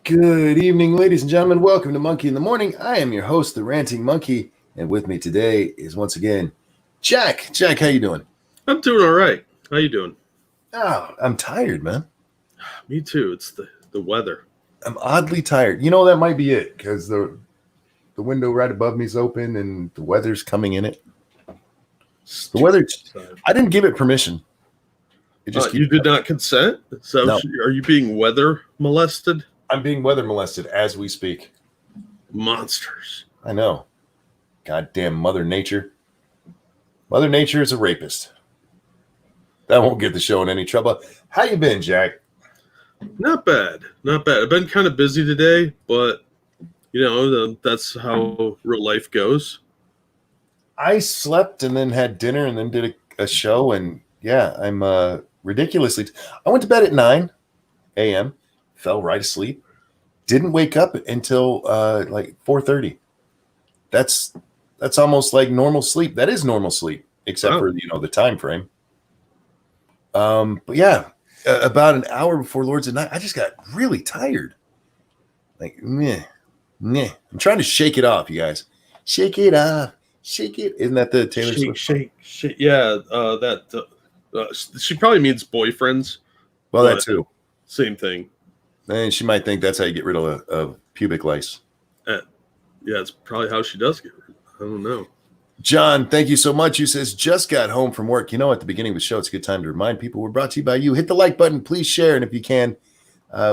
Good evening, ladies and gentlemen. Welcome to Monkey in the Morning. I am your host, the Ranting Monkey, and with me today is once again Jack. Jack, how you doing? I'm doing all right. How you doing? Oh, I'm tired, man. Me too. It's the weather. I'm oddly tired. You know, that might be it because the window right above me is open and the weather's coming in it. The weather. I didn't give it permission. It just you did not consent? So No. Are you being weather molested? I'm being weather molested as we speak. Monsters. I know. Goddamn Mother Nature. Mother Nature is a rapist. That won't get the show in any trouble. How you been, Jack? Not bad. Not bad. I've been kind of busy today, but you know, that's how real life goes. I slept and then had dinner and then did a show, and yeah, I'm ridiculously. I went to bed at 9 a.m. Fell right asleep. Didn't wake up until like 4:30. That's almost like normal sleep. That is normal sleep, except for the time frame. But yeah, about an hour before Lords of Night, I just got really tired. Like meh. I'm trying to shake it off, you guys. Shake it off. Shake it. Isn't that the Taylor Swift? Shake. Yeah, she probably means boyfriends. Well, that too. Same thing. And she might think that's how you get rid of pubic lice. Yeah, it's probably how she does get rid of it. I don't know. John, thank you so much. You says, just got home from work. You know, at the beginning of the show, it's a good time to remind people we're brought to you by you. Hit the like button. Please share. And if you can,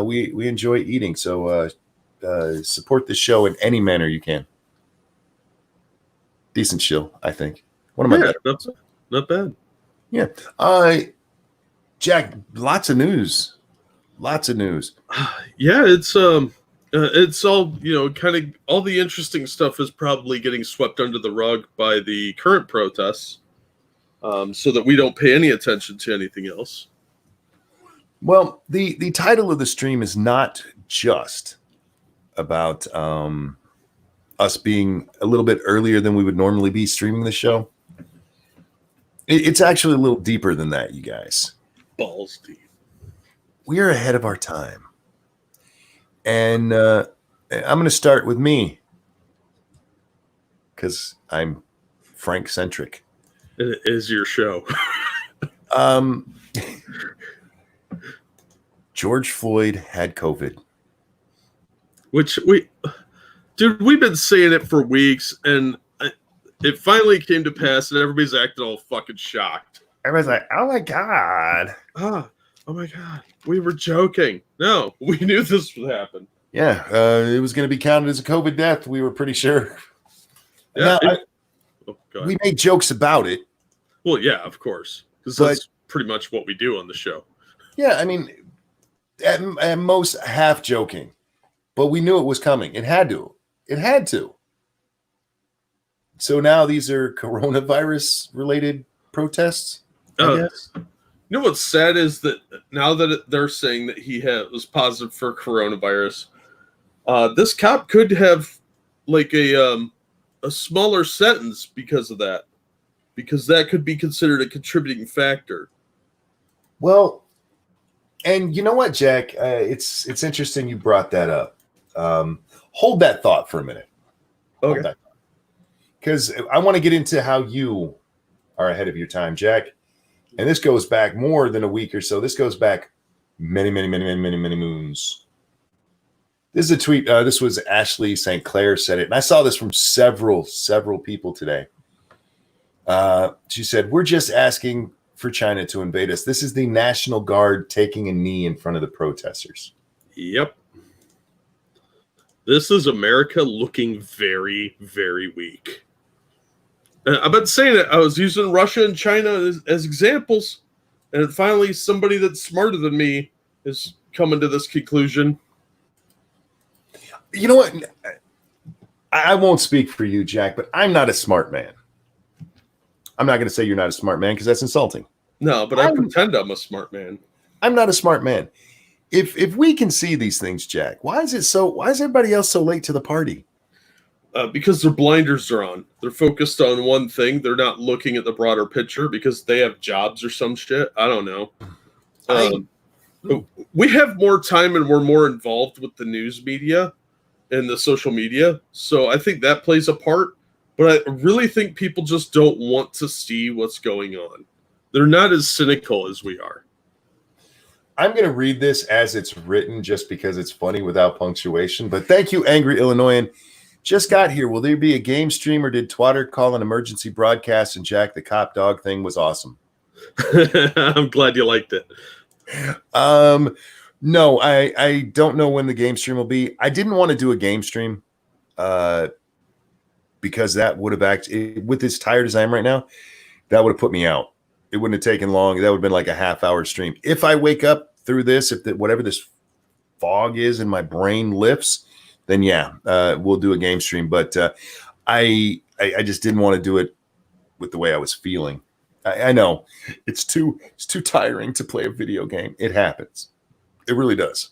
we enjoy eating. So support the show in any manner you can. Decent shill, I think. One of my better. Not bad. Yeah. Jack, lots of news. Yeah, it's all, kind of all the interesting stuff is probably getting swept under the rug by the current protests, so that we don't pay any attention to anything else. Well, the title of the stream is not just about us being a little bit earlier than we would normally be streaming the show. It's actually a little deeper than that, you guys. Balls deep. We are ahead of our time. And I'm going to start with me because I'm Frank-centric. It is your show. George Floyd had COVID. Which we've been saying it for weeks, and it finally came to pass, and everybody's acting all fucking shocked. Everybody's like, oh my God. Oh my God. We were joking. No, we knew this would happen. Yeah, it was going to be counted as a COVID death. We were pretty sure. Yeah, we made jokes about it. Well, yeah, of course. Because that's pretty much what we do on the show. Yeah, I mean, at most half joking. But we knew it was coming. It had to. So now these are coronavirus-related protests, I guess? You know what's sad is that now that they're saying that he was positive for coronavirus, this cop could have like a smaller sentence because of that, because that could be considered a contributing factor. Well, and you know what, Jack? It's interesting you brought that up. Hold that thought for a minute. Okay. Because I want to get into how you are ahead of your time, Jack. And this goes back more than a week or so. This goes back many moons. This is a tweet. This was Ashley St. Clair said it. And I saw this from several people today. She said, we're just asking for China to invade us. This is the National Guard taking a knee in front of the protesters. Yep. This is America looking very, very weak. I've been saying it. I was using Russia and China as examples, and finally somebody that's smarter than me is coming to this conclusion. You know what? I won't speak for you, Jack, but I'm not a smart man. I'm not going to say you're not a smart man because that's insulting. No, but I pretend I'm a smart man. I'm not a smart man. If we can see these things, Jack, why is everybody else so late to the party? Because their blinders are on. They're focused on one thing. They're not looking at the broader picture because they have jobs or some shit. I don't know. we have more time and we're more involved with the news media and the social media. So I think that plays a part. But I really think people just don't want to see what's going on. They're not as cynical as we are. I'm going to read this as it's written just because it's funny without punctuation. But thank you, Angry Illinoisan. Just got here. Will there be a game stream or did Twatter call an emergency broadcast and Jack the cop dog thing was awesome? I'm glad you liked it. No, I don't know when the game stream will be. I didn't want to do a game stream because that would have actually, with as tired as I am right now, that would have put me out. It wouldn't have taken long. That would have been like a half-hour stream. If I wake up through this, whatever this fog is in my brain lifts, then yeah, we'll do a game stream. But I just didn't want to do it with the way I was feeling. I know it's too tiring to play a video game. It happens. It really does.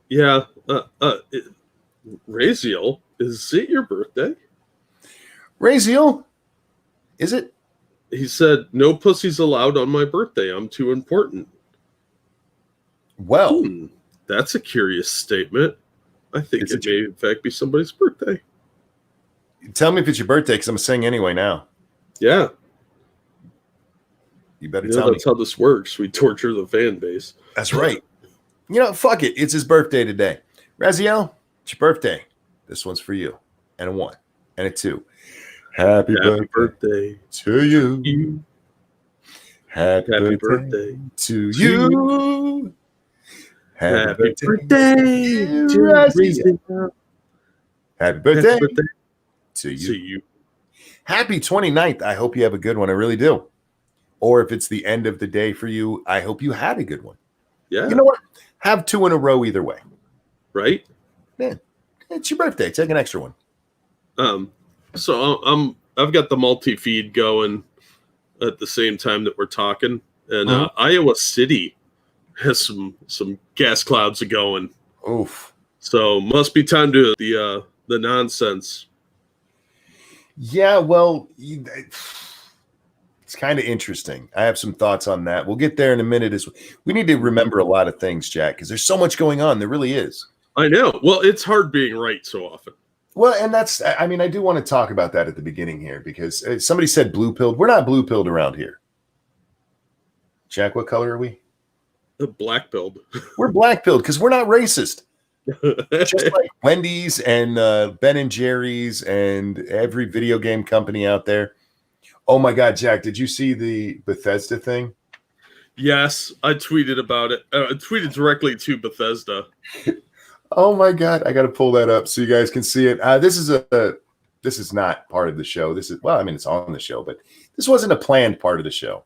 Yeah. Raziel, is it your birthday? Raziel, is it? He said, "No pussies allowed on my birthday. I'm too important." Well, that's a curious statement. I think it may, in fact, be somebody's birthday. Tell me if it's your birthday, because I'm going to sing anyway now. Yeah. You better tell me. That's how this works. We torture the fan base. That's right. Fuck it. It's his birthday today. Raziel, it's your birthday. This one's for you. And a 1 and a 2. Happy birthday to you. Happy birthday to you. Happy birthday to Raziel. Happy birthday to you. Happy 29th. I hope you have a good one. I really do. Or if it's the end of the day for you, I hope you had a good one. Yeah. You know what? Have 2 in a row either way. Right? Yeah. It's your birthday. Take an extra one. So I've got the multi-feed going at the same time that we're talking. And Iowa City has some gas clouds going. Oof. So must be time to the nonsense. Yeah, well, it's kind of interesting. I have some thoughts on that. We'll get there in a minute. We need to remember a lot of things, Jack, because there's so much going on. There really is. I know. Well, it's hard being right so often. Well, and I do want to talk about that at the beginning here because somebody said blue-pilled. We're not blue-pilled around here. Jack, what color are we? Black-pilled. We're black-pilled because we're not racist. Just like Wendy's and Ben and Jerry's and every video game company out there. Oh my God, Jack, did you see the Bethesda thing? Yes, I tweeted about it. I tweeted directly to Bethesda. Oh my God, I got to pull that up so you guys can see it. This is not part of the show. It's on the show, but this wasn't a planned part of the show.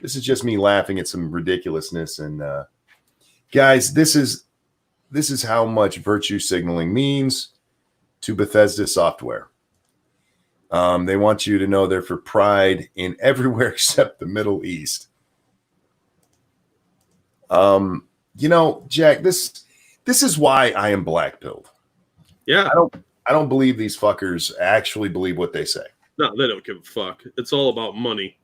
This is just me laughing at some ridiculousness. And guys, this is how much virtue signaling means to Bethesda software. They want you to know they're for pride in everywhere except the Middle East. Jack, this is why I am black-pilled. Yeah. I don't believe these fuckers actually believe what they say. No, they don't give a fuck. It's all about money.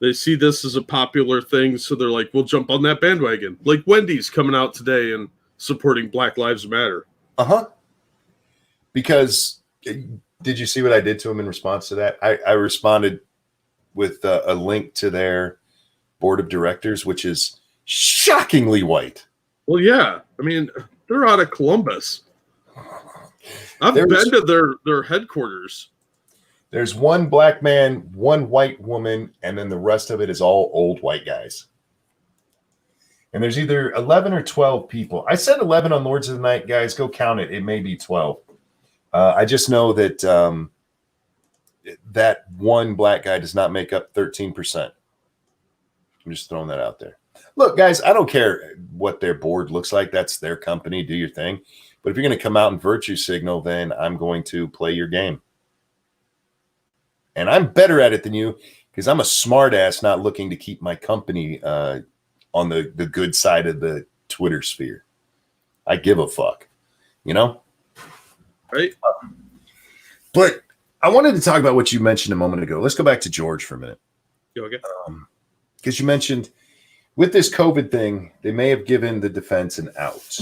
They see this as a popular thing, so they're like, we'll jump on that bandwagon. Like Wendy's coming out today and supporting Black Lives Matter. Uh-huh. Because did you see what I did to him in response to that? I responded with a link to their board of directors, which is shockingly white. Well, yeah. I mean, they're out of Columbus. I've been to their headquarters. There's one black man, one white woman, and then the rest of it is all old white guys. And there's either 11 or 12 people. I said 11 on Lords of the Night, guys. Go count it. It may be 12. I just know that that one black guy does not make up 13%. I'm just throwing that out there. Look, guys, I don't care what their board looks like. That's their company. Do your thing. But if you're going to come out and virtue signal, then I'm going to play your game. And I'm better at it than you because I'm a smart ass not looking to keep my company on the good side of the Twitter sphere. I give a fuck, Right. But I wanted to talk about what you mentioned a moment ago. Let's go back to George for a minute. Okay. Because you mentioned with this COVID thing, they may have given the defense an out.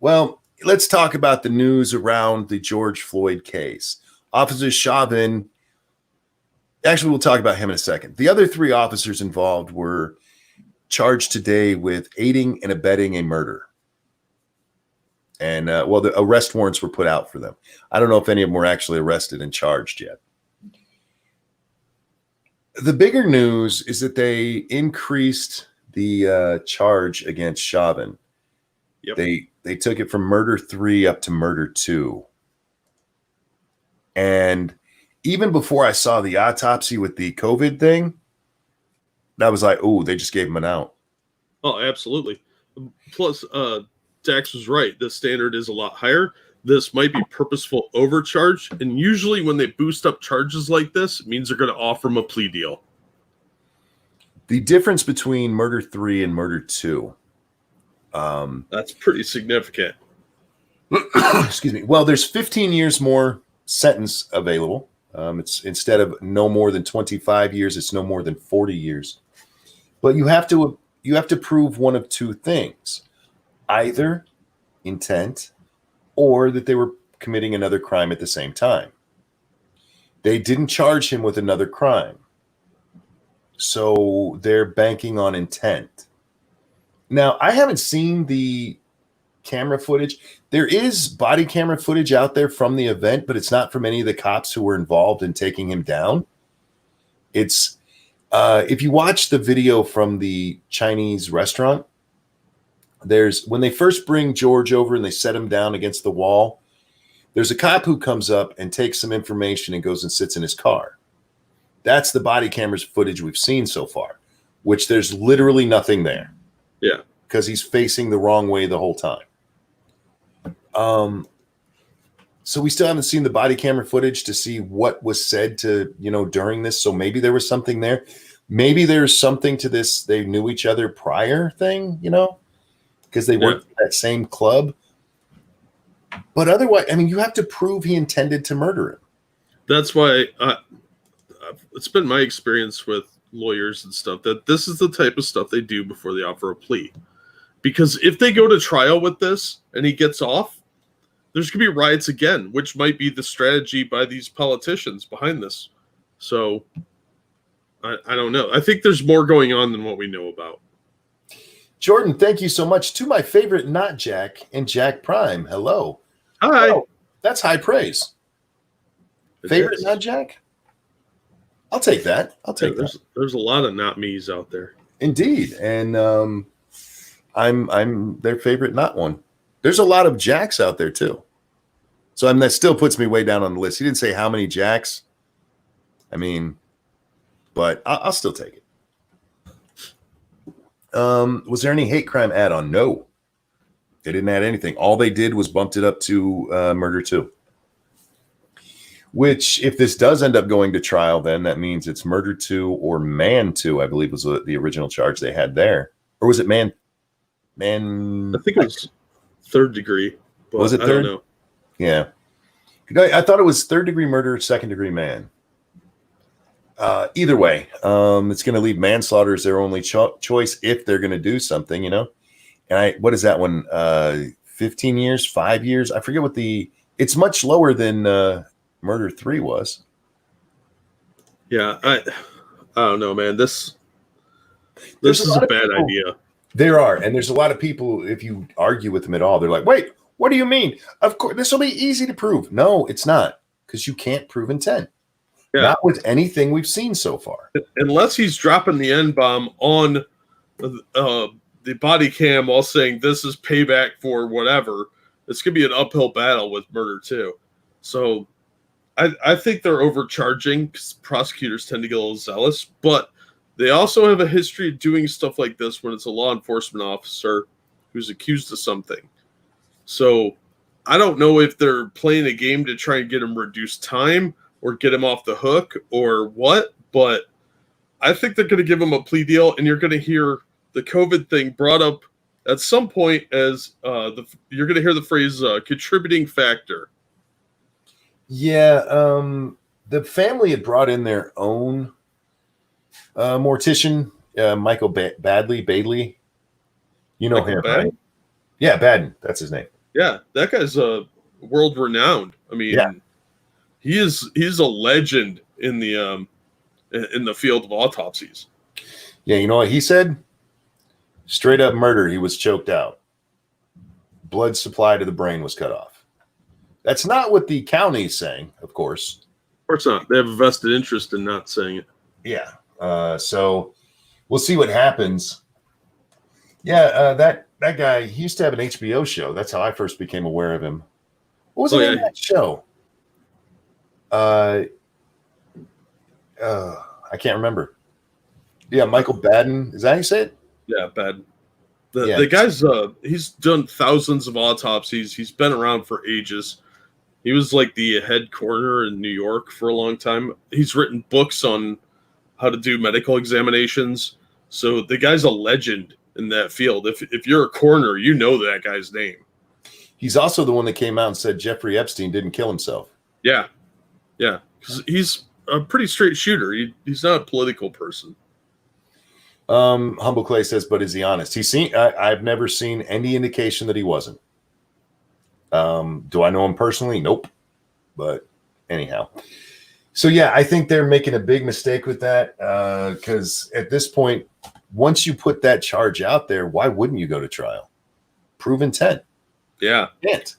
Well, let's talk about the news around the George Floyd case. Officer Chauvin, actually, we'll talk about him in a second. The other 3 officers involved were charged today with aiding and abetting a murder. And, the arrest warrants were put out for them. I don't know if any of them were actually arrested and charged yet. The bigger news is that they increased the charge against Chauvin. Yep. They took it from murder 3 up to murder 2. And even before I saw the autopsy with the COVID thing, that was like, oh, they just gave him an out. Oh, absolutely. Plus, Dax was right. The standard is a lot higher. This might be purposeful overcharge. And usually when they boost up charges like this, it means they're going to offer him a plea deal. The difference between murder 3 and murder 2. That's pretty significant. Excuse me. Well, there's 15 years more sentence available. It's instead of no more than 25 years, it's no more than 40 years. But you have to prove one of 2 things: either intent or that they were committing another crime at the same time. They didn't charge him with another crime, so they're banking on intent. Now, I haven't seen the camera footage. There is body camera footage out there from the event, but it's not from any of the cops who were involved in taking him down. It's if you watch the video from the Chinese restaurant, there's when they first bring George over and they set him down against the wall, there's a cop who comes up and takes some information and goes and sits in his car. That's the body cameras footage we've seen so far, which there's literally nothing there. Yeah. Because he's facing the wrong way the whole time. So we still haven't seen the body camera footage to see what was said during this. So maybe there was something there. Maybe there's something to this. They knew each other prior thing, because they worked at that same club. But otherwise, I mean, you have to prove he intended to murder him. That's why it's been my experience with lawyers and stuff that this is the type of stuff they do before they offer a plea. Because if they go to trial with this and he gets off, there's going to be riots again, which might be the strategy by these politicians behind this. So I don't know. I think there's more going on than what we know about. Jordan, thank you so much. To my favorite not Jack and Jack Prime. Hello. Hi. Oh, that's high praise. Favorite not Jack? I'll take that. There's a lot of not me's out there. Indeed. And I'm their favorite not one. There's a lot of Jacks out there too. So that still puts me way down on the list. He didn't say how many Jacks. I mean, but I'll still take it. Was there any hate crime add-on? No. They didn't add anything. All they did was bumped it up to murder 2. Which, if this does end up going to trial, then that means it's murder 2 or man 2, I believe was the original charge they had there. Or was it man? I think it was 3rd degree. But was it 3rd? I don't know. Yeah. I thought it was 3rd-degree murder, 2nd-degree man. Either way, it's going to leave manslaughter as their only choice if they're going to do something, And what is that one? 15 years, 5 years? I forget it's much lower than murder 3 was. Yeah, I don't know, man. This is a bad idea. There are, and there's a lot of people, if you argue with them at all, they're like, wait, what do you mean? Of course, this will be easy to prove. No, it's not, because you can't prove intent. Yeah. Not with anything we've seen so far. Unless he's dropping the N-bomb on the body cam while saying this is payback for whatever, it's going to be an uphill battle with murder 2. So I think they're overcharging because prosecutors tend to get a little zealous, but they also have a history of doing stuff like this when it's a law enforcement officer who's accused of something. So I don't know if they're playing a game to try and get him reduced time or get him off the hook or what, but I think they're going to give him a plea deal, and you're going to hear the COVID thing brought up at some point as you're going to hear the phrase contributing factor. Yeah, the family had brought in their own mortician Michael Badley. You know Michael him, right? Baden? Yeah, Baden. That's his name. Yeah, that guy's world renowned. I Yeah. mean, he's a legend in the field of autopsies. Yeah, you know what he said? Straight up murder. He was choked out. Blood supply to the brain was cut off. That's not what the county's saying, of course. Of course not. They have a vested interest in not saying it. Yeah. So we'll see what happens. Yeah, that guy, he used to have an HBO show. That's how I first became aware of him. What was the name of that show? Uh, I can't remember. Yeah, Michael Baden. Is that how you say it? Yeah, bad. Yeah. The guy's he's done thousands of autopsies. He's been around for ages. He was like the head coroner in New York for a long time. He's written books on how to do medical examinations. So the guy's a legend in that field. If you're a coroner, you know that guy's name. He's also the one that came out and said Jeffrey Epstein didn't kill himself. Yeah, yeah. 'Cause he's a pretty straight shooter. He's not a political person. Humble Clay says, but is he honest? I've never seen any indication that he wasn't. Do I know him personally? Nope. But anyhow. So yeah, I think they're making a big mistake with that. Because at this point, once you put that charge out there, why wouldn't you go to trial? Prove intent. Yeah. Can't.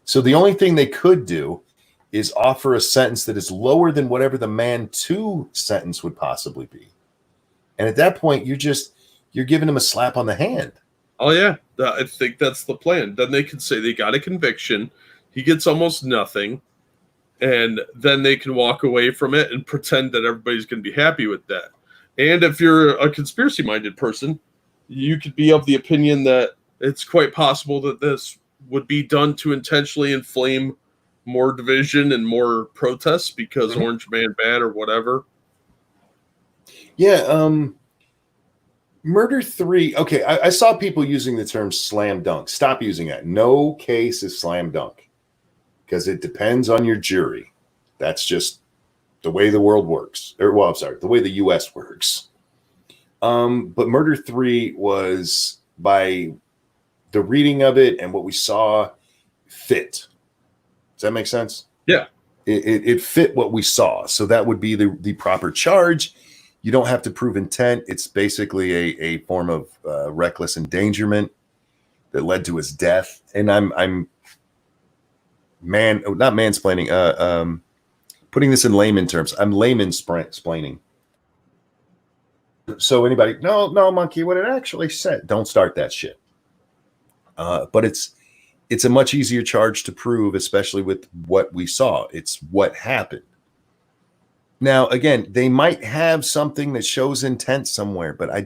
So the only thing they could do is offer a sentence that is lower than whatever the man 2 sentence would possibly be. And at that point, you're giving him a slap on the hand. Oh yeah, I think that's the plan. Then they can say they got a conviction. He gets almost nothing, and then they can walk away from it and pretend that everybody's going to be happy with that. And if you're a conspiracy-minded person, you could be of the opinion that it's quite possible that this would be done to intentionally inflame more division and more protests because Orange Man bad or whatever. Yeah, Murder 3. Okay, I saw people using the term slam dunk. Stop using that. No case is slam dunk because it depends on your jury. That's just the way the world works. I'm sorry, the way the U.S. works. But Murder 3 was, by the reading of it and what we saw, fit. Does that make sense? Yeah. It fit what we saw. So that would be the proper charge. You don't have to prove intent. It's basically a form of reckless endangerment that led to his death. And I'm not mansplaining. Putting this in layman terms. I'm layman splaining. So anybody, no, monkey, what it actually said. Don't start that shit. But it's a much easier charge to prove, especially with what we saw. It's what happened. Now, again, they might have something that shows intent somewhere, but I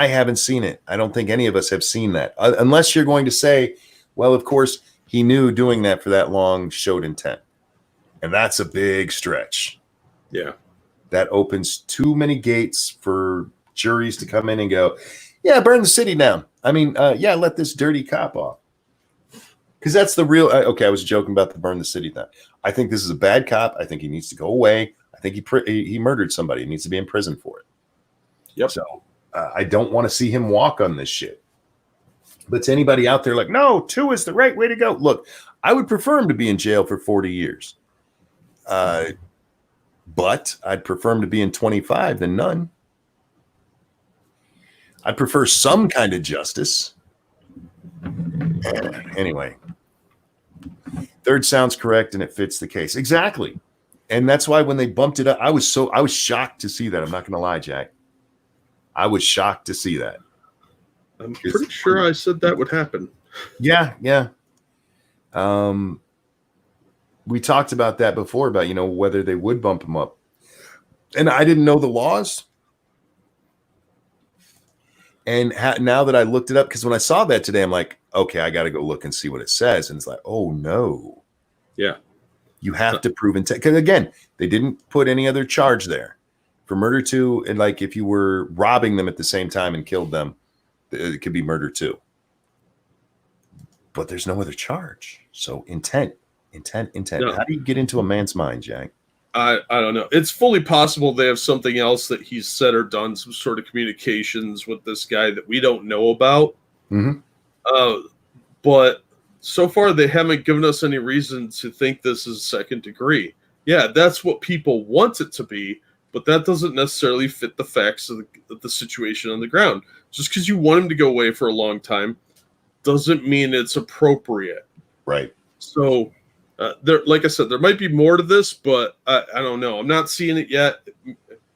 haven't seen it. I don't think any of us have seen that. Unless you're going to say, well, of course, he knew doing that for that long showed intent. And that's a big stretch. Yeah. That opens too many gates for juries to come in and go, yeah, burn the city down. I mean, let this dirty cop off. Because that's the real. Okay, I was joking about the burn the city thing. I think this is a bad cop. I think he needs to go away. I think he murdered somebody. He needs to be in prison for it. Yep. So I don't want to see him walk on this shit. But to anybody out there like, no, 2 is the right way to go. Look, I would prefer him to be in jail for 40 years. But I'd prefer him to be in 25 than none. I'd prefer some kind of justice. Anyway, 3rd sounds correct and it fits the case. Exactly. And that's why when they bumped it up, I was shocked to see that. I'm not going to lie, Jack. I was shocked to see that. I'm pretty sure I said that would happen. Yeah. We talked about that before about, whether they would bump him up. And I didn't know the laws. And now that I looked it up, because when I saw that today, I'm like, okay, I got to go look and see what it says. And it's like, oh, no. Yeah. You have to prove intent. Because, again, they didn't put any other charge there. For murder 2, and like if you were robbing them at the same time and killed them, it could be murder 2. But there's no other charge. So intent. No. How do you get into a man's mind, Jack? I don't know. It's fully possible they have something else that he's said or done, some sort of communications with this guy that we don't know about. Mm-hmm. But so far, they haven't given us any reason to think this is second degree. Yeah, that's what people want it to be, but that doesn't necessarily fit the facts of the situation on the ground. Just because you want him to go away for a long time doesn't mean it's appropriate. Right. So, there, like I said, there might be more to this, but I don't know. I'm not seeing it yet.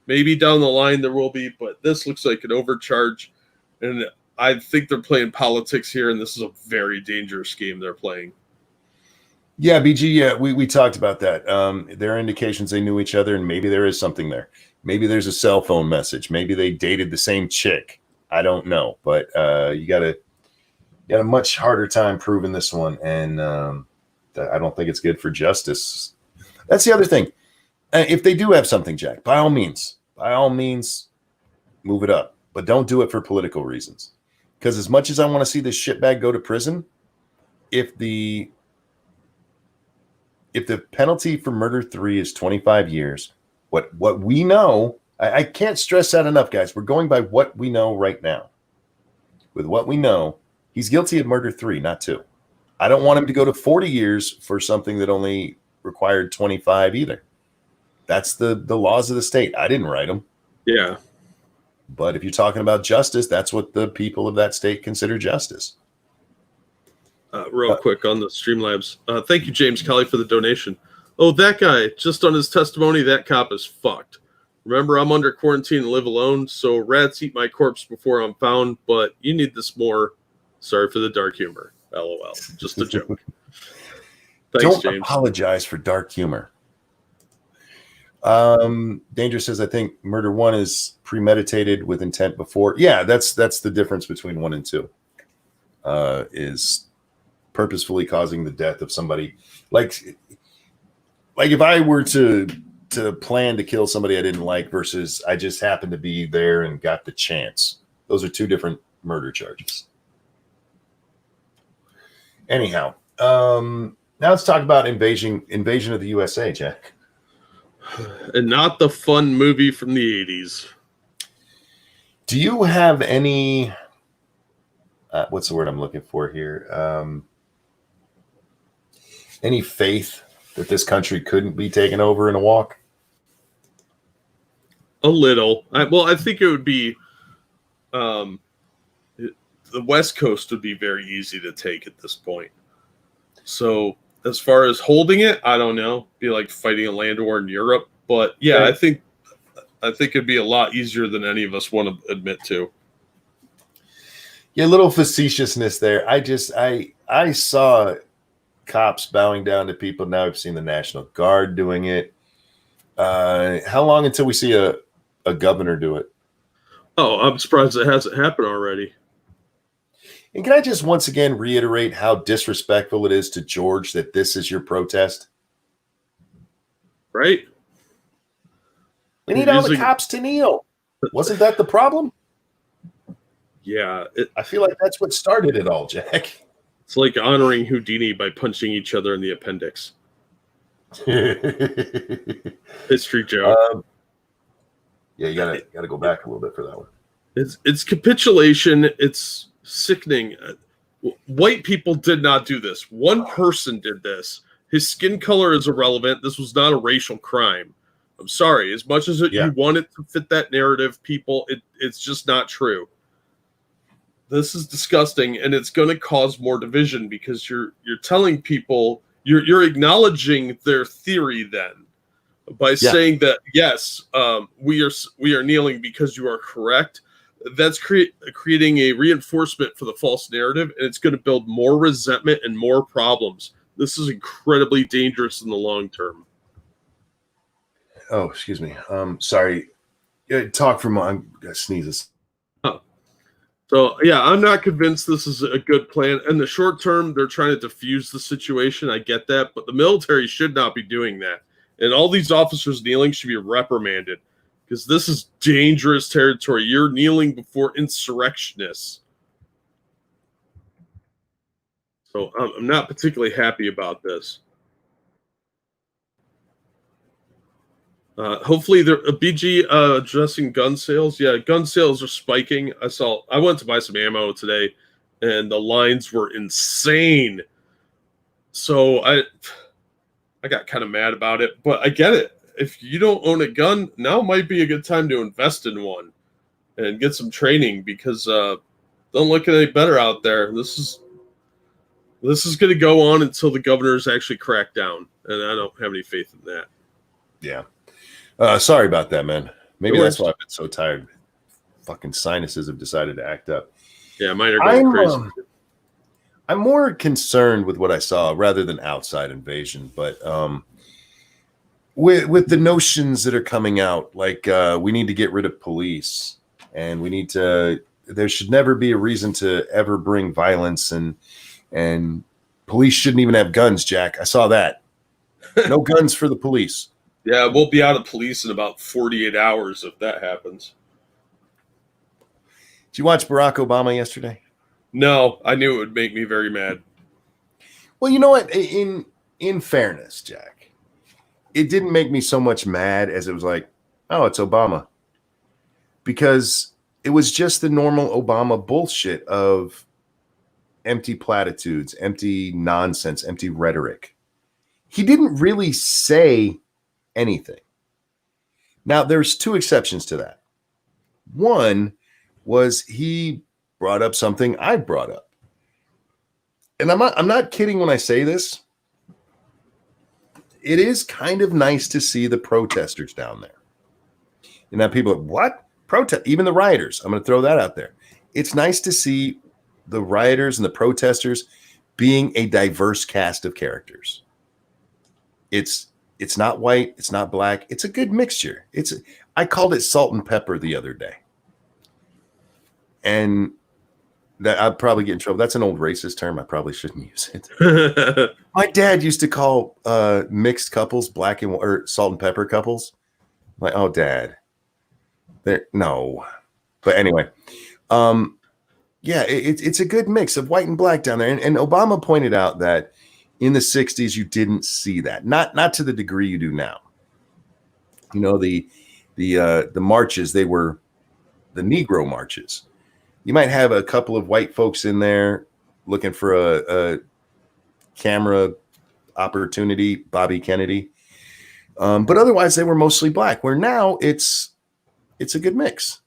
Maybe down the line there will be, but this looks like an overcharge, and I think they're playing politics here, and this is a very dangerous game they're playing. Yeah, BG. Yeah, we talked about that. There are indications they knew each other, and maybe there is something there. Maybe there's a cell phone message. Maybe they dated the same chick. I don't know, but you got a much harder time proving this one, and I don't think it's good for justice. That's the other thing. If they do have something, Jack, by all means, move it up, but don't do it for political reasons. Because as much as I want to see this shitbag go to prison, if the penalty for murder 3 is 25 years, what we know, I can't stress that enough, guys. We're going by what we know right now. With what we know, he's guilty of murder 3, not 2. I don't want him to go to 40 years for something that only required 25 either. That's the laws of the state. I didn't write them. Yeah. But if you're talking about justice, that's what the people of that state consider justice. Real quick on the Streamlabs. Thank you, James Kelly, for the donation. Oh, that guy, just on his testimony, that cop is fucked. Remember, I'm under quarantine and live alone, so rats eat my corpse before I'm found, but you need this more. Sorry for the dark humor. LOL. Just a joke. Thanks, Don't James. apologize for dark humor. Danger says, I think murder 1 is premeditated with intent before. Yeah, that's the difference between 1 and 2. Is purposefully causing the death of somebody. Like if I were to plan to kill somebody I didn't like versus I just happened to be there and got the chance. Those are 2 different murder charges. Anyhow, now let's talk about invasion of the USA, Jack. And not the fun movie from the 80s. Do you have any what's the word I'm looking for here? Any faith that this country couldn't be taken over in a walk? A little. I think it would be the West Coast would be very easy to take at this point. So as far as holding it, I don't know. Be like fighting a land war in Europe. But yeah, right. I think it'd be a lot easier than any of us want to admit to. Yeah, a little facetiousness there. I saw cops bowing down to people. Now I've seen the National Guard doing it. How long until we see a governor do it? Oh, I'm surprised it hasn't happened already. And can I just once again reiterate how disrespectful it is to George that this is your protest? Right? We need all the cops to kneel. Wasn't that the problem? Yeah. I feel like that's what started it all, Jack. It's like honoring Houdini by punching each other in the appendix. History joke. Yeah, you gotta go back a little bit for that one. It's capitulation. It's sickening. White people did not do this. One person did this. His skin color is irrelevant. This was not a racial crime. I'm sorry. As much as you want it to fit that narrative, people, it's just not true. This is disgusting, and it's going to cause more division because you're telling people you're acknowledging their theory then by saying that yes, we are kneeling because you are correct. That's creating a reinforcement for the false narrative, and it's going to build more resentment and more problems. This is incredibly dangerous in the long term. Oh, excuse me. Sorry. Talk for I'm gonna sneeze. Oh. So yeah, I'm not convinced this is a good plan. In the short term, they're trying to diffuse the situation. I get that, but the military should not be doing that. And all these officers kneeling should be reprimanded because this is dangerous territory. You're kneeling before insurrectionists. So I'm not particularly happy about this. Hopefully, BG addressing gun sales. Yeah, gun sales are spiking. I went to buy some ammo today, and the lines were insane. So I got kind of mad about it, but I get it. If you don't own a gun, now might be a good time to invest in one and get some training because don't look any better out there. This is going to go on until the governors actually crack down, and I don't have any faith in that. Yeah. Sorry about that, man. Maybe No that's worries. why I've been so tired. Fucking sinuses have decided to act up. Yeah, mine are going crazy. I'm more concerned with what I saw rather than outside invasion, but with the notions that are coming out, like we need to get rid of police, and there should never be a reason to ever bring violence, and police shouldn't even have guns. Jack, I saw that. No guns for the police. Yeah, we'll be out of police in about 48 hours if that happens. Did you watch Barack Obama yesterday? No, I knew it would make me very mad. Well, you know what? In fairness, Jack, it didn't make me so much mad as it was like, oh, it's Obama. Because it was just the normal Obama bullshit of empty platitudes, empty nonsense, empty rhetoric. He didn't really say anything. Now, there's two exceptions to that. One was he brought up something I brought up. And I'm not kidding when I say this. It is kind of nice to see the protesters down there. And now people are, what? Protest, even the rioters. I'm going to throw that out there. It's nice to see the rioters and the protesters being a diverse cast of characters. It's not white, it's not black, it's a good mixture. I called it salt and pepper the other day. And that I'd probably get in trouble. That's an old racist term. I probably shouldn't use it. My dad used to call mixed couples black and or salt and pepper couples. I'm like, oh, Dad. No. But anyway, yeah, it's a good mix of white and black down there. And Obama pointed out that in the 60s, you didn't see that. Not to the degree you do now. You know, the marches, they were the Negro marches. You might have a couple of white folks in there looking for a camera opportunity, Bobby Kennedy. But otherwise, they were mostly black, where now it's a good mix.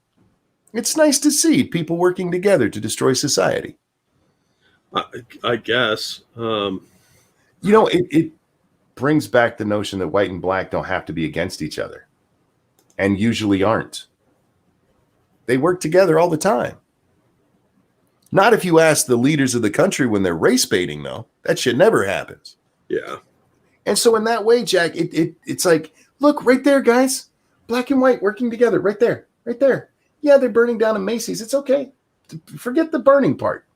It's nice to see people working together to destroy society. I guess. You know, it brings back the notion that white and black don't have to be against each other, and usually aren't. They work together all the time. Not if you ask the leaders of the country when they're race baiting, though. That shit never happens. Yeah. And so in that way, Jack, it's like, look, right there, guys. Black and white working together. Right there. Right there. Yeah, they're burning down a Macy's. It's okay. Forget the burning part.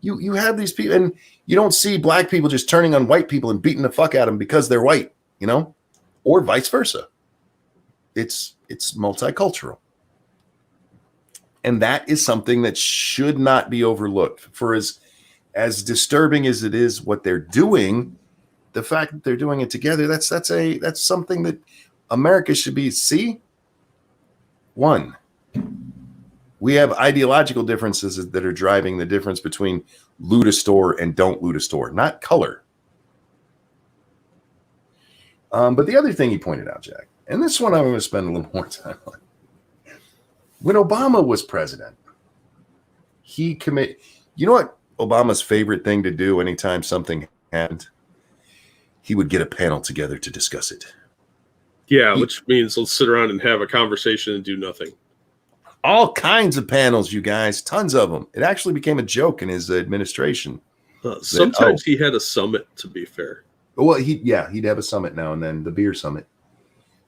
You have these people, and you don't see black people just turning on white people and beating the fuck out of them because they're white, you know? Or vice versa. It's multicultural. And that is something that should not be overlooked. For as disturbing as it is what they're doing, the fact that they're doing it together, that's something that America should be. See, one, we have ideological differences that are driving the difference between loot a store and don't loot a store, not color. But the other thing he pointed out, Jack, and this one I'm going to spend a little more time on. When Obama was president, you know what Obama's favorite thing to do anytime something happened? He would get a panel together to discuss it. Yeah, which means let's sit around and have a conversation and do nothing. All kinds of panels, you guys, tons of them. It actually became a joke in his administration. Sometimes he had a summit, to be fair. Well, he'd have a summit now and then, the beer summit.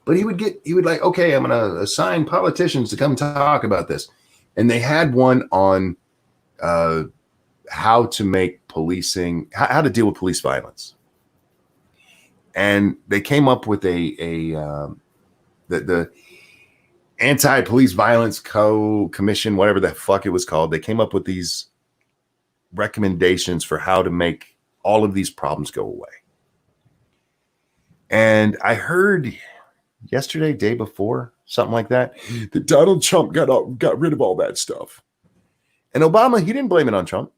But he would like, okay, I'm going to assign politicians to come talk about this. And they had one on how to make policing, how to deal with police violence. And they came up with the Anti-Police Violence Commission, whatever the fuck it was called. They came up with these recommendations for how to make all of these problems go away. And I heard yesterday, day before, something like that, that Donald Trump got rid of all that stuff. And Obama, he didn't blame it on Trump.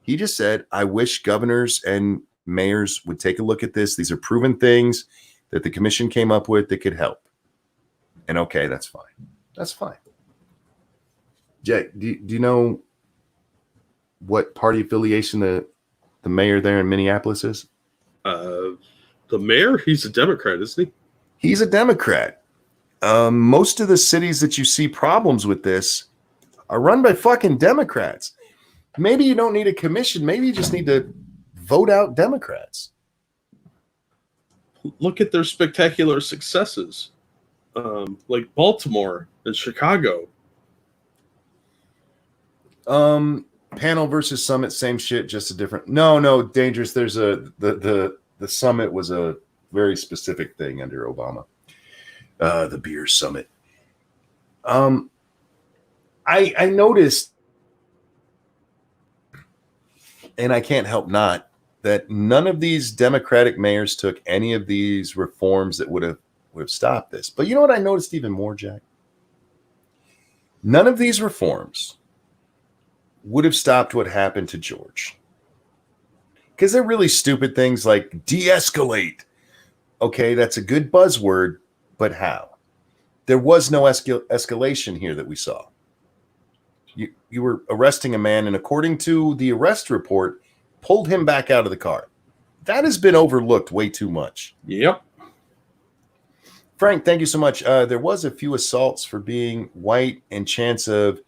He just said, I wish governors and mayors would take a look at this. These are proven things that the commission came up with that could help. And okay, that's fine. That's fine. Jack, do you know what party affiliation the mayor there in Minneapolis is? The mayor? He's a Democrat, isn't he? He's a Democrat. Most of the cities that you see problems with this are run by fucking Democrats. Maybe you don't need a commission. Maybe you just need to vote out Democrats. Look at their spectacular successes, like Baltimore and Chicago. Panel versus summit, same shit, just a different. No, dangerous. There's the summit was a very specific thing under Obama. The beer summit. I noticed, and I can't help not, that none of these Democratic mayors took any of these reforms that would have stopped this. But you know what I noticed even more, Jack? None of these reforms would have stopped what happened to George. Because they're really stupid things like de-escalate. Okay, that's a good buzzword, but how? There was no escalation here that we saw. You were arresting a man, and according to the arrest report, pulled him back out of the car. That has been overlooked way too much. Yep. Frank, thank you so much. There was a few assaults for being white and chance of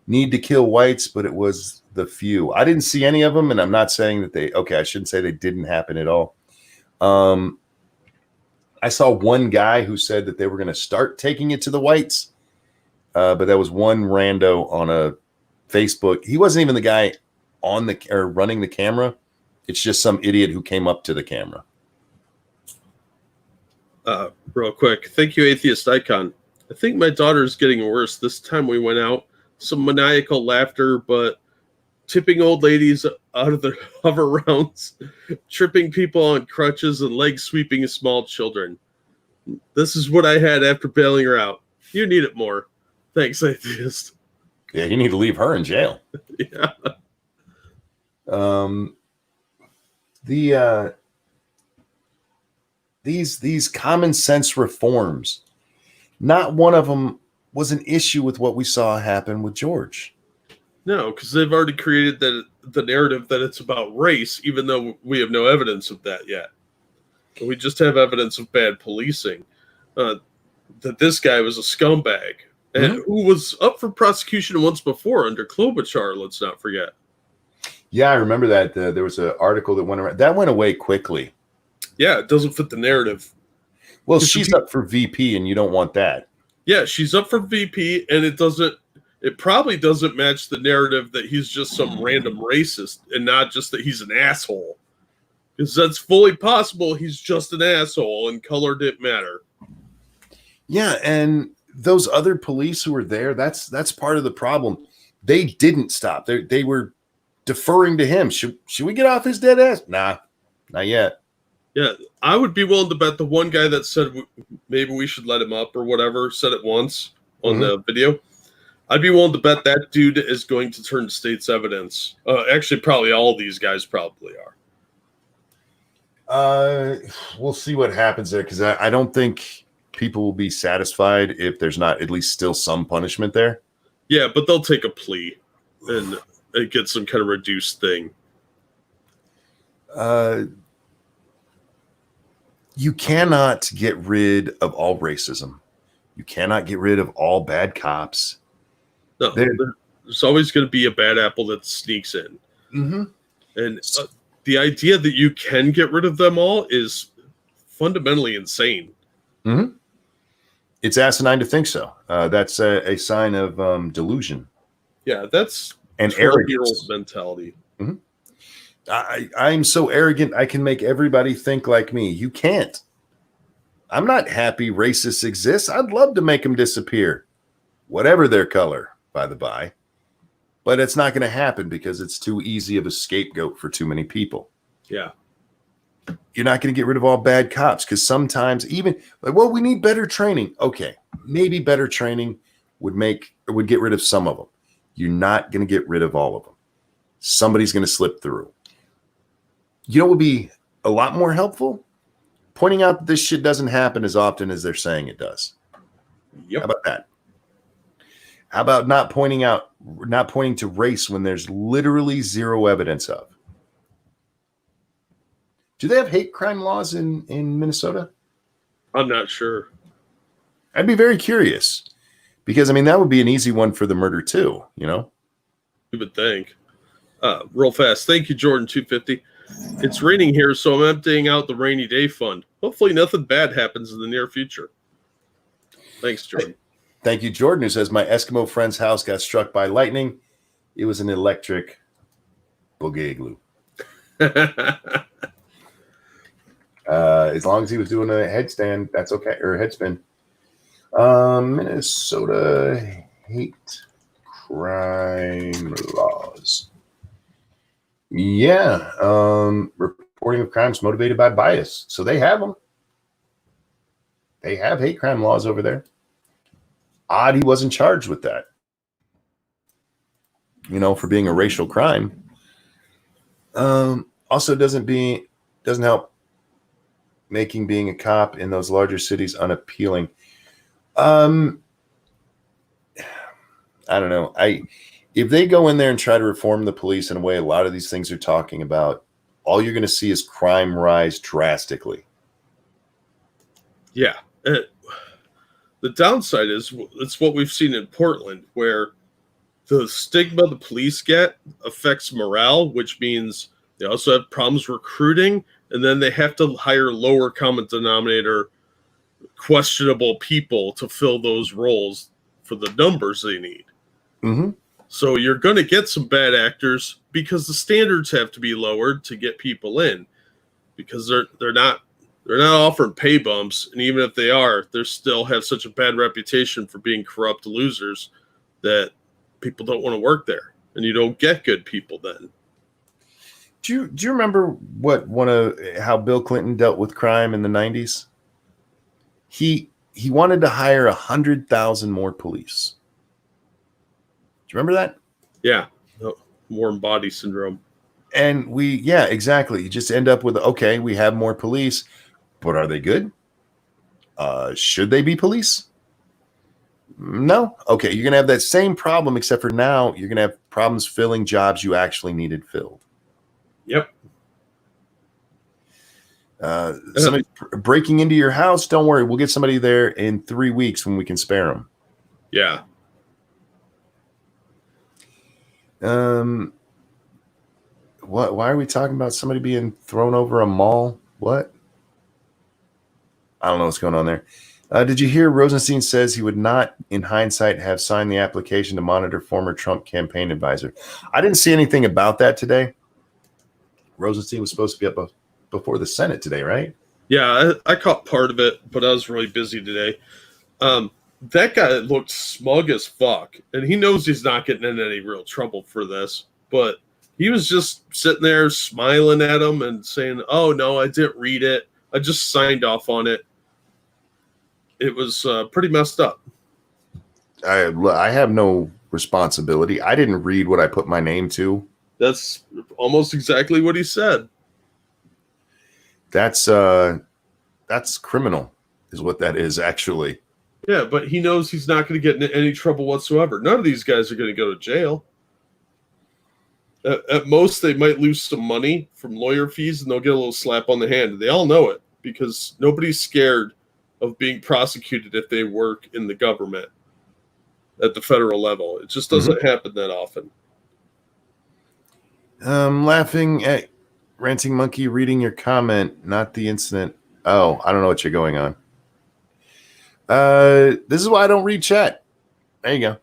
need to kill whites, but it was the few. I didn't see any of them, and I'm not saying that I shouldn't say they didn't happen at all. I saw one guy who said that they were going to start taking it to the whites, but that was one rando on a Facebook. He wasn't even the guy running the camera. It's just some idiot who came up to the camera. Real quick. Thank you, Atheist Icon. I think my daughter's getting worse. This time we went out. Some maniacal laughter, but tipping old ladies out of their hover rounds, tripping people on crutches, and leg sweeping small children. This is what I had after bailing her out. You need it more. Thanks, Atheist. Yeah, you need to leave her in jail. Yeah. These common sense reforms, not one of them was an issue with what we saw happen with George. No, because they've already created the narrative that it's about race, even though we have no evidence of that yet. We just have evidence of bad policing. That this guy was a scumbag, and who was up for prosecution once before under Klobuchar, let's not forget. Yeah, I remember that. There was an article that went around. That went away quickly. Yeah, it doesn't fit the narrative. Well, she's up for VP, and you don't want that. Yeah, she's up for VP, and it probably doesn't match the narrative that he's just some random racist and not just that he's an asshole. Because that's fully possible he's just an asshole and color didn't matter. Yeah, and those other police who were there, that's part of the problem. They didn't stop. They were deferring to him. Should we get off his dead ass? Nah, not yet. Yeah, I would be willing to bet the one guy that said maybe we should let him up or whatever said it once on the video. I'd be willing to bet that dude is going to turn state's evidence. Actually, probably all these guys probably are. We'll see what happens there, because I don't think people will be satisfied if there's not at least still some punishment there. Yeah, but they'll take a plea and get some kind of reduced thing. You cannot get rid of all racism. You cannot get rid of all bad cops. No, there's always going to be a bad apple that sneaks in. Mm-hmm. And the idea that you can get rid of them all is fundamentally insane. Mm-hmm. It's asinine to think so. That's a sign of delusion. Yeah, that's an arrogance mentality. Mm-hmm. I'm so arrogant I can make everybody think like me. You can't. I'm not happy racists exist. I'd love to make them disappear, whatever their color, by the by. But it's not going to happen because it's too easy of a scapegoat for too many people. Yeah. you're not going to get rid of all bad cops, because sometimes even like, well, we need better training. Okay, maybe better training would get rid of some of them. You're not going to get rid of all of them. Somebody's going to slip through. You know what would be a lot more helpful? Pointing out that this shit doesn't happen as often as they're saying it does. Yep. How about that? How about not pointing to race when there's literally zero evidence of? Do they have hate crime laws in Minnesota? I'm not sure. I'd be very curious, because I mean that would be an easy one for the murder too, you know? You would think. Real fast. Thank you, Jordan 250. It's raining here, so I'm emptying out the rainy day fund. Hopefully nothing bad happens in the near future. Thanks, Jordan. Thank you, Jordan, who says, my Eskimo friend's house got struck by lightning. It was an electric boogaloo. As long as he was doing a headstand, that's okay, or a headspin. Minnesota hate crime laws. Yeah. Reporting of crimes motivated by bias. So they have them. They have hate crime laws over there. Odd he wasn't charged with that, you know, for being a racial crime. Also doesn't help making being a cop in those larger cities unappealing. I don't know. If they go in there and try to reform the police in a way a lot of these things are talking about, all you're going to see is crime rise drastically. Yeah. The downside is it's what we've seen in Portland, where the stigma the police get affects morale, which means they also have problems recruiting, and then they have to hire lower common denominator, questionable people to fill those roles for the numbers they need. Mm-hmm. So you're going to get some bad actors because the standards have to be lowered to get people in, because they're not offering pay bumps, and even if they are, they still have such a bad reputation for being corrupt losers that people don't want to work there, and you don't get good people then. Do you remember how Bill Clinton dealt with crime in the 90s? He wanted to hire 100,000 more police. Do you remember that? Yeah, warm body syndrome. And exactly. You just end up with, okay, we have more police, but are they good? Should they be police? No. Okay, you're going to have that same problem, except for now you're going to have problems filling jobs you actually needed filled. Yep. Somebody breaking into your house, don't worry. We'll get somebody there in 3 weeks when we can spare them. Yeah. Why are we talking about somebody being thrown over a mall? What? I don't know what's going on there. Did you hear Rosenstein says he would not, in hindsight, have signed the application to monitor former Trump campaign advisor? I didn't see anything about that today. Rosenstein was supposed to be up before the Senate today, right? Yeah, I caught part of it, but I was really busy today. That guy looked smug as fuck, and he knows he's not getting in any real trouble for this, but he was just sitting there smiling at him and saying, oh, no, I didn't read it. I just signed off on it. It was pretty messed up. I have no responsibility. I didn't read what I put my name to. That's almost exactly what he said. That's criminal, is what that is, actually. Yeah, but he knows he's not going to get in any trouble whatsoever. None of these guys are going to go to jail. At most, they might lose some money from lawyer fees, and they'll get a little slap on the hand. They all know it, because nobody's scared of being prosecuted if they work in the government at the federal level. It just doesn't happen that often. Laughing at Ranting Monkey reading your comment, not the incident. Oh, I don't know what you're going on. This is why I don't read chat. There you go.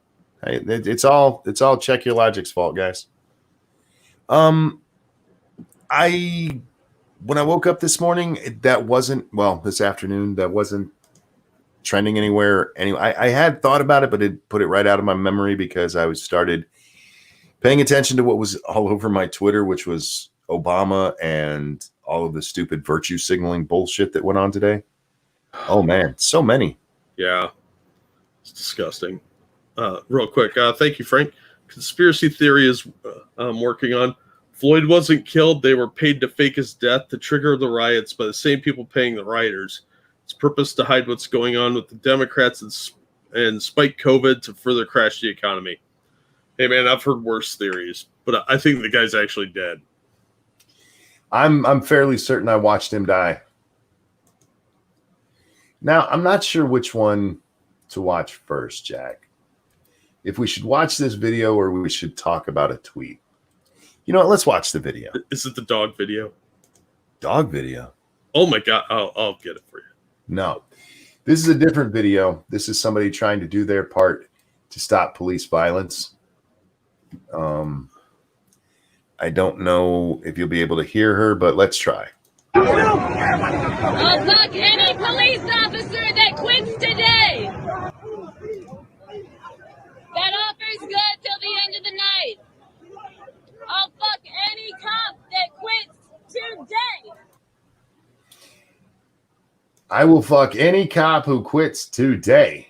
Hey, it's all Check Your Logic's fault, guys. When I woke up this morning, this afternoon, that wasn't trending anywhere. Anyway, I had thought about it, but it put it right out of my memory because I started paying attention to what was all over my Twitter, which was Obama and all of the stupid virtue signaling bullshit that went on today. Oh man, so many. Yeah, it's disgusting. Real quick, thank you, Frank. Conspiracy theory is I'm working on. Floyd wasn't killed. They were paid to fake his death to trigger the riots by the same people paying the rioters. It's purpose to hide what's going on with the Democrats and spike COVID to further crash the economy. Hey, man, I've heard worse theories, but I think the guy's actually dead. I'm fairly certain I watched him die. Now, I'm not sure which one to watch first, Jack. If we should watch this video or we should talk about a tweet. You know what? Let's watch the video. Is it the dog video? Dog video? Oh, my God. I'll get it for you. No. This is a different video. This is somebody trying to do their part to stop police violence. I don't know if you'll be able to hear her, but let's try. I'll fuck any police officer that quits today. That offer's good till the end of the night. I'll fuck any cop that quits today. I will fuck any cop who quits today.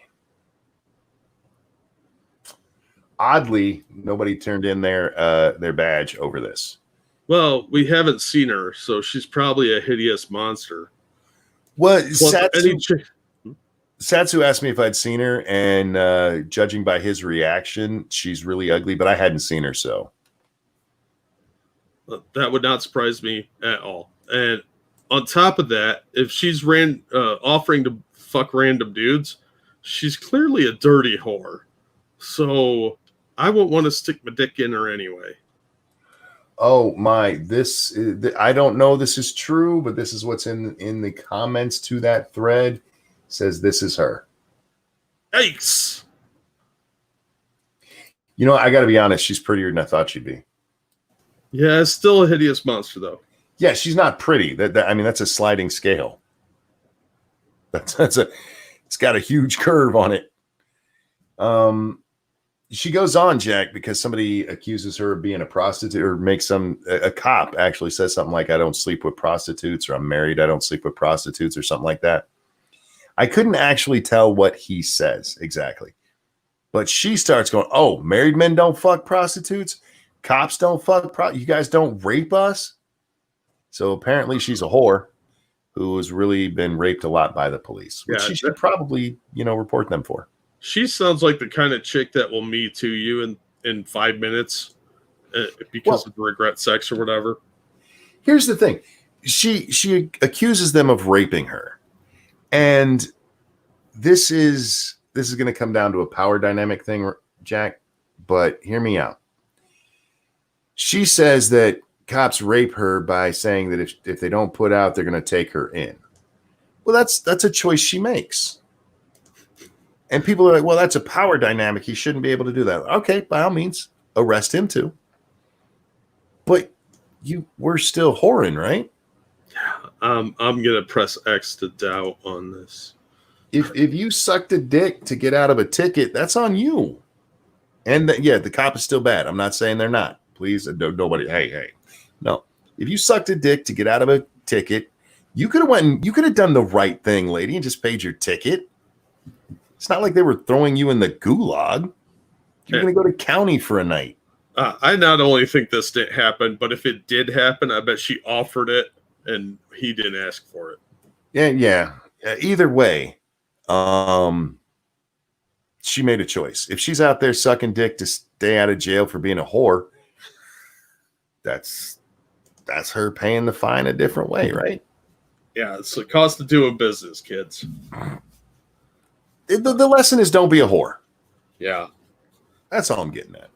Oddly, nobody turned in their badge over this. Well, we haven't seen her, so she's probably a hideous monster. Well, Satsu asked me if I'd seen her, and judging by his reaction, she's really ugly, but I hadn't seen her, so. That would not surprise me at all. And on top of that, if she's offering to fuck random dudes, she's clearly a dirty whore. So I won't want to stick my dick in her anyway. Oh my, I don't know this is true, but this is what's in the comments to that thread. It says this is her. Yikes. You know, I got to be honest, she's prettier than I thought she'd be. Yeah, it's still a hideous monster though. Yeah, she's not pretty. I mean, that's a sliding scale. It's got a huge curve on it. She goes on, Jack, because somebody accuses her of being a prostitute, or makes a cop actually says something like, I don't sleep with prostitutes, or I'm married, I don't sleep with prostitutes, or something like that. I couldn't actually tell what he says exactly. But she starts going, oh, married men don't fuck prostitutes? Cops don't fuck you guys don't rape us? So apparently she's a whore who has really been raped a lot by the police, which she should probably, report them for. She sounds like the kind of chick that will Me Too you in 5 minutes because of regret sex or whatever. Here's the thing. She accuses them of raping her. And this is going to come down to a power dynamic thing, Jack, but hear me out. She says that cops rape her by saying that if they don't put out, they're going to take her in. Well, that's a choice she makes. And people are like, well, that's a power dynamic. He shouldn't be able to do that. Okay, by all means, arrest him too. But we're still whoring, right? I'm going to press X to doubt on this. If you sucked a dick to get out of a ticket, that's on you. And the cop is still bad. I'm not saying they're not. Please, nobody. Hey. No. If you sucked a dick to get out of a ticket, you could have done the right thing, lady, and just paid your ticket. It's not like they were throwing you in the gulag. You're going to go to county for a night. I not only think this didn't happen, but if it did happen, I bet she offered it and he didn't ask for it. Yeah. Either way, she made a choice. If she's out there sucking dick to stay out of jail for being a whore, that's her paying the fine a different way, right? Yeah, it's the cost of doing business, kids. The lesson is don't be a whore. Yeah. That's all I'm getting at.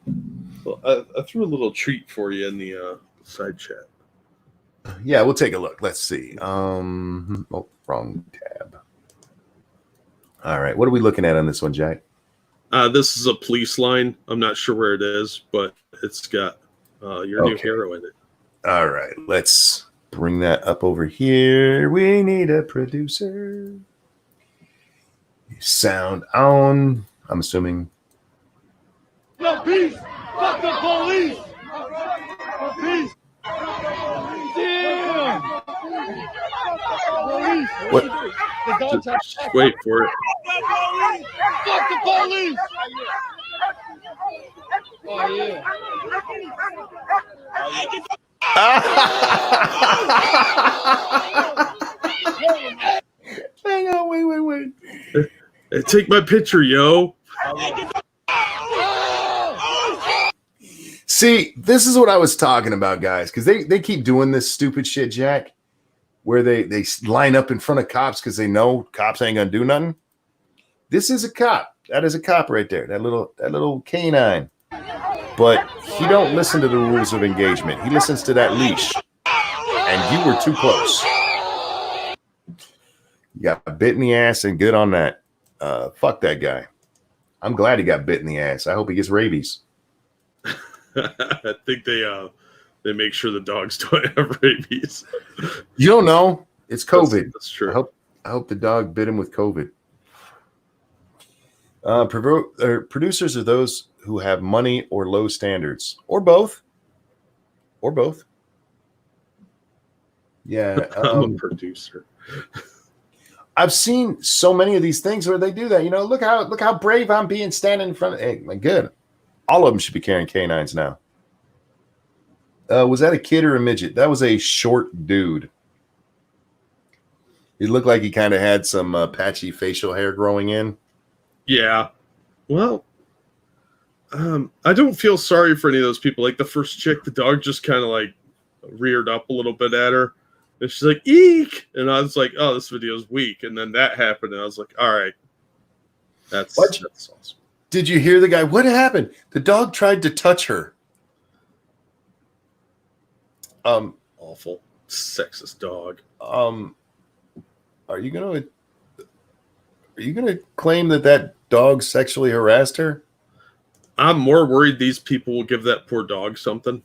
Well, I threw a little treat for you in the side chat. Yeah, we'll take a look. Let's see. Wrong tab. All right. What are we looking at on this one, Jack? This is a police line. I'm not sure where it is, but it's got your new hero in it. All right. Let's bring that up over here. We need a producer. Sound on. I'm assuming. The peace. Fuck the police. The peace. Damn. Police. What? The dogs have Just wait for it. Fuck the police. Oh yeah. Hang on, wait. Hey, take my picture, yo. See, this is what I was talking about, guys, because they keep doing this stupid shit, Jack, where they line up in front of cops because they know cops ain't gonna do nothing. This is a cop. That is a cop right there. That little canine. But he don't listen to the rules of engagement. He listens to that leash. And you were too close. You got bit in the ass, and good on that. Fuck that guy. I'm glad he got bit in the ass. I hope he gets rabies. I think they make sure the dogs don't have rabies. You don't know. It's COVID. That's true. I hope the dog bit him with COVID. Producers are those who have money or low standards, or both. Yeah, I'm a producer. I've seen so many of these things where they do that. You know, look how brave I'm being standing in front of. Hey, my good. All of them should be carrying canines now. Was that a kid or a midget? That was a short dude. He looked like he kind of had some patchy facial hair growing in. Yeah. Well, I don't feel sorry for any of those people. Like the first chick, the dog just kind of like reared up a little bit at her. And she's like, eek! And I was like, oh, this video's weak. And then that happened. And I was like, all right. That's awesome. Did you hear the guy? What happened? The dog tried to touch her. Awful. Sexist dog. Are you gonna claim that dog sexually harassed her? I'm more worried these people will give that poor dog something.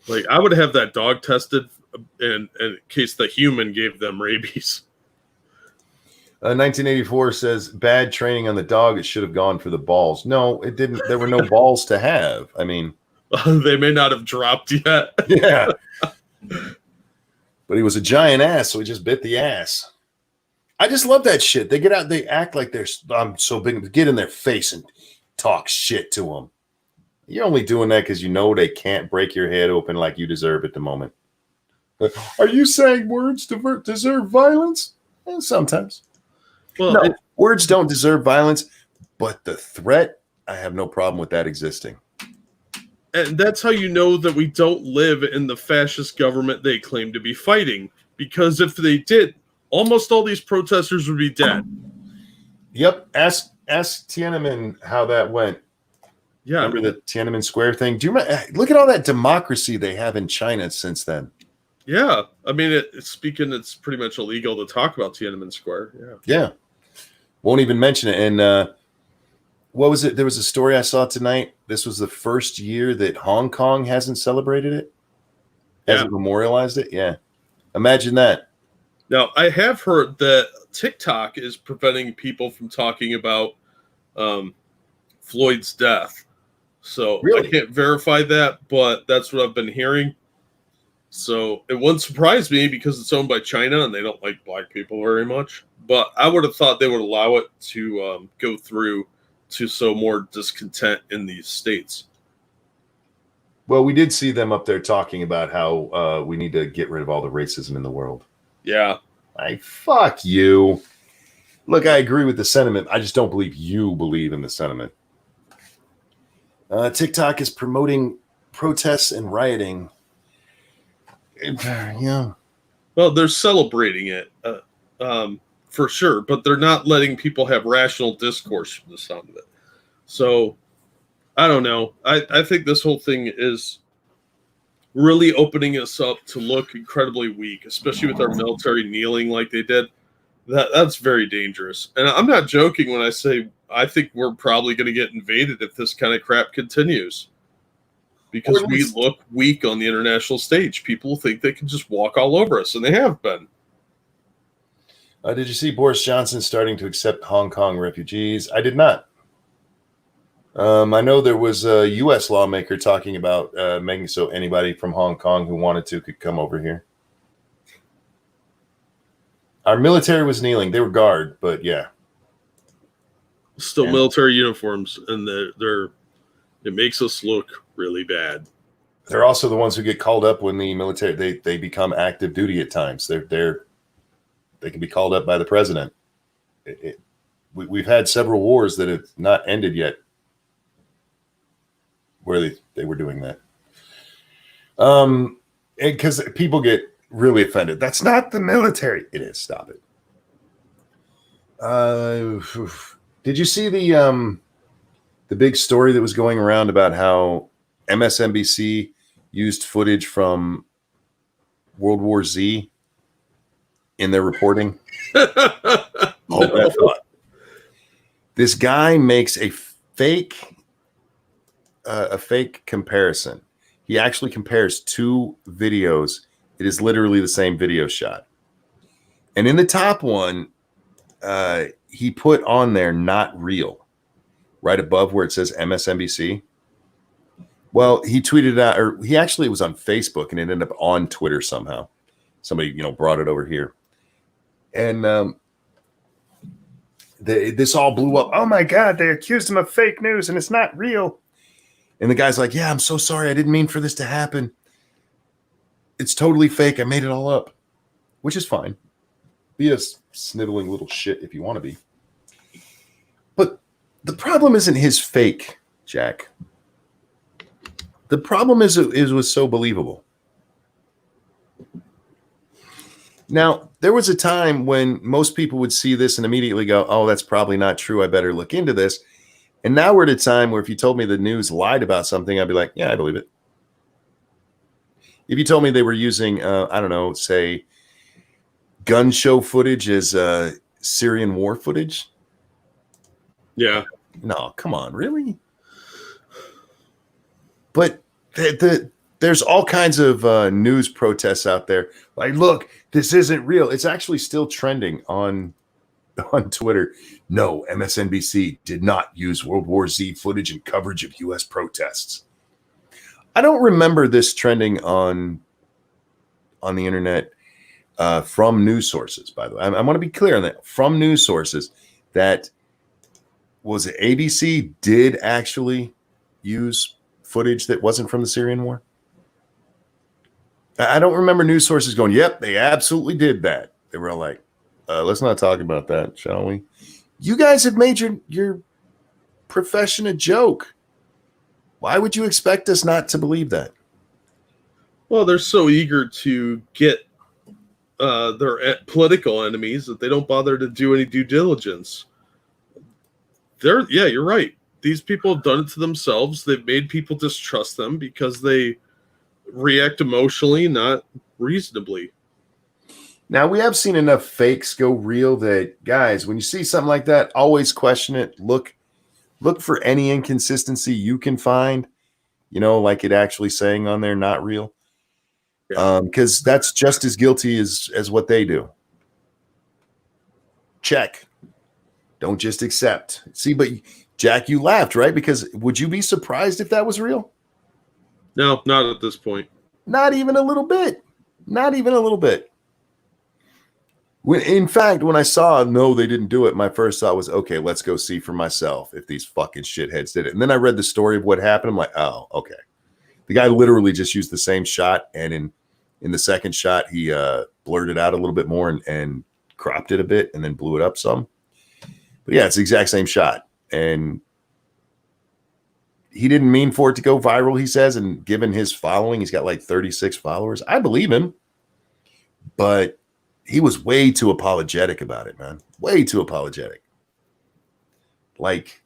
Like, I would have that dog tested in case the human gave them rabies. 1984 says bad training on the dog. It should have gone for the balls. No, it didn't. There were no balls to have. I mean, they may not have dropped yet. Yeah, but he was a giant ass, so he just bit the ass. I just love that shit. They get out, they act like I'm so big. Get in their face and talk shit to them. You're only doing that because you know they can't break your head open like you deserve at the moment. But are you saying words deserve violence? Sometimes. Well, no, words don't deserve violence, but the threat, I have no problem with that existing. And that's how you know that we don't live in the fascist government they claim to be fighting. Because if they did, almost all these protesters would be dead. Yep. Ask Tiananmen how that went. Yeah. Remember the Tiananmen Square thing? Do you remember? Look at all that democracy they have in China since then. Yeah. I mean, it's pretty much illegal to talk about Tiananmen Square. Yeah. Yeah. Won't even mention it. And what was it? There was a story I saw tonight. This was the first year that Hong Kong hasn't celebrated it. Hasn't memorialized it. Yeah. Imagine that. Now, I have heard that TikTok is preventing people from talking about Floyd's death. So really? I can't verify that, but that's what I've been hearing. So it wouldn't surprise me because it's owned by China and they don't like black people very much. But I would have thought they would allow it to go through to sow more discontent in these states. Well, we did see them up there talking about how we need to get rid of all the racism in the world. Yeah. Fuck you. Look, I agree with the sentiment. I just don't believe you believe in the sentiment. TikTok is promoting protests and rioting. Yeah. Well, they're celebrating it for sure, but they're not letting people have rational discourse from the sound of it. So, I don't know. I think this whole thing is really opening us up to look incredibly weak, especially with our military kneeling like they did. That's very dangerous. And I'm not joking when I say I think we're probably going to get invaded if this kind of crap continues. Because we look weak on the international stage. People think they can just walk all over us, and they have been. Did you see Boris Johnson starting to accept Hong Kong refugees? I did not. I know there was a U.S. lawmaker talking about making so anybody from Hong Kong who wanted to could come over here. Our military was kneeling. They were guard, but yeah. Still Yeah. military uniforms, and it makes us look really bad. They're also the ones who get called up when the military they become active duty at times. They can be called up by the president. We've had several wars that have not ended yet where they were doing that. Because people get really offended. That's not the military. It is. Stop it. Did you see the big story that was going around about how MSNBC used footage from World War Z in their reporting? Hold that thought. This guy makes a fake comparison. He actually compares two videos. It is literally the same video shot. And in the top one, he put on there "not real" right above where it says MSNBC. Well, he tweeted out, or it was on Facebook, and it ended up on Twitter somehow. Somebody, brought it over here. And this all blew up. Oh my God, they accused him of fake news and it's not real. And the guy's like, yeah, I'm so sorry. I didn't mean for this to happen. It's totally fake. I made it all up, which is fine. Be a sniveling little shit if you want to be. But the problem isn't his fake, Jack. The problem is it was so believable. Now, there was a time when most people would see this and immediately go, oh, that's probably not true. I better look into this. And now we're at a time where if you told me the news lied about something, I'd be like, yeah, I believe it. If you told me they were using, I don't know, say, gun show footage as Syrian war footage. Yeah. No, come on, really? But there's all kinds of news protests out there. Like, look, this isn't real. It's actually still trending on Twitter. No, MSNBC did not use World War Z footage in coverage of U.S. protests. I don't remember this trending on the internet from news sources, by the way. I want to be clear on that. From news sources that was it ABC did actually use footage that wasn't from the Syrian war. I don't remember news sources going, yep, they absolutely did that. They were all like, let's not talk about that, shall we? You guys have made your profession a joke. Why would you expect us not to believe that? Well, they're so eager to get their political enemies that they don't bother to do any due diligence. You're right. These people have done it to themselves. They've made people distrust them because they react emotionally, not reasonably. Now, we have seen enough fakes go real that, guys, when you see something like that, always question it. Look for any inconsistency you can find, like it actually saying on there, not real. Because that's just as guilty as what they do. Check. Don't just accept. See, but Jack, you laughed, right? Because would you be surprised if that was real? No, not at this point. Not even a little bit. Not even a little bit. In fact, when I saw, no, they didn't do it, my first thought was, okay, let's go see for myself if these fucking shitheads did it. And then I read the story of what happened. I'm like, oh, okay. The guy literally just used the same shot. And in the second shot, he blurred it out a little bit more and cropped it a bit and then blew it up some. But yeah, it's the exact same shot. And he didn't mean for it to go viral, he says. And given his following, he's got like 36 followers. I believe him. But he was way too apologetic about it, man. Way too apologetic. Like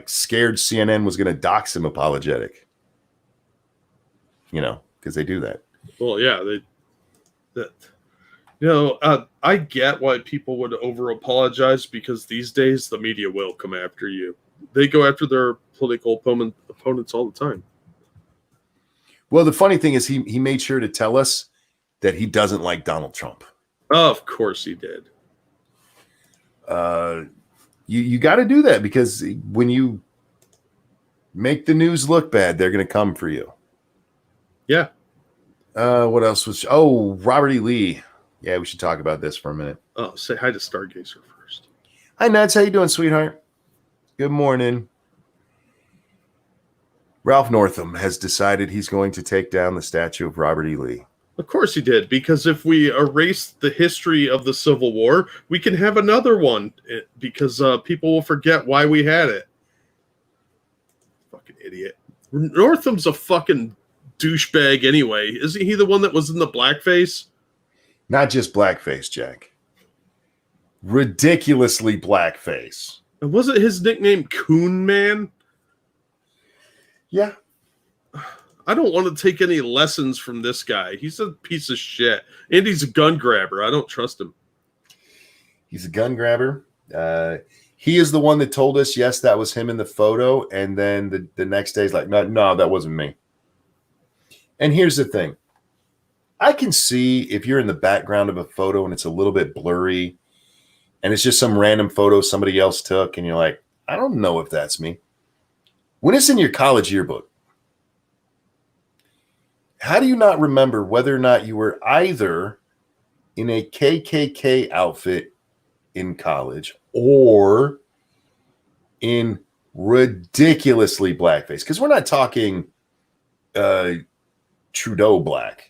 scared CNN was going to dox him apologetic. Because they do that. Well, yeah. I get why people would over apologize because these days the media will come after you. They go after their political opponents all the time. Well, the funny thing is he made sure to tell us that he doesn't like Donald Trump. Oh, of course he did. You got to do that because when you make the news look bad, they're going to come for you. Yeah. What else was? Oh, Robert E. Lee Yeah, we should talk about this for a minute. Oh, say hi to Stargazer first. Hi, Nuts. How you doing, sweetheart? Good morning. Ralph Northam has decided he's going to take down the statue of Robert E. Lee. Of course he did, because if we erase the history of the Civil War, we can have another one, because people will forget why we had it. Fucking idiot. Northam's a fucking douchebag anyway. Isn't he the one that was in the blackface? Not just blackface, Jack. Ridiculously blackface. And wasn't his nickname Coon Man? Yeah. I don't want to take any lessons from this guy. He's a piece of shit. And he's a gun grabber. I don't trust him. He's a gun grabber. He is the one that told us, yes, that was him in the photo. And then the next day he's like, no, that wasn't me. And here's the thing. I can see if you're in the background of a photo and it's a little bit blurry and it's just some random photo somebody else took and you're like, I don't know if that's me. When it's in your college yearbook, how do you not remember whether or not you were either in a KKK outfit in college or in ridiculously blackface? Because we're not talking Trudeau black.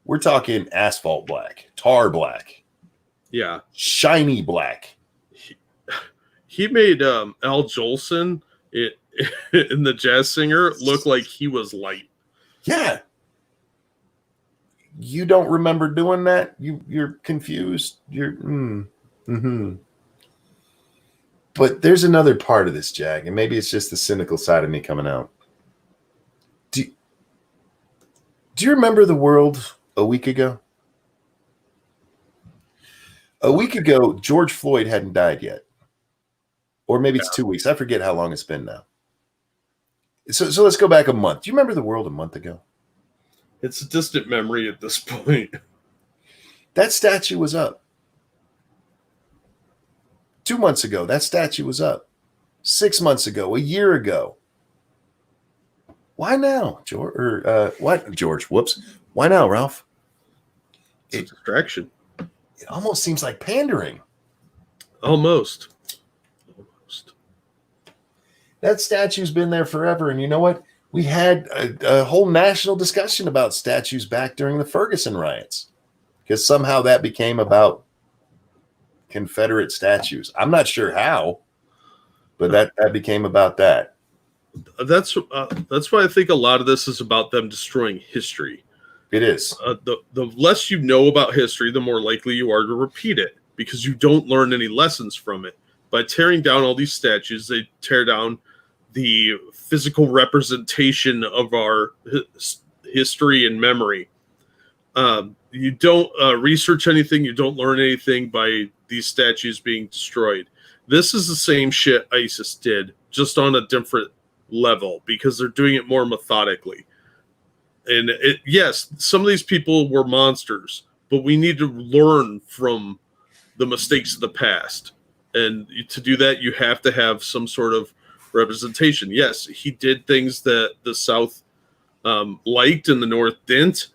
We're talking asphalt black, tar black. Yeah. Shiny black. He made Al Jolson in the Jazz Singer look like he was light. Yeah. You don't remember doing that? You're confused. But there's another part of this, Jack, and maybe it's just the cynical side of me coming out. Do you remember the world a week ago? A week ago, George Floyd hadn't died yet. Or maybe it's 2 weeks. I forget how long it's been now. So let's go back a month. Do you remember the world a month ago? It's a distant memory at this point. That statue was up. 2 months ago, that statue was up. 6 months ago, a year ago. Why now, George? What, George? Whoops. Why now, Ralph? It's a distraction. It almost seems like pandering. Almost. That statue's been there forever. And you know what? We had a whole national discussion about statues back during the Ferguson riots because somehow that became about Confederate statues. I'm not sure how, but that became about that. That's why I think a lot of this is about them destroying history. It is. The less you know about history, the more likely you are to repeat it because you don't learn any lessons from it. By tearing down all these statues, they tear down the physical representation of our history and memory. You don't research anything. You don't learn anything by these statues being destroyed. This is the same shit ISIS did, just on a different level because they're doing it more methodically. And yes, some of these people were monsters, but we need to learn from the mistakes of the past. And to do that, you have to have some sort of representation. Yes, he did things that the South liked and the North didn't,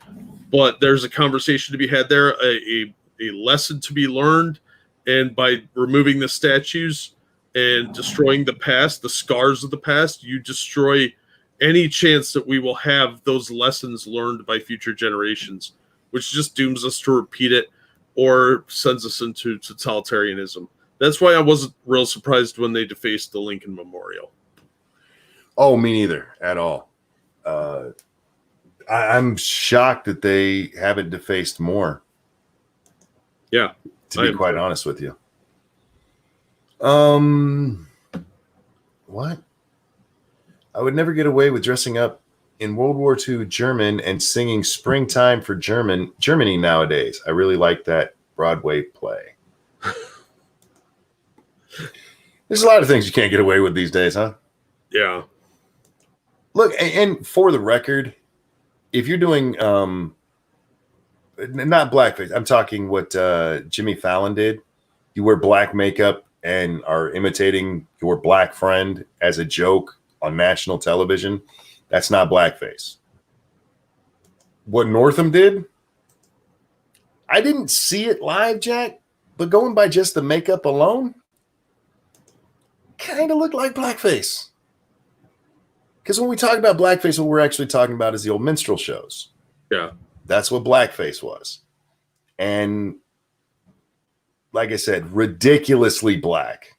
but there's a conversation to be had there, a lesson to be learned. And by removing the statues and destroying the past, the scars of the past, you destroy any chance that we will have those lessons learned by future generations, which just dooms us to repeat it or sends us into totalitarianism. That's why I wasn't real surprised when they defaced the Lincoln Memorial. Oh, me neither at all. I'm shocked that they haven't defaced more. Yeah. To be quite honest with you. What? I would never get away with dressing up in World War II German and singing Springtime for Germany nowadays. I really like that Broadway play. There's a lot of things you can't get away with these days, huh? Yeah. Look, and for the record, if you're doing not blackface, I'm talking what Jimmy Fallon did. You wear black makeup and are imitating your black friend as a joke on national television. That's not blackface. What Northam did, I didn't see it live, Jack, but going by just the makeup alone, kind of looked like blackface. Because when we talk about blackface, what we're actually talking about is the old minstrel shows. Yeah. That's what blackface was. And like I said, ridiculously black.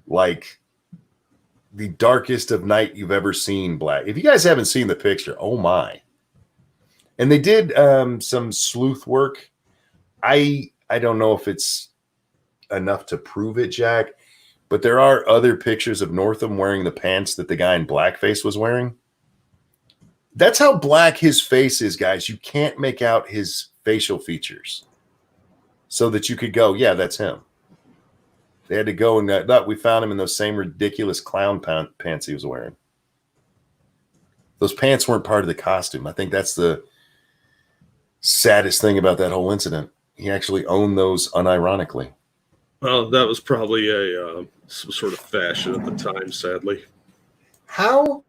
Like the darkest of night you've ever seen black. If you guys haven't seen the picture, oh my. And they did some sleuth work. I don't know if it's enough to prove it, Jack, but there are other pictures of Northam wearing the pants that the guy in blackface was wearing. That's how black his face is, guys. You can't make out his facial features so that you could go, yeah, that's him. They had to go and we found him in those same ridiculous clown pants he was wearing. Those pants weren't part of the costume. I think that's the saddest thing about that whole incident. He actually owned those unironically. Well, that was probably some sort of fashion at the time, sadly. How?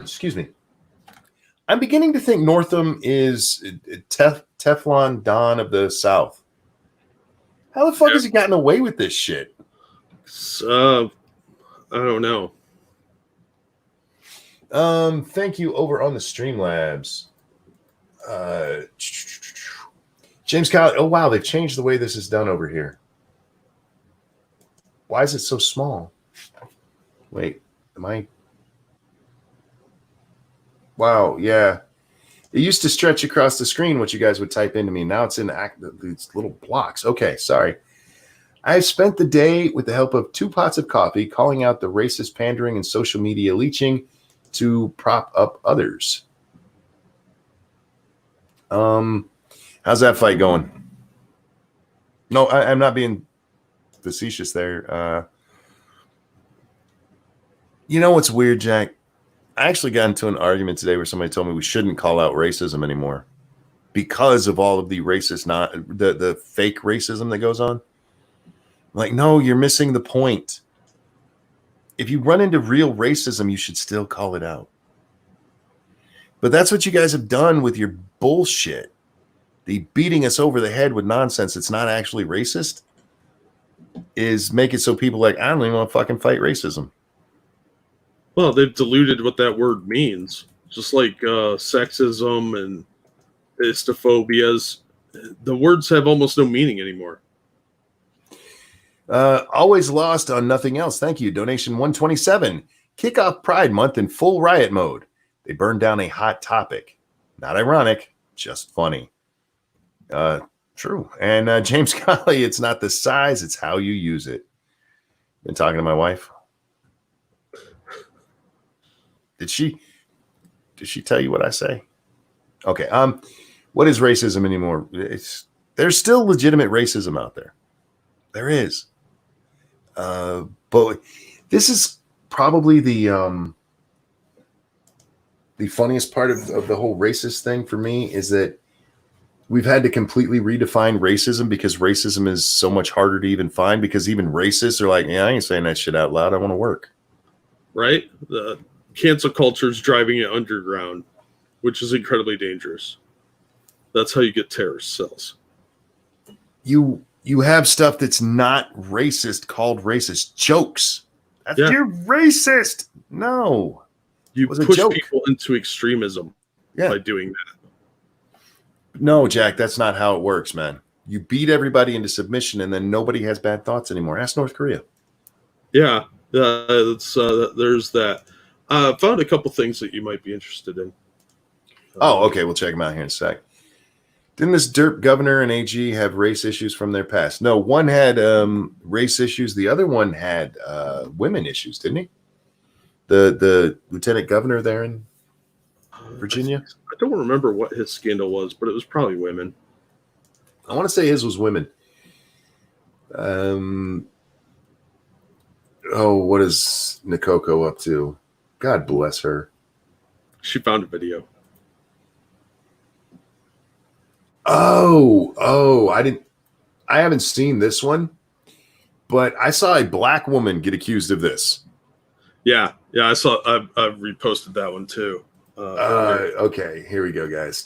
Excuse me. I'm beginning to think Northam is Teflon Don of the South. How the fuck has he gotten away with this shit? I don't know. Thank you over on the Streamlabs. James Kyle. Oh wow, they've changed the way this is done over here. Why is it so small? Wait, am I? Wow, yeah. It used to stretch across the screen what you guys would type into me. Now it's in these little blocks. Okay, sorry. I have spent the day with the help of 2 pots of coffee calling out the racist pandering and social media leeching to prop up others. How's that fight going? No, I'm not being facetious there. You know what's weird, Jack? I actually got into an argument today where somebody told me we shouldn't call out racism anymore because of all of the racist, the fake racism that goes on. I'm like, no, you're missing the point. If you run into real racism, you should still call it out. But that's what you guys have done with your bullshit. The beating us over the head with nonsense that's not actually racist is make it so people like, I don't even want to fucking fight racism. Well, they've diluted what that word means. Just like sexism and istophobias. The words have almost no meaning anymore. Always lost on nothing else. Thank you. Donation 127. Kick off Pride Month in full riot mode. They burned down a hot topic. Not ironic, just funny. True. And James Colley, it's not the size, it's how you use it. Been talking to my wife. Did she tell you what I say? Okay. What is racism anymore? There's still legitimate racism out there. There is. But this is probably the funniest part of the whole racist thing for me is that we've had to completely redefine racism because racism is so much harder to even find because even racists are like, yeah, I ain't saying that shit out loud. I want to work. Right? The cancel culture is driving it underground, which is incredibly dangerous. That's how you get terrorist cells. You have stuff that's not racist called racist jokes. You're racist. No. You push people into extremism by doing that. No, Jack, that's not how it works, man. You beat everybody into submission and then nobody has bad thoughts anymore. Ask North Korea. Yeah, there's that. Found a couple things that you might be interested in. Okay. We'll check them out here in a sec. Didn't this derp governor and AG have race issues from their past? No, one had race issues. The other one had women issues, didn't he? The lieutenant governor there in Virginia? I don't remember what his scandal was, but it was probably women. I want to say his was women. What is Nikoko up to? God bless her. She found a video. I haven't seen this one, but I saw a black woman get accused of this. Yeah, I saw. I reposted that one too. Okay, here we go, guys.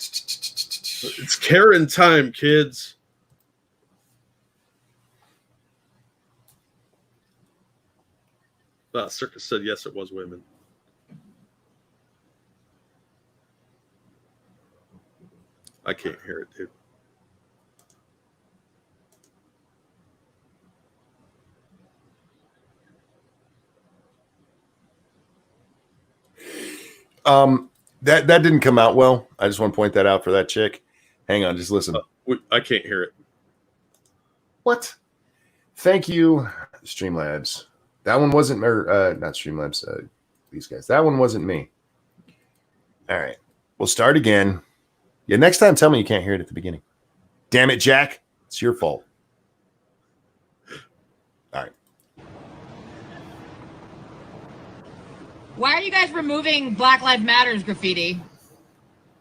It's Karen time, kids. Circus said yes, it was women. I can't hear it, dude. That didn't come out well. I just want to point that out for that chick. Hang on, just listen. I can't hear it. What? Thank you, Streamlabs. That one wasn't not Streamlabs. These guys. That one wasn't me. All right, we'll start again. Yeah, next time, tell me you can't hear it at the beginning. Damn it, Jack! It's your fault. All right. Why are you guys removing Black Lives Matter's graffiti?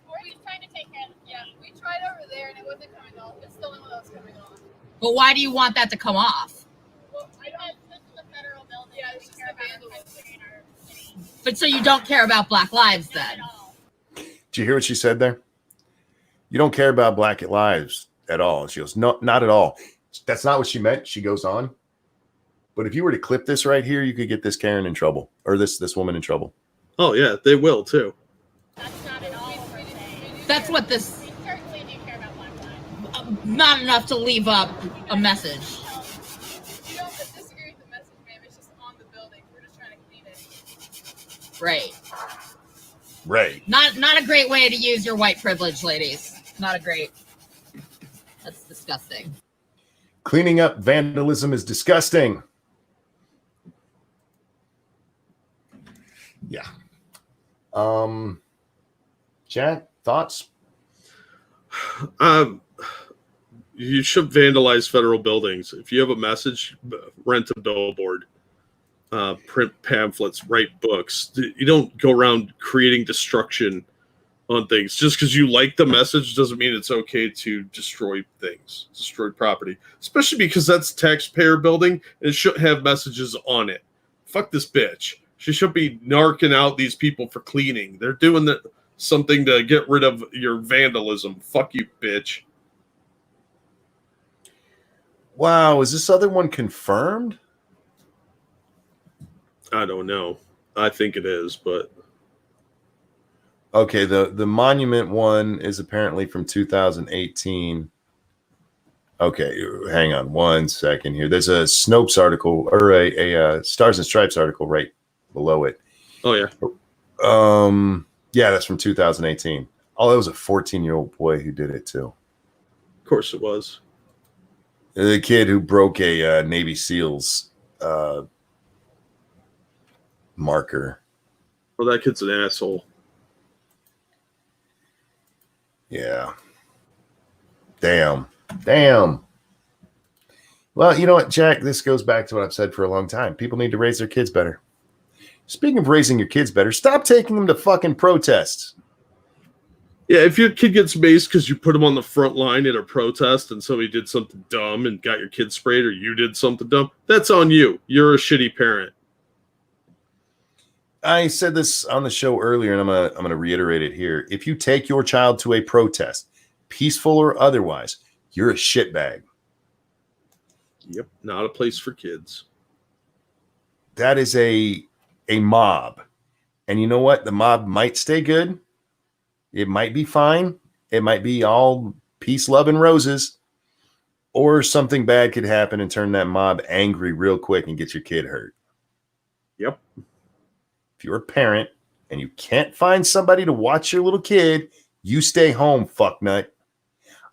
We're trying to take care of it. Yeah, we tried over there and it wasn't coming off. It's still one of those coming off. But why do you want that to come off? Well, I don't. This is a federal building. Yeah, it's just a vandalism in our city. But so you don't care about Black Lives Not then? at all. Did you hear what she said there? You don't care about Black lives at all. She goes, no, not at all. That's not what she meant. She goes on. But if you were to clip this right here, you could get this Karen in trouble, or this woman in trouble. Oh yeah, they will too. That's not at all what we're saying. That's what this. We certainly do care about Black lives. Not enough to leave up a message. We don't disagree with the message, ma'am. It's just on the building. We're just trying to clean it. Right. Right. Not a great way to use your white privilege, ladies. Not a great. That's disgusting. Cleaning up vandalism is disgusting. Yeah. Jack, thoughts? You should vandalize federal buildings. If you have a message, rent a billboard, print pamphlets, write books. You don't go around creating destruction on things. Just because you like the message doesn't mean it's okay to destroy things, destroy property, especially because that's taxpayer building and it shouldn't have messages on it. Fuck this bitch. She should be narking out these people for cleaning. They're doing something to get rid of your vandalism. Fuck you, bitch. Wow, is this other one confirmed? I don't know. I think it is, but Okay, the monument one is apparently from 2018. Okay, hang on one second here. There's a Snopes article or a Stars and Stripes article right below it. oh yeah. Yeah, that's from 2018. Oh, that was a 14-year-old boy who did it too. Of course it was. The kid who broke a Navy SEALs marker. Well, that kid's an asshole. Yeah. Damn. Well, you know what, Jack? This goes back to what I've said for a long time. People need to raise their kids better. Speaking of raising your kids better, stop taking them to fucking protests. Yeah, if your kid gets maced because you put him on the front line at a protest and somebody did something dumb and got your kid sprayed, or you did something dumb, that's on you. You're a shitty parent. I said this on the show earlier, and I'm gonna reiterate it here. If you take your child to a protest, peaceful or otherwise, you're a shitbag. Yep, not a place for kids. That is a mob. And you know what? The mob might stay good. It might be fine. It might be all peace, love, and roses. Or something bad could happen and turn that mob angry real quick and get your kid hurt. Yep. If you're a parent and you can't find somebody to watch your little kid, you stay home, fucknut.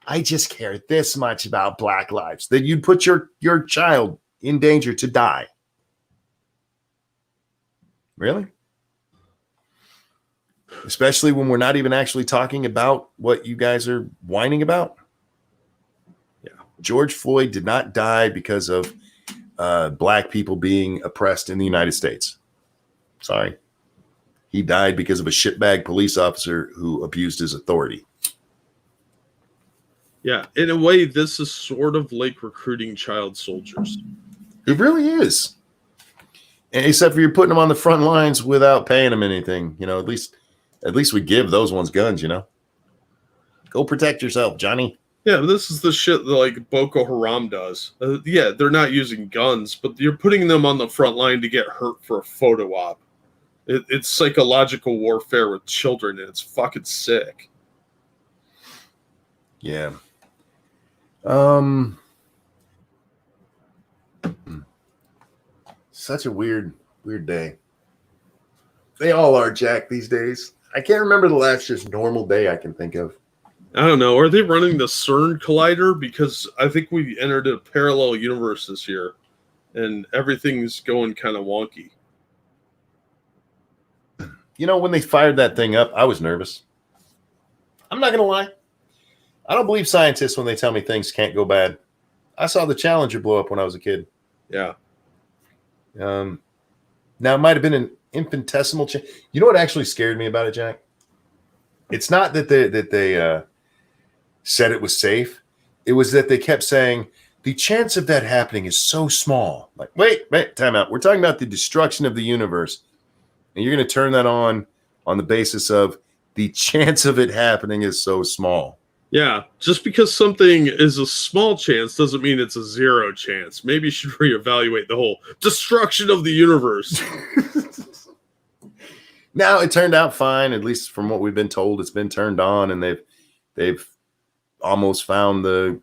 I just care this much about Black lives, that you'd put your child in danger to die. Really? Especially when we're not even actually talking about what you guys are whining about. Yeah. George Floyd did not die because of Black people being oppressed in the United States. Sorry. He died because of a shitbag police officer who abused his authority. Yeah, in a way, this is sort of like recruiting child soldiers. It really is. Except for you're putting them on the front lines without paying them anything. You know, at least we give those ones guns, you know? Go protect yourself, Johnny. Yeah, but this is the shit that like Boko Haram does. Yeah, they're not using guns, but you're putting them on the front line to get hurt for a photo op. It's psychological warfare with children, and it's fucking sick. Yeah. Such a weird day. They all are, Jack, these days. I can't remember the last just normal day I can think of. I don't know. Are they running the CERN collider? Because I think we entered a parallel universe this year, and everything's going kind of wonky. You know, when they fired that thing up, I was nervous. I'm not going to lie. I don't believe scientists when they tell me things can't go bad. I saw the Challenger blow up when I was a kid. Yeah. Now, it might have been an infinitesimal change. You know what actually scared me about it, Jack? It's not that they said it was safe. It was that they kept saying, the chance of that happening is so small. Like, wait, time out. We're talking about the destruction of the universe. And you're going to turn that on the basis of the chance of it happening is so small. Yeah, just because something is a small chance doesn't mean it's a zero chance. Maybe you should reevaluate the whole destruction of the universe. Now, it turned out fine, at least from what we've been told. It's been turned on, and they've almost found the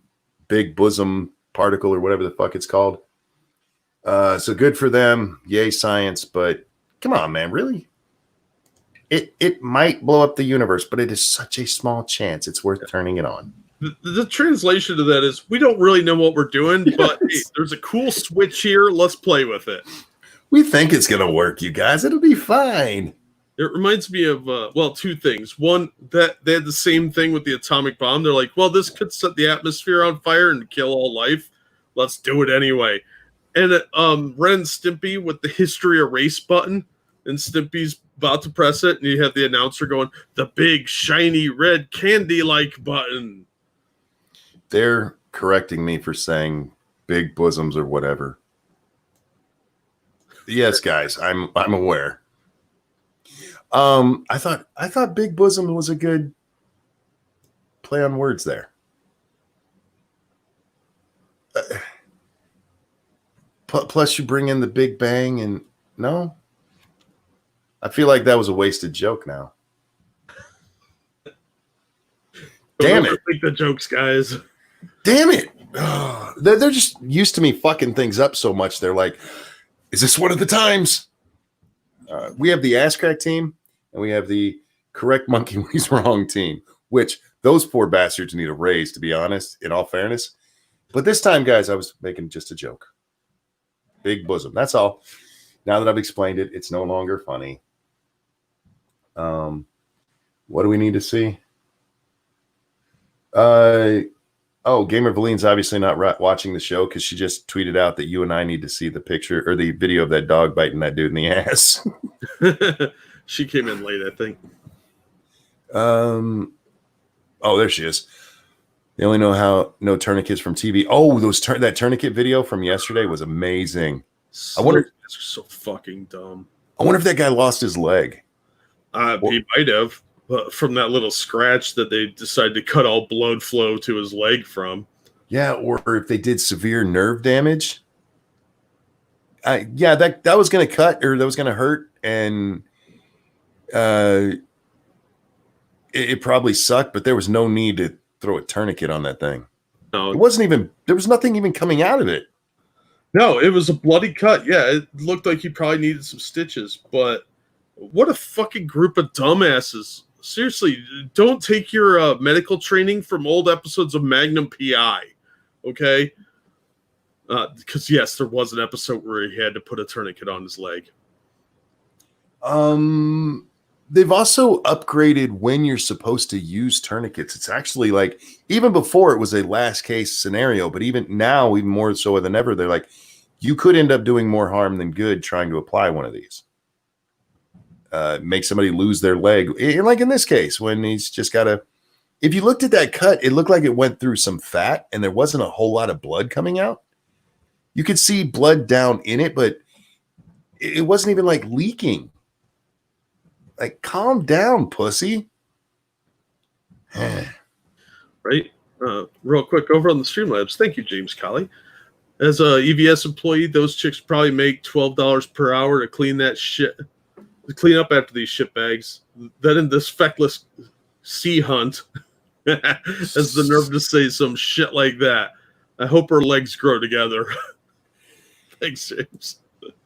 big bosom particle or whatever the fuck it's called. So good for them. Yay, science. But come on, man, really? It might blow up the universe, but it is such a small chance. It's worth turning it on. The translation of that is, we don't really know what we're doing, but hey, there's a cool switch here. Let's play with it. We think it's going to work, you guys. It'll be fine. It reminds me of, two things. One, that they had the same thing with the atomic bomb. They're like, well, this could set the atmosphere on fire and kill all life. Let's do it anyway. And Ren and Stimpy with the history erase button, and Stimpy's about to press it, and you have the announcer going, the big, shiny, red, candy-like button. They're correcting me for saying big bosoms or whatever. Yes, guys, I'm aware. I thought big bosom was a good play on words there. Plus, you bring in the Big Bang, and no, I feel like that was a wasted joke now. Damn it! Think the jokes, guys. Damn it! Oh, they're just used to me fucking things up so much. They're like, "Is this one of the times?" We have the ass crack team, and we have the correct monkey when he's wrong team. Which those poor bastards need a raise, to be honest. In all fairness, but this time, guys, I was making just a joke. Big bosom. That's all. Now that I've explained it, it's no longer funny. What do we need to see? Gamer Valine's obviously not watching the show because she just tweeted out that you and I need to see the picture or the video of that dog biting that dude in the ass. She came in late, I think. There she is. They only know no tourniquets from TV. Oh, that tourniquet video from yesterday was amazing. I wonder. It's so fucking dumb. I wonder if that guy lost his leg. He might have, but from that little scratch that they decided to cut all blood flow to his leg from. Yeah, or if they did severe nerve damage. That was going to cut or that was going to hurt, and it probably sucked, but there was no need to throw a tourniquet on that thing. No, it wasn't even. There was nothing even coming out of it. No, it was a bloody cut. Yeah, it looked like he probably needed some stitches, but what a fucking group of dumbasses. Seriously, don't take your medical training from old episodes of Magnum PI, okay? Because, yes, there was an episode where he had to put a tourniquet on his leg. They've also upgraded when you're supposed to use tourniquets. It's actually like, even before it was a last case scenario, but even now, even more so than ever, they're like, you could end up doing more harm than good trying to apply one of these. Make somebody lose their leg. Like in this case, when he's just got to, if you looked at that cut, it looked like it went through some fat and there wasn't a whole lot of blood coming out. You could see blood down in it, but it wasn't even like leaking. Like, calm down, pussy. right? Real quick, over on the Streamlabs, thank you, James Colley. As a EVS employee, those chicks probably make $12 per hour to clean that shit, to clean up after these shit bags. Then in this feckless sea hunt has the nerve to say some shit like that. I hope her legs grow together. Thanks, James.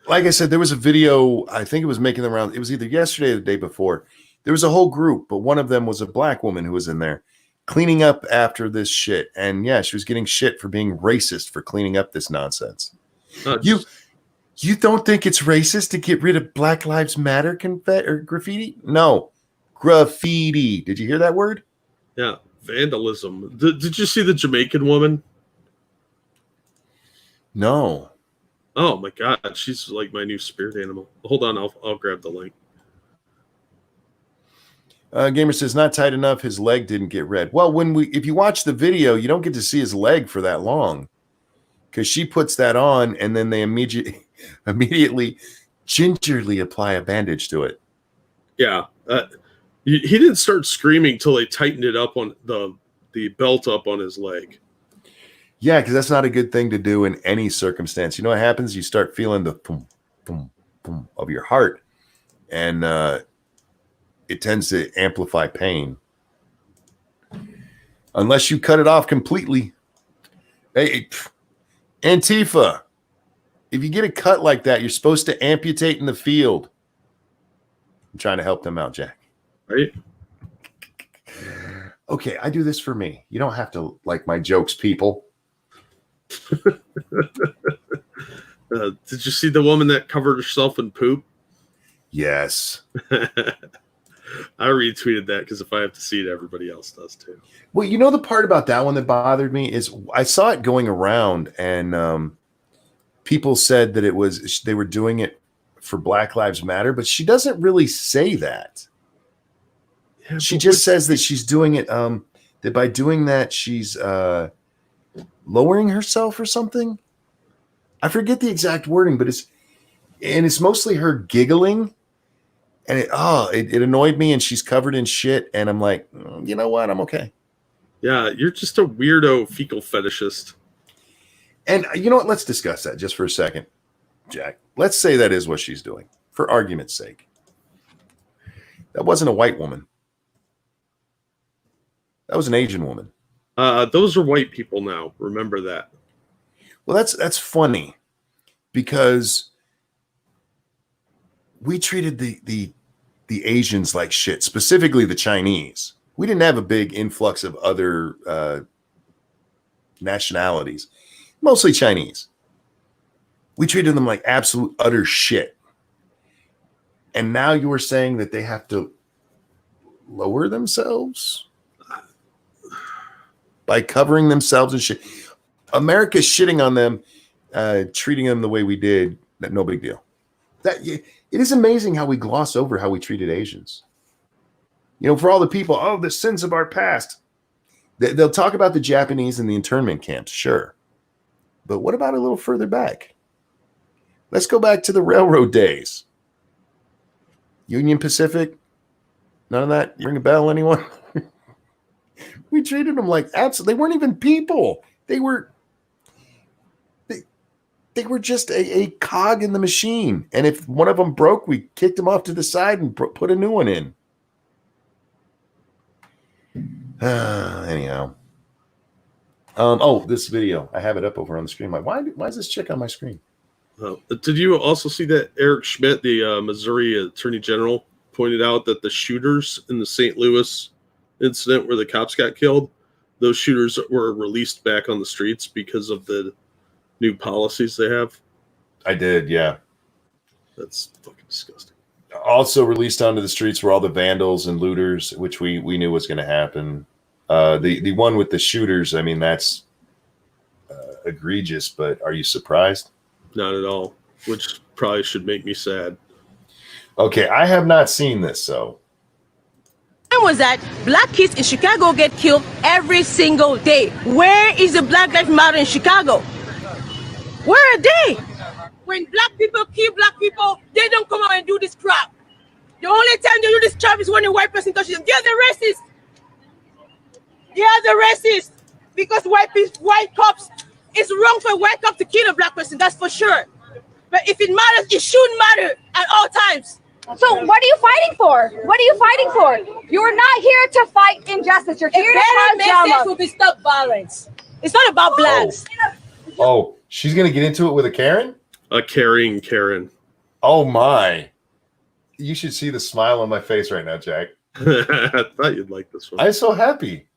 Like I said, there was a video, I think it was making the round. It was either yesterday or the day before. There was a whole group, but one of them was a black woman who was in there cleaning up after this shit. And yeah, she was getting shit for being racist for cleaning up this nonsense. You don't think it's racist to get rid of Black Lives Matter or graffiti? No, graffiti. Did you hear that word? Yeah, vandalism. Did you see the Jamaican woman? No. Oh my god, she's like my new spirit animal. Hold on, I'll grab the link. Gamer says not tight enough. His leg didn't get red. Well, if you watch the video, you don't get to see his leg for that long because she puts that on and then they immediately gingerly apply a bandage to it. Yeah, he didn't start screaming till they tightened it up on the belt up on his leg. Yeah, because that's not a good thing to do in any circumstance. You know what happens? You start feeling the boom, boom, boom of your heart, and it tends to amplify pain. Unless you cut it off completely. Hey, Antifa, if you get a cut like that, you're supposed to amputate in the field. I'm trying to help them out, Jack. Right? Okay, I do this for me. You don't have to like my jokes, people. Did you see the woman that covered herself in poop? Yes. I retweeted that because if I have to see it, everybody else does too. Well, you know the part about that one that bothered me is I saw it going around and people said that they were doing it for Black Lives Matter, but she doesn't really say that. Yeah, she just says that she's doing it that by doing that she's lowering herself or something. I forget the exact wording, but it's mostly her giggling. And it annoyed me, and she's covered in shit, and I'm like, you know what? I'm okay. Yeah, you're just a weirdo fecal fetishist. And you know what? Let's discuss that just for a second, Jack. Let's say that is what she's doing, for argument's sake. That wasn't a white woman. That was an Asian woman. Those are white people now. Remember that. Well, that's funny because we treated the Asians like shit, specifically the Chinese. We didn't have a big influx of other nationalities, mostly Chinese. We treated them like absolute utter shit. And now you are saying that they have to lower themselves by covering themselves and shit. America's shitting on them, treating them the way we did. No big deal. It is amazing how we gloss over how we treated Asians. You know, for all the people, the sins of our past. They'll talk about the Japanese and the internment camps, sure. But what about a little further back? Let's go back to the railroad days. Union Pacific? None of that? Ring a bell, anyone? We treated them like absolutely. They weren't even people. They were just a cog in the machine. And if one of them broke, we kicked them off to the side and put a new one in. Anyhow. This video. I have it up over on the screen. Why is this chick on my screen? Did you also see that Eric Schmidt, the Missouri Attorney General, pointed out that the shooters in the St. Louis incident where the cops got killed, those shooters were released back on the streets because of the new policies they have? I did, yeah. That's fucking disgusting. Also released onto the streets were all the vandals and looters, which we knew was going to happen. The one with the shooters, I mean, that's egregious, but are you surprised? Not at all, which probably should make me sad. Okay, I have not seen this, so. Was that black kids in Chicago get killed every single day? Where is the Black Lives Matter in Chicago? Where are they? When black people kill black people, they don't come out and do this crap. The only time they do this crap is when a white person touches them. They're the racists. They are the racist because white cops. It's wrong for a white cop to kill a black person. That's for sure. But if it matters, it should matter at all times. So what are you fighting for? What are you fighting for? You're not here to fight injustice. You're here to cause drama. Will be stop violence. It's not about blacks. Oh, she's gonna get into it with a Karen? A carrying Karen. Oh my. You should see the smile on my face right now, Jack. I thought you'd like this one. I'm so happy.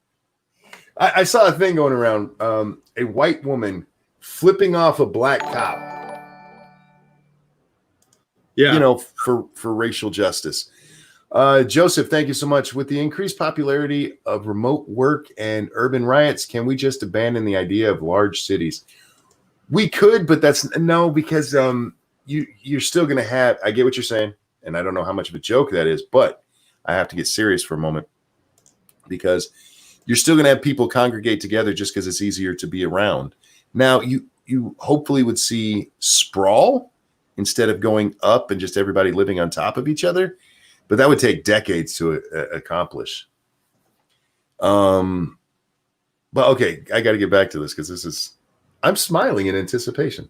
I saw a thing going around, a white woman flipping off a black cop. Yeah. You know, for racial justice. Joseph, thank you so much. With the increased popularity of remote work and urban riots, can we just abandon the idea of large cities? We could, but that's no, because you're still going to have, I get what you're saying, and I don't know how much of a joke that is, but I have to get serious for a moment because you're still going to have people congregate together just because it's easier to be around. Now, you hopefully would see sprawl instead of going up and just everybody living on top of each other, but that would take decades to accomplish. But okay, I got to get back to this because I'm smiling in anticipation.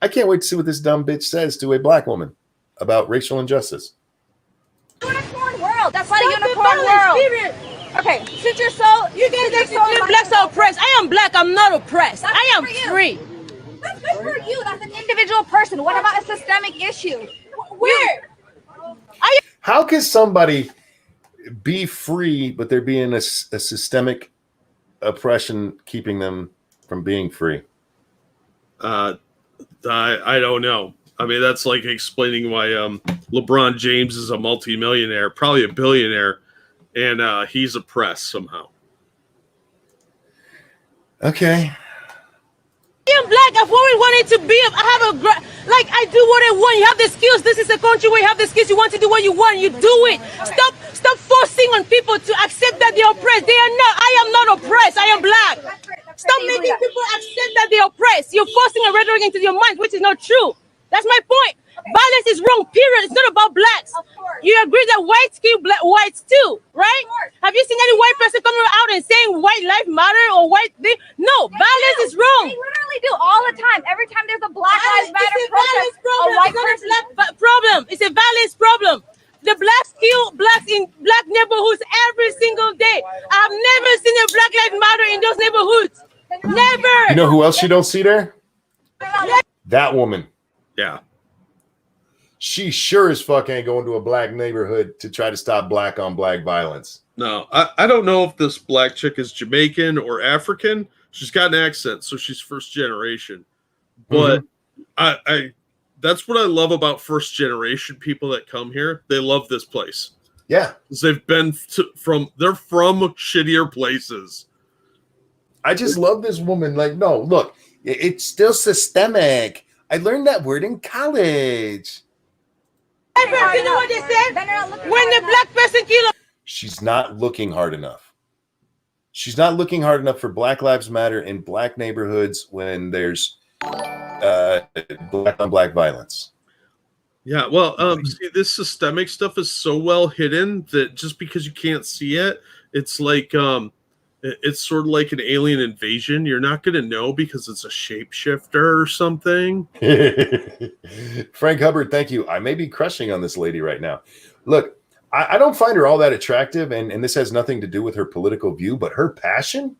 I can't wait to see what this dumb bitch says to a black woman about racial injustice. Unicorn world. That's not a unicorn world. Okay, since you're so, You guys are blacks are oppressed. I am black. I'm not oppressed. That's I am good for you. free. That's good for you. That's an individual person. What about a systemic issue? Where? How can somebody be free, but there being a systemic oppression keeping them from being free? I don't know. I mean, that's like explaining why LeBron James is a multimillionaire, probably a billionaire, and he's oppressed somehow. Okay. I am black. I've always wanted to be. I have I do what I want. You have the skills. This is a country where you have the skills. You want to do what you want. You do it. Stop forcing on people to accept that they're oppressed. They are not. I am not oppressed. I am black. Stop making people accept that they're oppressed. You're forcing a rhetoric into your mind, which is not true. That's my point. Violence is wrong, period. It's not about blacks. You agree that whites kill whites too, right? Have you seen any white person coming out and saying white life matter or white thing? No, violence is wrong. They literally do all the time. Every time there's a Black Lives Matter It's a violence protest, problem. a white It's not person. a black problem. It's a violence problem. The blacks kill blacks in black neighborhoods every single day. I've never seen a Black Lives Matter in those neighborhoods. Never. You know who else you don't see there? That woman. Yeah. She sure as fuck ain't going to a black neighborhood to try to stop black on black violence. No, I don't know if this black chick is Jamaican or African. She's got an accent, so she's first generation. But I that's what I love about first generation people that come here. They love this place. Yeah. Because they've been they're from shittier places. I just love this woman. Like, no, look, it's still systemic. I learned that word in college. You know what they said? When the black person kill She's not looking hard enough. She's not looking hard enough for Black Lives Matter in black neighborhoods when there's black on black violence. Yeah, well, see, this systemic stuff is so well hidden that just because you can't see it, it's like it's sort of like an alien invasion. You're not going to know because it's a shapeshifter or something. Frank Hubbard, thank you. I may be crushing on this lady right now. Look, I don't find her all that attractive, and this has nothing to do with her political view, but her passion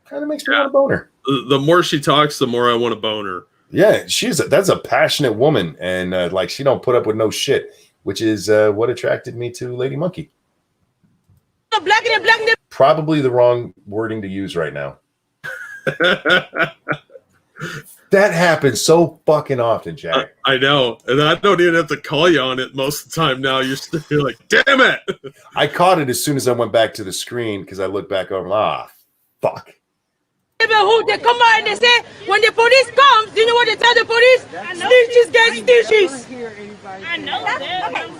kind of makes me want to bone her. The more she talks, the more I want to bone her. Yeah, that's a passionate woman, and like she don't put up with no shit, which is what attracted me to Lady Monkey. black in a black neighborhood. Probably the wrong wording to use right now. That happens so fucking often, Jack. I know, and I don't even have to call you on it most of the time now. You're like, damn it! I caught it as soon as I went back to the screen because I looked back over. Fuck. Who they come out and they say when the police comes, do you know what they tell the police? Snitches get stitches. I know that.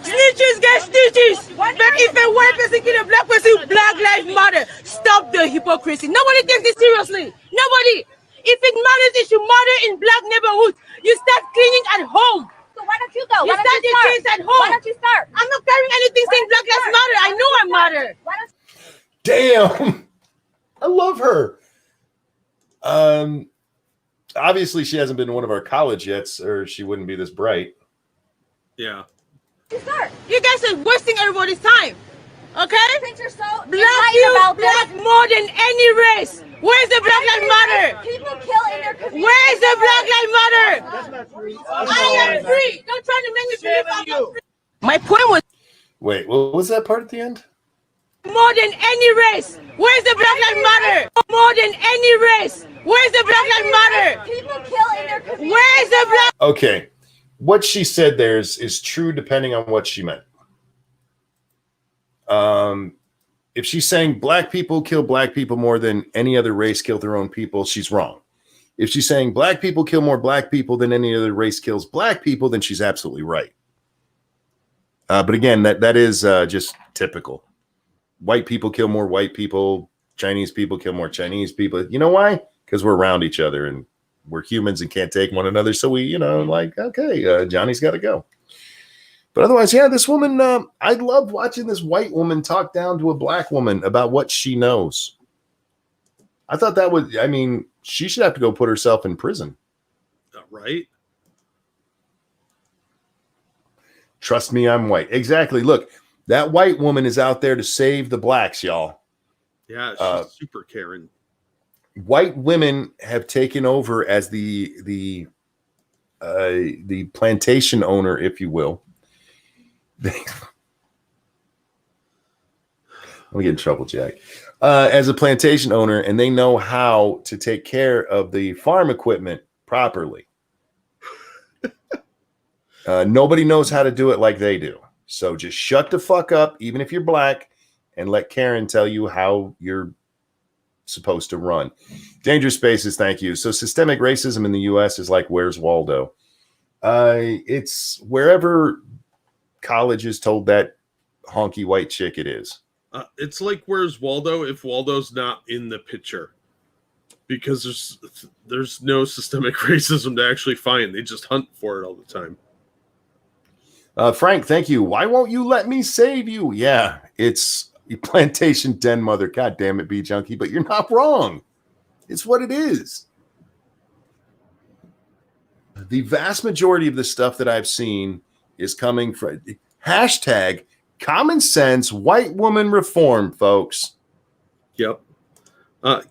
Snitches get stitches. But if a white person kill a black person, Black Lives Matter. Stop the hypocrisy. Nobody takes this seriously. Nobody. If it matters, it should matter in black neighborhoods. You start cleaning at home. So why don't you go? You Why don't start you your start? kids at home. Why don't you start? I'm not carrying anything saying Black Lives Matter. I know I matter. Why don't Damn. love her. Obviously, she hasn't been to one of our college yet, or she wouldn't be this bright. Yeah. You guys are wasting everybody's time. Okay? Since you're so Black enlightened about this, black more than any race. Where's the Black Lives Matter? people kill in their community. Where's the Black Lives Matter? That's not true. I am free. Don't try to make me believe I'm not free. My point was Wait, what was that part at the end? more than any race. Where's the Black Lives Matter? More than any race. Where's the Black Lives Matter? People kill in their community. Where's the Black? Okay, what she said there is true depending on what she meant. If she's saying black people kill black people more than any other race kill their own people, she's wrong. If she's saying black people kill more black people than any other race kills black people, then she's absolutely right. But again, that is just typical. White people kill more white people. Chinese people kill more Chinese people. You know why? Because we're around each other and we're humans and can't take one another. So we, okay, Johnny's got to go. But otherwise, yeah, this woman, I love watching this white woman talk down to a black woman about what she knows. I thought she should have to go put herself in prison. Right? Trust me, I'm white. Exactly. Look, that white woman is out there to save the blacks, y'all. Yeah, she's super caring. White women have taken over as the plantation owner, if you will. I'm gonna get in trouble, Jack. As a plantation owner, and they know how to take care of the farm equipment properly. Nobody knows how to do it like they do. So just shut the fuck up, even if you're black, and let Karen tell you how you're supposed to run. Dangerous Spaces, thank you. So systemic racism in the U.S. is like, where's Waldo? It's wherever college is told that honky white chick it is. It's like, where's Waldo if Waldo's not in the picture? Because there's no systemic racism to actually find. They just hunt for it all the time. Frank, thank you. Why won't you let me save you? Yeah, it's plantation den mother. God damn it, B Junkie, but you're not wrong. It's what it is. The vast majority of the stuff that I've seen is coming from hashtag common sense white woman reform, folks. Yep.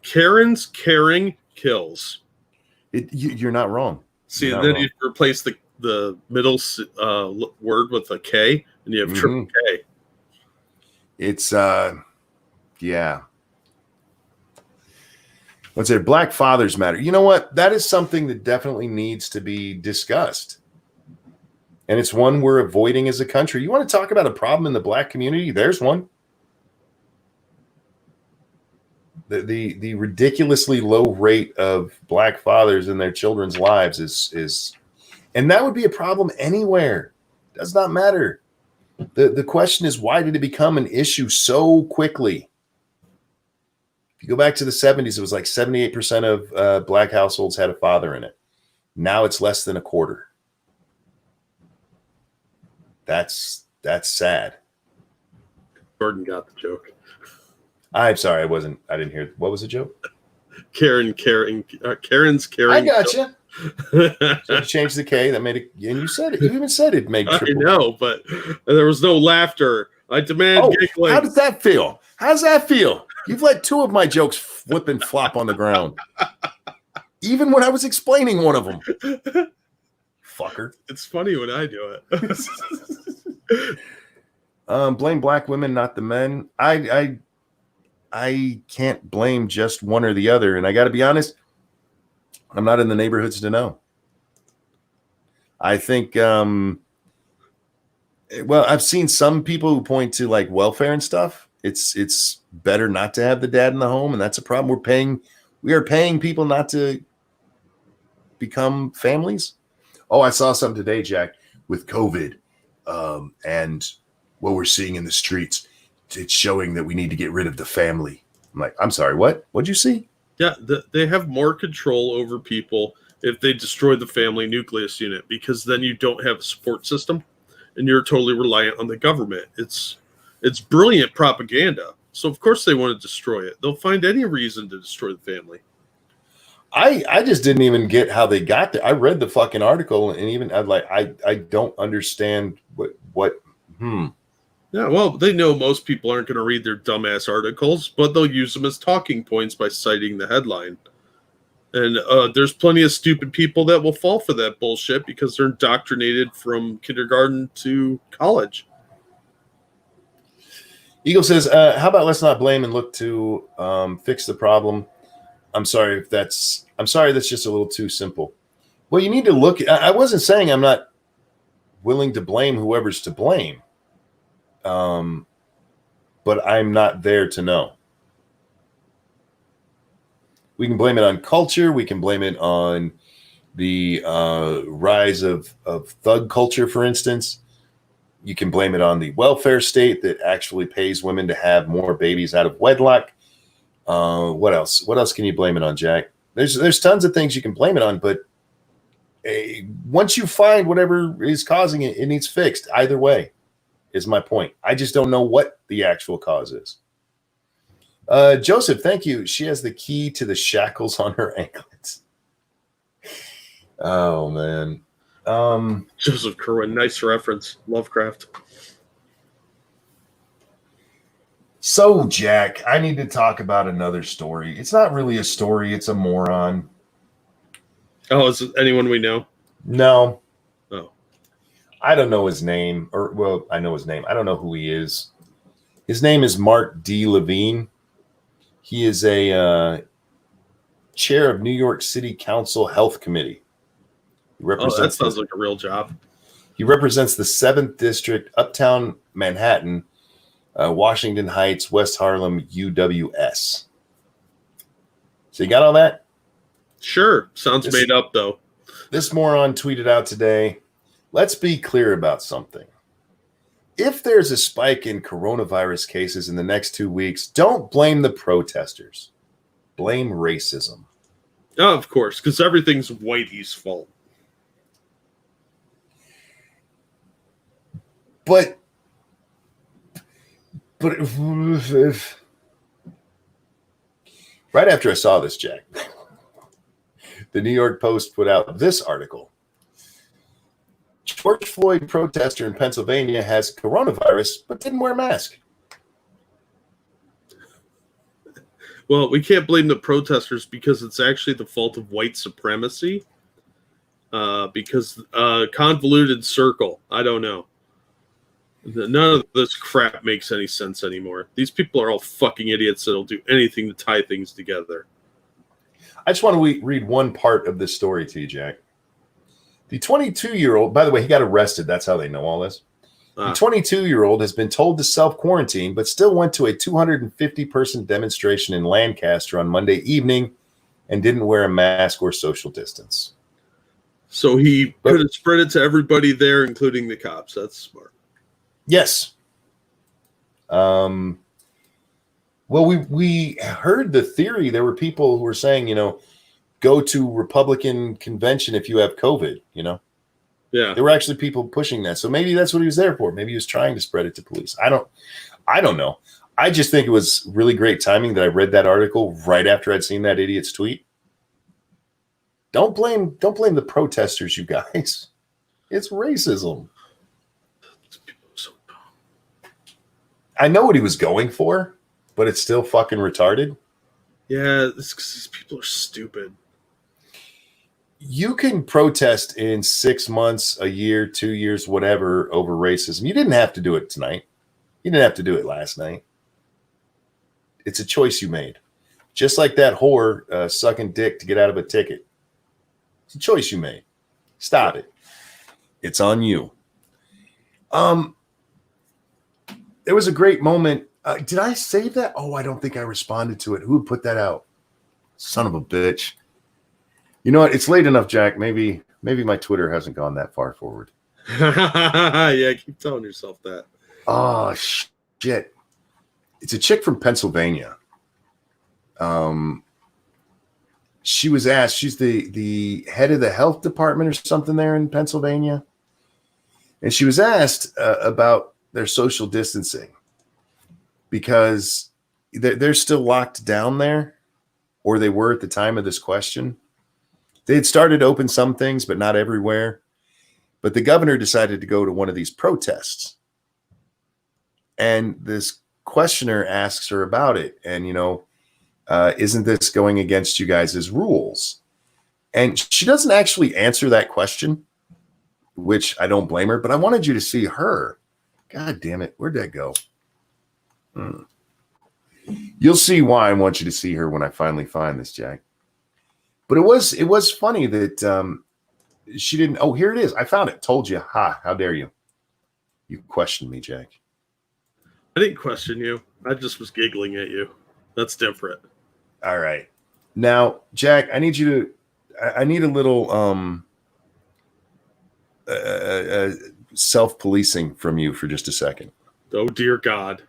Karen's caring kills. You're not wrong. See, then you replace the middle word with a K, and you have triple K. It's yeah. Let's say Black Fathers Matter. You know what? That is something that definitely needs to be discussed. And it's one we're avoiding as a country. You want to talk about a problem in the black community? There's one. The ridiculously low rate of black fathers in their children's lives is and that would be a problem anywhere. Does not matter. The question is, why did it become an issue so quickly? If you go back to the 70s, it was like 78% of black households had a father in it. Now it's less than a quarter. That's sad. Jordan got the joke. I'm sorry, I didn't hear. What was the joke? Karen's caring. I got you. So you changed the K. That made it. And you said it. You even said it made triple. I know, but there was no laughter. I demand giggling. How does that feel? How does that feel? You've let two of my jokes flip and flop on the ground. Even when I was explaining one of them. Fucker. It's funny when I do it. Blame black women, not the men. I can't blame just one or the other. And I got to be honest, I'm not in the neighborhoods to know. I think, well, I've seen some people who point to like welfare and stuff. It's better not to have the dad in the home. And that's a problem. We are paying people not to become families. Oh, I saw something today, Jack, with COVID and what we're seeing in the streets. It's showing that we need to get rid of the family. I'm like, I'm sorry, what? What'd you see? Yeah, they have more control over people if they destroy the family nucleus unit, because then you don't have a support system and you're totally reliant on the government. It's brilliant propaganda. So of course they want to destroy it. They'll find any reason to destroy the family. I just didn't even get how they got there. I read the fucking article, and even I don't understand what. Yeah, well, they know most people aren't going to read their dumbass articles, but they'll use them as talking points by citing the headline. And there's plenty of stupid people that will fall for that bullshit because they're indoctrinated from kindergarten to college. Eagle says, how about let's not blame and look to fix the problem? I'm sorry that's just a little too simple. Well, you need to look. I wasn't saying I'm not willing to blame whoever's to blame. But I'm not there to know. We can blame it on culture. We can blame it on the rise of thug culture, for instance. You can blame it on the welfare state that actually pays women to have more babies out of wedlock. What else? What else can you blame it on, Jack? There's tons of things you can blame it on, but once you find whatever is causing it, it needs fixed. Either way is my point. I just don't know what the actual cause is. Joseph, thank you. She has the key to the shackles on her anklets. Oh, man. Joseph Kerwin, nice reference. Lovecraft. So, Jack, I need to talk about another story. It's not really a story. It's a moron. Oh, is it anyone we know? No. Oh. I don't know his name. Well, I know his name. I don't know who he is. His name is Mark D. Levine. He is a chair of New York City Council Health Committee. That sounds like a real job. He represents the 7th District, Uptown Manhattan, Washington Heights, West Harlem, UWS. So you got all that? Sure. Sounds made up, though. This moron tweeted out today, let's be clear about something. If there's a spike in coronavirus cases in the next 2 weeks, don't blame the protesters. Blame racism. Oh, of course, because everything's Whitey's fault. But if right after I saw this, Jack, the New York Post put out this article. George Floyd protester in Pennsylvania has coronavirus but didn't wear a mask. Well, we can't blame the protesters because it's actually the fault of white supremacy. Because convoluted circle. I don't know. None of this crap makes any sense anymore. These people are all fucking idiots that'll do anything to tie things together. I just want to read one part of this story to you, Jack. The 22-year-old, by the way, he got arrested. That's how they know all this. The 22-year-old has been told to self-quarantine, but still went to a 250-person demonstration in Lancaster on Monday evening and didn't wear a mask or social distance. So he could have spread it to everybody there, including the cops. That's smart. Yes. Well, we heard the theory. There were people who were saying, go to Republican convention if you have COVID, Yeah. There were actually people pushing that. So maybe that's what he was there for. Maybe he was trying to spread it to police. I don't know. I just think it was really great timing that I read that article right after I'd seen that idiot's tweet. Don't blame the protesters, you guys. It's racism. I know what he was going for, but it's still fucking retarded. Yeah, these people are stupid. You can protest in 6 months, a year, 2 years, whatever, over racism. You didn't have to do it tonight. You didn't have to do it last night. It's a choice you made. Just like that whore sucking dick to get out of a ticket. It's a choice you made. Stop it. It's on you. There was a great moment. Did I save that? Oh, I don't think I responded to it. Who put that out? Son of a bitch. You know what? It's late enough, Jack. Maybe my Twitter hasn't gone that far forward. Yeah, keep telling yourself that. Oh, shit. It's a chick from Pennsylvania. She was asked, she's the head of the health department or something there in Pennsylvania. And she was asked about their social distancing because they're still locked down there, or they were at the time of this question. They had started to open some things, but not everywhere. But the governor decided to go to one of these protests. And this questioner asks her about it. And, isn't this going against you guys' rules? And she doesn't actually answer that question, which I don't blame her, but I wanted you to see her. God damn it. Where'd that go? You'll see why I want you to see her when I finally find this, Jack. But it was funny that she didn't. Oh, here it is. I found it. Told you. Ha, how dare you? You questioned me, Jack. I didn't question you. I just was giggling at you. That's different. All right. Now, Jack, I need a little self-policing from you for just a second. Oh, dear God.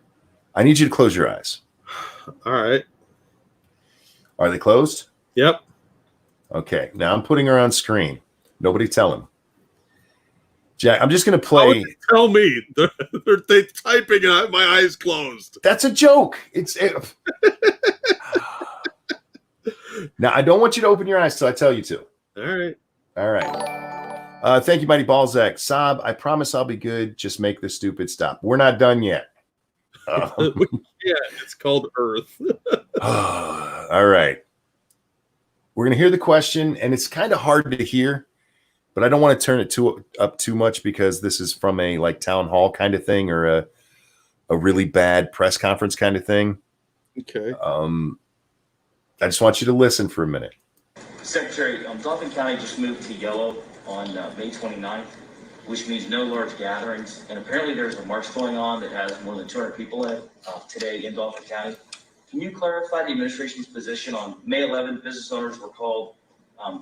I need you to close your eyes. All right. Are they closed? Yep. Okay. Now I'm putting her on screen. Nobody tell him. Jack, I'm just going to play. How would they tell me? They're typing and I have my eyes closed. That's a joke. Now, I don't want you to open your eyes till I tell you to. All right. Thank you, Mighty Balzac. Saab, I promise I'll be good. Just make the stupid stop. We're not done yet. Yeah, it's called Earth. All right. We're going to hear the question, and it's kind of hard to hear, but I don't want to turn it up too much because this is from a town hall kind of thing or a really bad press conference kind of thing. Okay. I just want you to listen for a minute. Secretary, Dauphin County just moved to yellow on May 29th, which means no large gatherings. And apparently there's a march going on that has more than 200 people in it today in Dauphin County. Can you clarify the administration's position on May 11th? Business owners were called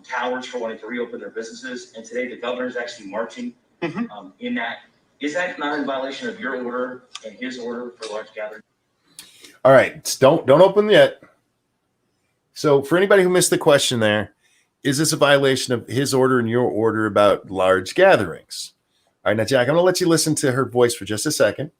cowards for wanting to reopen their businesses. And today the governor is actually marching in that. Is that not in violation of your order and his order for large gatherings? All right. Don't open yet. So for anybody who missed the question there, is this a violation of his order and your order about large gatherings? All right, now, Jack, I'm going to let you listen to her voice for just a second.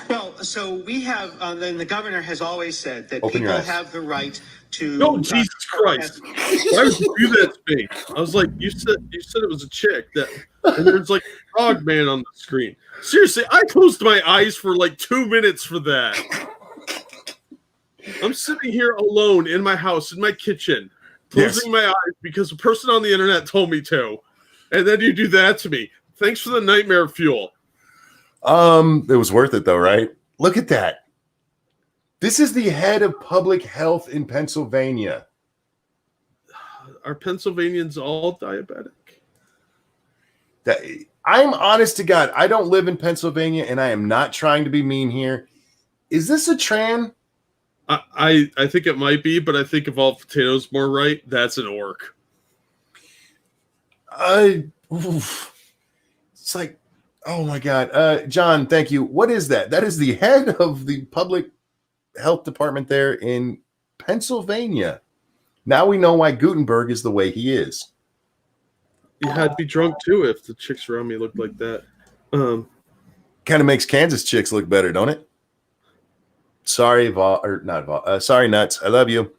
Well, so we have, then the governor has always said that Open people have the right to. Oh, Jesus Christ. Why would you do that to me? I was like, you said it was a chick and there's a dog man on the screen. Seriously, I closed my eyes for 2 minutes for that. I'm sitting here alone in my house, in my kitchen, closing my eyes because a person on the internet told me to. And then you do that to me. Thanks for the nightmare fuel. It was worth it though, right? Look at that. This is the head of public health in Pennsylvania. Are Pennsylvanians all diabetic? I'm honest to God, I don't live in Pennsylvania and I am not trying to be mean here. Is this a tran? I think it might be, but I think if all potatoes more right, that's an orc. It's like, oh my God. John, thank you. What is that? That is the head of the public health department there in Pennsylvania. Now we know why Gutenberg is the way he is. You had to be drunk too if the chicks around me looked like that. Kind of makes Kansas chicks look better, don't it? Sorry, sorry, Nuts. I love you.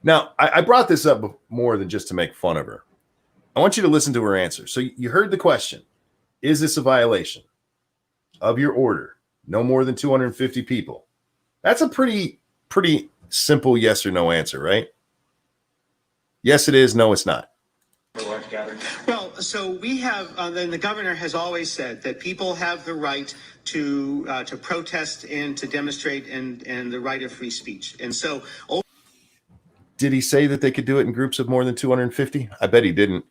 Now, I brought this up more than just to make fun of her. I want you to listen to her answer. So you heard the question. Is this a violation of your order? No more than 250 people. That's a pretty simple yes or no answer, right? Yes, it is. No, it's not. Well, so we have, then the governor has always said that people have the right to protest and to demonstrate and the right of free speech. And so. Did he say that they could do it in groups of more than 250? I bet he didn't.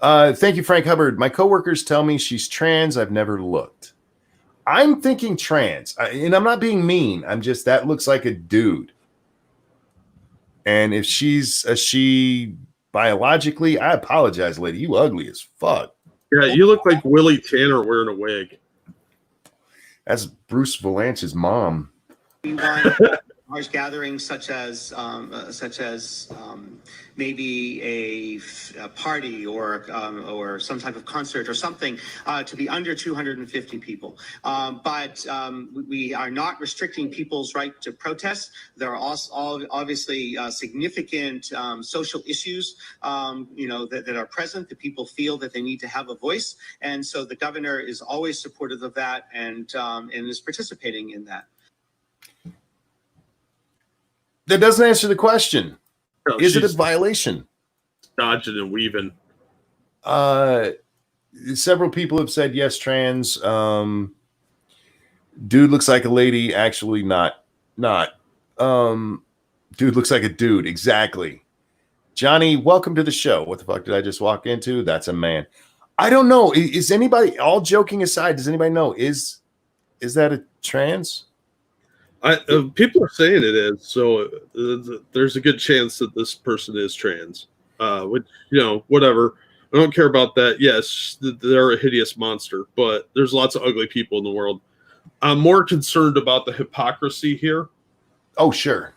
Thank you, Frank Hubbard. My coworkers tell me she's trans. I've never looked. I'm thinking trans, and I'm not being mean. I'm just, that looks like a dude. And if she's a she biologically, I apologize, lady. You ugly as fuck. Yeah, you look like Willie Tanner wearing a wig. That's Bruce Valanche's mom. large gatherings such as maybe a party or some type of concert or something to be under 250 people. But we are not restricting people's right to protest. There are also obviously significant social issues, that are present, that people feel that they need to have a voice, and so the governor is always supportive of that and is participating in that. That doesn't answer the question. No, Is it a she's violation? dodging and weaving. Several people have said yes, trans. Dude looks like a lady. Actually, not. Dude looks like a dude. Exactly. Johnny, welcome to the show. What the fuck did I just walk into? That's a man. I don't know. Is anybody, all joking aside, does anybody know? Is that a trans? People are saying it is, so there's a good chance that this person is trans. Which, whatever. I don't care about that. Yes, they're a hideous monster, but there's lots of ugly people in the world. I'm more concerned about the hypocrisy here. Oh, sure.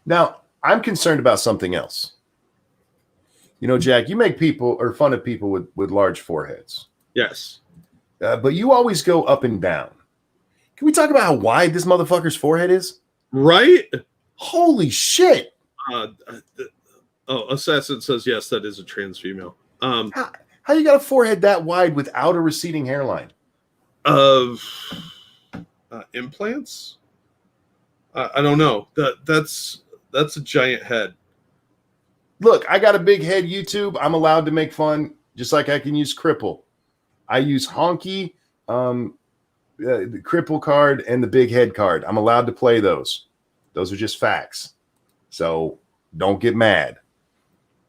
Now, I'm concerned about something else. Jack, you make people or fun of people with large foreheads. Yes. But you always go up and down. Can we talk about how wide this motherfucker's forehead is? Right? Holy shit. Assassin says, yes, that is a trans female. How you got a forehead that wide without a receding hairline? Implants? I don't know. That's a giant head. Look, I got a big head YouTube. I'm allowed to make fun, just like I can use cripple. I use honky, the cripple card, and the big head card. I'm allowed to play those. Those are just facts. So don't get mad.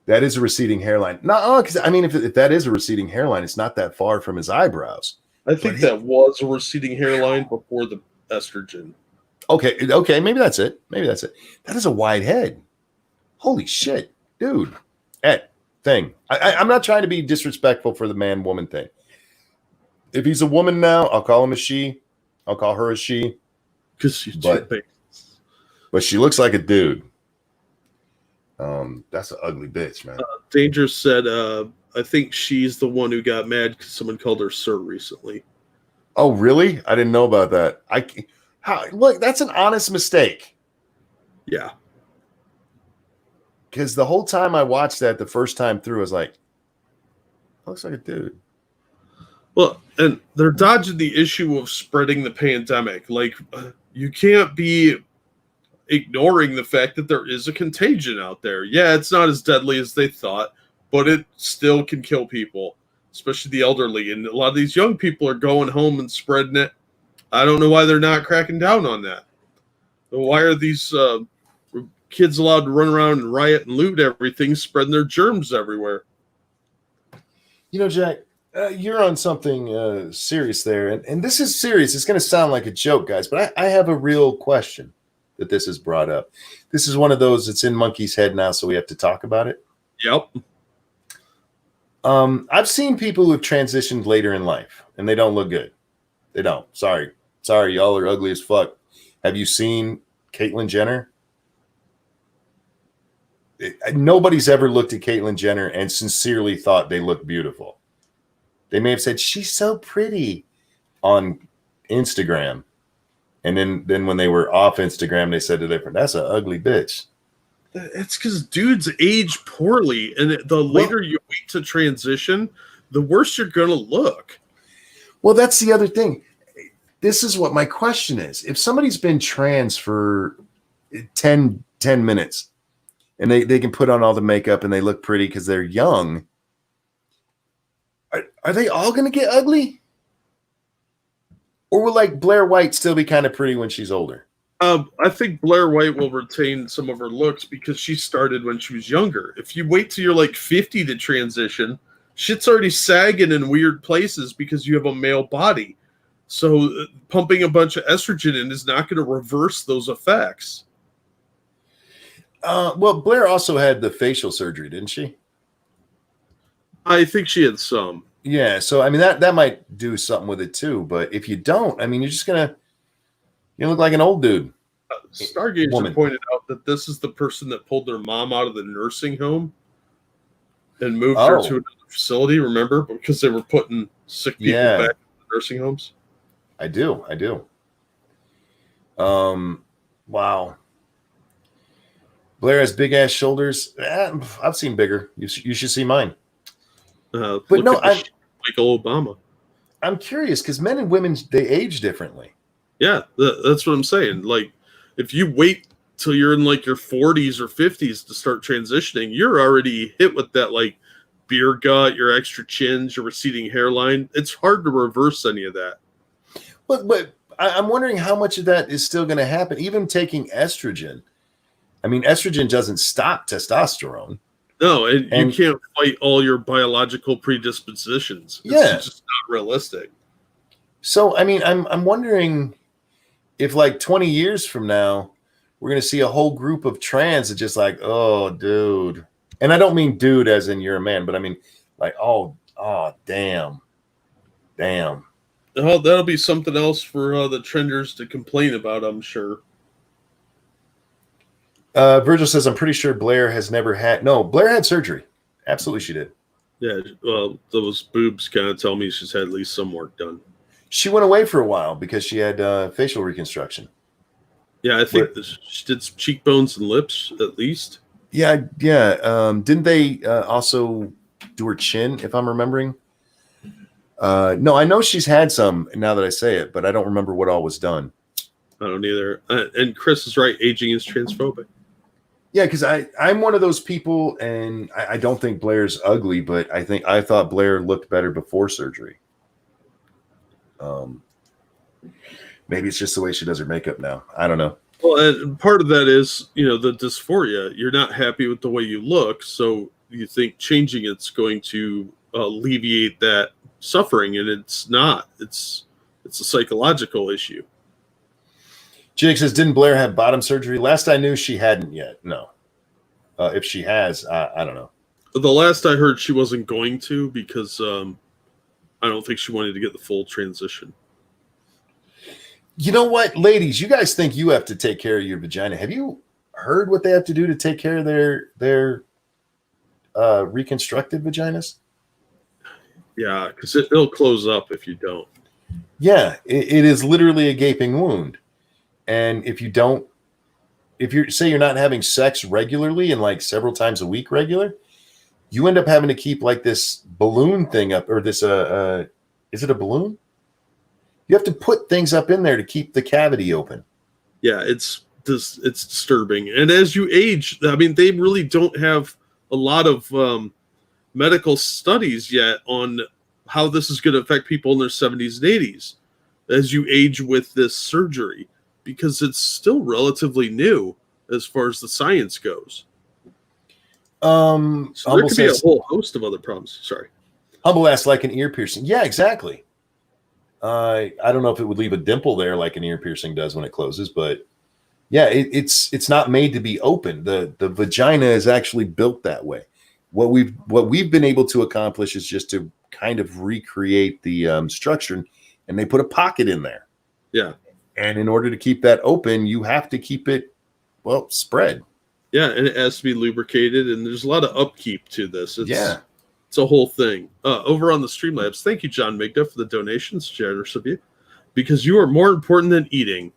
That is a receding hairline. No, because if that is a receding hairline, it's not that far from his eyebrows. I think that was a receding hairline before the estrogen. Okay, maybe that's it. That is a wide head. Holy shit, dude. I'm not trying to be disrespectful for the man-woman thing. If he's a woman now, I'll call him a she. I'll call her a she. Because she's too big. But she looks like a dude. That's an ugly bitch, man. Danger said, I think she's the one who got mad because someone called her sir recently. Oh, really? I didn't know about that. Look, that's an honest mistake. Yeah. Because the whole time I watched that the first time through, I was like, looks like a dude. Well, and they're dodging the issue of spreading the pandemic. Like, you can't be ignoring the fact that there is a contagion out there. Yeah, it's not as deadly as they thought, but it still can kill people, especially the elderly. And a lot of these young people are going home and spreading it. I don't know why they're not cracking down on that. Why are these kids allowed to run around and riot and loot everything, spreading their germs everywhere? Jack, you're on something serious there. And this is serious. It's going to sound like a joke, guys, but I have a real question that this has brought up. This is one of those that's in Monkey's head now, so we have to talk about it. Yep. I've seen people who have transitioned later in life, and they don't look good. They don't. Sorry, y'all are ugly as fuck. Have you seen Caitlyn Jenner? Nobody's ever looked at Caitlyn Jenner and sincerely thought they look beautiful. They may have said, she's so pretty on Instagram. And then when they were off Instagram, they said to their friend, that's an ugly bitch. It's because dudes age poorly. And the later you wait to transition, the worse you're going to look. Well, that's the other thing. This is what my question is. If somebody's been trans for 10 minutes and they can put on all the makeup and they look pretty because they're young, are they all going to get ugly? Or will like Blair White still be kind of pretty when she's older? I think Blair White will retain some of her looks because she started when she was younger. If you wait till you're like 50 to transition, shit's already sagging in weird places because you have a male body. So pumping a bunch of estrogen in is not going to reverse those effects. Well, Blair also had the facial surgery, didn't she? I think she had some. Yeah, so I mean that might do something with it too. But if you don't, I mean, you're just gonna look like an old dude. Stargazer woman. pointed out that this is the person that pulled their mom out of the nursing home and moved her to another facility, remember? Because they were putting sick people back in the nursing homes. I do. Wow. Blair has big ass shoulders. I've seen bigger. You should see mine. But no, Michael Obama. I'm curious because men and women, they age differently. Yeah, that's what I'm saying. Like, if you wait till you're in like your 40s or 50s to start transitioning, you're already hit with that like beer gut, your extra chins, your receding hairline. It's hard to reverse any of that. But I'm wondering how much of that is still going to happen, even taking estrogen. I mean, estrogen doesn't stop testosterone. No, and you can't fight all your biological predispositions. It's just not realistic. So, I mean, I'm wondering if like 20 years from now, we're going to see a whole group of trans that just like, oh, dude. And I don't mean dude as in you're a man, but I mean like, oh, damn. Oh, that'll be something else for the trenders to complain about, I'm sure. Virgil says, I'm pretty sure Blair has never had. No, Blair had surgery. Absolutely, she did. Yeah, well, those boobs kind of tell me she's had at least some work done. She went away for a while because she had facial reconstruction. Yeah, I think she did some cheekbones and lips at least. Yeah. Didn't they also do her chin, if I'm remembering? No, I know she's had some now that I say it, but I don't remember what all was done. I don't either. And Chris is right. Aging is transphobic. Yeah, because I'm one of those people, and I don't think Blair's ugly, but I thought Blair looked better before surgery. Maybe it's just the way she does her makeup now. I don't know. Well, and part of that is, the dysphoria. You're not happy with the way you look, so you think changing it's going to alleviate that suffering, and it's not. It's a psychological issue. Jake says, didn't Blair have bottom surgery? Last I knew, she hadn't yet. No. If she has, I don't know. The last I heard, she wasn't going to because I don't think she wanted to get the full transition. You know what, ladies? You guys think you have to take care of your vagina. Have you heard what they have to do to take care of their reconstructed vaginas? Yeah, because it'll close up if you don't. Yeah, it is literally a gaping wound. And if you're not having sex regularly and like several times a week regular, you end up having to keep like this balloon thing up, or this is it a balloon? You have to put things up in there to keep the cavity open. Yeah, it's disturbing. And as you age, I mean, they really don't have a lot of medical studies yet on how this is going to affect people in their 70s and 80s as you age with this surgery, because it's still relatively new as far as the science goes. So there could be a whole host of other problems. Sorry. Humble asks, like an ear piercing. Yeah, exactly. I don't know if it would leave a dimple there like an ear piercing does when it closes, but yeah, it's not made to be open. The vagina is actually built that way. What we've been able to accomplish is just to kind of recreate the structure, and they put a pocket in there. Yeah. And in order to keep that open, you have to keep it, spread. Yeah, and it has to be lubricated, and there's a lot of upkeep to this. It's a whole thing. Over on the Streamlabs, thank you, John Migda, for the donations. Generous of you. Because you are more important than eating.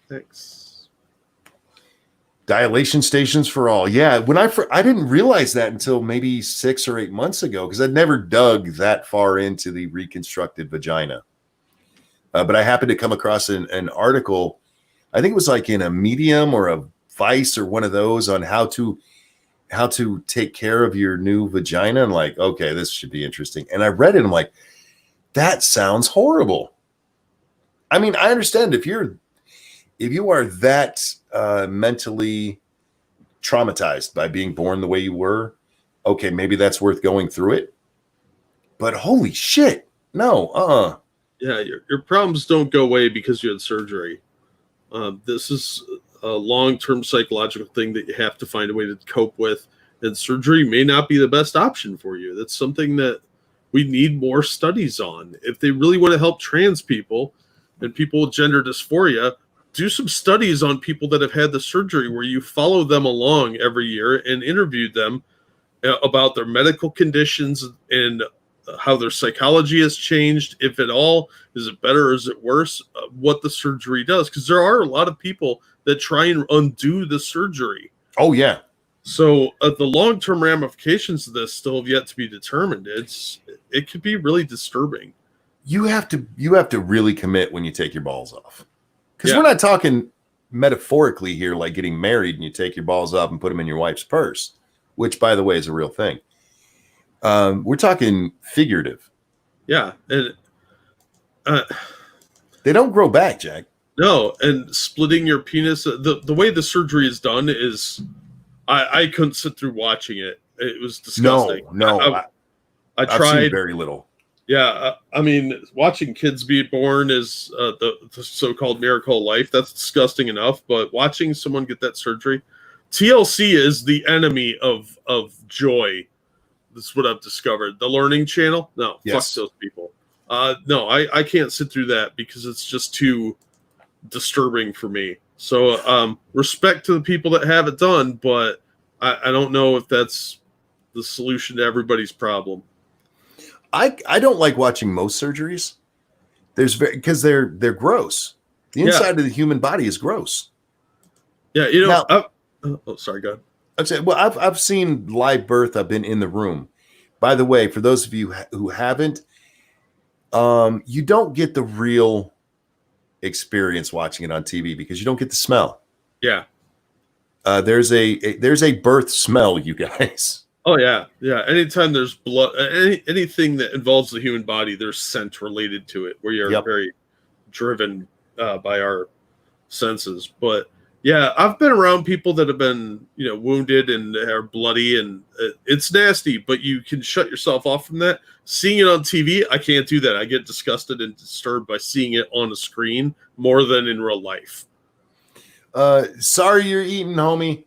Thanks. Dilation stations for all. Yeah, when I didn't realize that until maybe 6 or 8 months ago, because I'd never dug that far into the reconstructed vagina. But I happened to come across an article, I think it was like in a Medium or a Vice or one of those, on how to take care of your new vagina. And like, okay, this should be interesting. And I read it, and I'm like, that sounds horrible. I mean, I understand if you are that mentally traumatized by being born the way you were, okay, maybe that's worth going through it. But holy shit, no, Yeah, your problems don't go away because you had surgery. This is a long-term psychological thing that you have to find a way to cope with, and surgery may not be the best option for you. That's something that we need more studies on. If they really want to help trans people and people with gender dysphoria, do some studies on people that have had the surgery where you follow them along every year and interview them about their medical conditions and how their psychology has changed, if at all. Is it better or is it worse? What the surgery does, because there are a lot of people that try and undo the surgery. Oh yeah. So the long-term ramifications of this still have yet to be determined. It could be really disturbing. You have to really commit when you take your balls off, because Yeah. we're not talking metaphorically here, like getting married and you take your balls off and put them in your wife's purse, which, by the way, is a real thing. We're talking figurative. Yeah, and they don't grow back, Jack. No, and splitting your penis, the way the surgery is done is, I couldn't sit through watching it. It was disgusting. No, I I've tried seen very little. Yeah, I mean, watching kids be born is the so-called miracle of life. That's disgusting enough, but watching someone get that surgery, TLC is the enemy of joy. That's what I've discovered. The Learning Channel, no, Yes. fuck those people. No, I can't sit through that because it's just too disturbing for me. So respect to the people that have it done, but I don't know if that's the solution to everybody's problem. I don't like watching most surgeries. Because they're gross. The inside of the human body is gross. Yeah, you know. Now, oh, sorry, go ahead. I'd say, well, I've seen live birth. I've been in the room. By the way, for those of you who haven't, you don't get the real experience watching it on TV because you don't get the smell. Yeah. There's a birth smell, you guys. Oh yeah. Anytime there's blood, anything that involves the human body, there's scent related to it, where you're very driven by our senses. But yeah, I've been around people that have been, wounded and are bloody, and it's nasty. But you can shut yourself off from that. Seeing it on TV, I can't do that. I get disgusted and disturbed by seeing it on a screen more than in real life. Sorry you're eating, homie.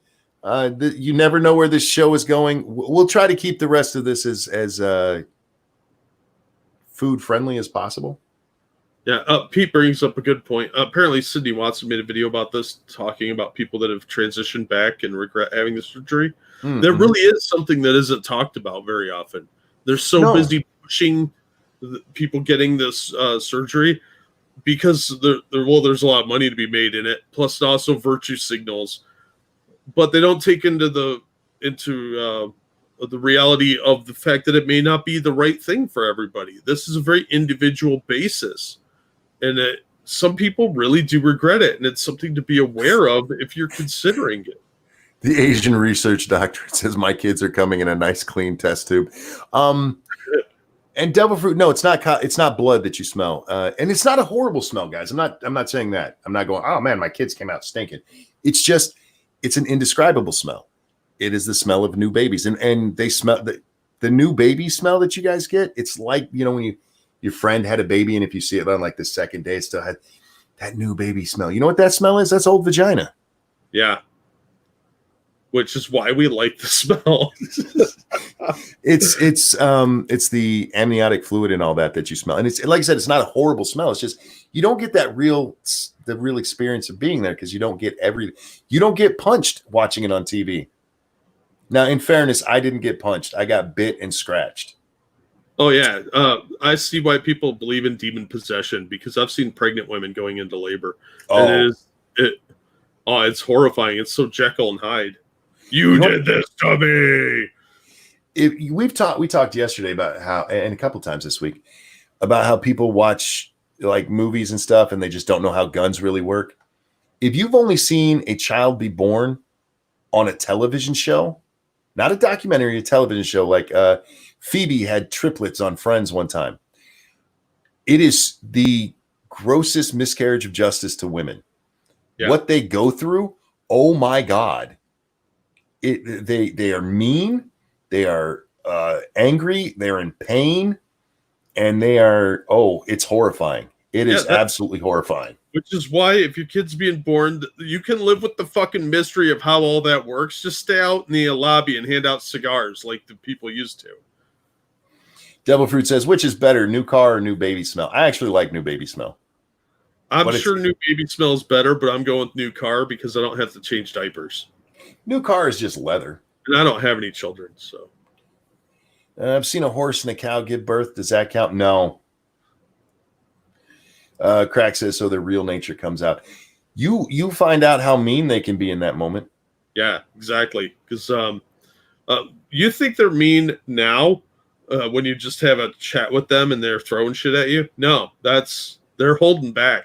You never know where this show is going. We'll try to keep the rest of this as food friendly as possible. Yeah, Pete brings up a good point. Apparently, Sydney Watson made a video about this, talking about people that have transitioned back and regret having the surgery. Mm-hmm. There really is something that isn't talked about very often. They're so busy pushing people getting this surgery because there's a lot of money to be made in it. Plus, also virtue signals. But they don't take into the reality of the fact that it may not be the right thing for everybody. This is a very individual basis, and some people really do regret it, and it's something to be aware of if you're considering it. The Asian research doctor says my kids are coming in a nice clean test tube. And devil fruit, no, it's not blood that you smell, and it's not a horrible smell, guys. I'm not saying that. I'm not going, oh man, my kids came out stinking. It's just. It's an indescribable smell. It is the smell of new babies. And they smell the new baby smell that you guys get. It's like, when your friend had a baby, and if you see it on like the second day, it still had that new baby smell. You know what that smell is? That's old vagina. Yeah. Which is why we like the smell. It's the amniotic fluid and all that you smell. And it's, like I said, it's not a horrible smell. It's just, you don't get the real experience of being there because you don't get punched watching it on TV. Now, in fairness, I didn't get punched. I got bit and scratched. Oh yeah. I see why people believe in demon possession, because I've seen pregnant women going into labor. Oh. It's horrifying. It's so Jekyll and Hyde. You did this to me. We talked yesterday about how, and a couple times this week, about how people watch like movies and stuff and they just don't know how guns really work. If you've only seen a child be born on a television show, not a documentary, a television show, like Phoebe had triplets on Friends one time. It is the grossest miscarriage of justice to women. Yeah. What they go through, oh my God. They are mean, they are angry, they're in pain, and it's horrifying. It is absolutely horrifying. Which is why if your kid's being born, you can live with the fucking mystery of how all that works. Just stay out in the lobby and hand out cigars like the people used to. Devil Fruit says, which is better, new car or new baby smell? I actually like new baby smell. I'm sure new baby smells better, but I'm going with new car because I don't have to change diapers. New car is just leather. And I don't have any children, so. I've seen a horse and a cow give birth. Does that count? No. Crack says, so their real nature comes out. You find out how mean they can be in that moment. Yeah, exactly. Because you think they're mean now when you just have a chat with them and they're throwing shit at you? No, they're holding back.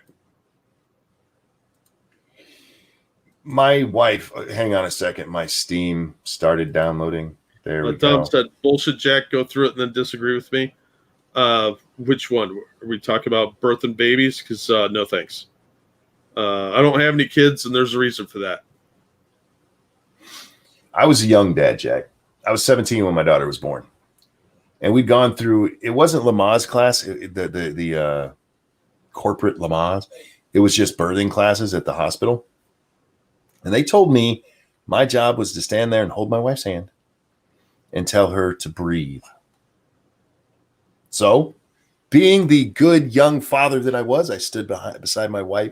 My wife, hang on a second. My Steam started downloading. There we go. Tom said, bullshit, Jack, go through it and then disagree with me. Which one? Are we talking about birth and babies? Because no thanks. I don't have any kids, and there's a reason for that. I was a young dad, Jack. I was 17 when my daughter was born. And we'd gone through, it wasn't Lamaze class, the corporate Lamaze. It was just birthing classes at the hospital. And they told me my job was to stand there and hold my wife's hand and tell her to breathe. So, being the good young father that I was, I stood beside my wife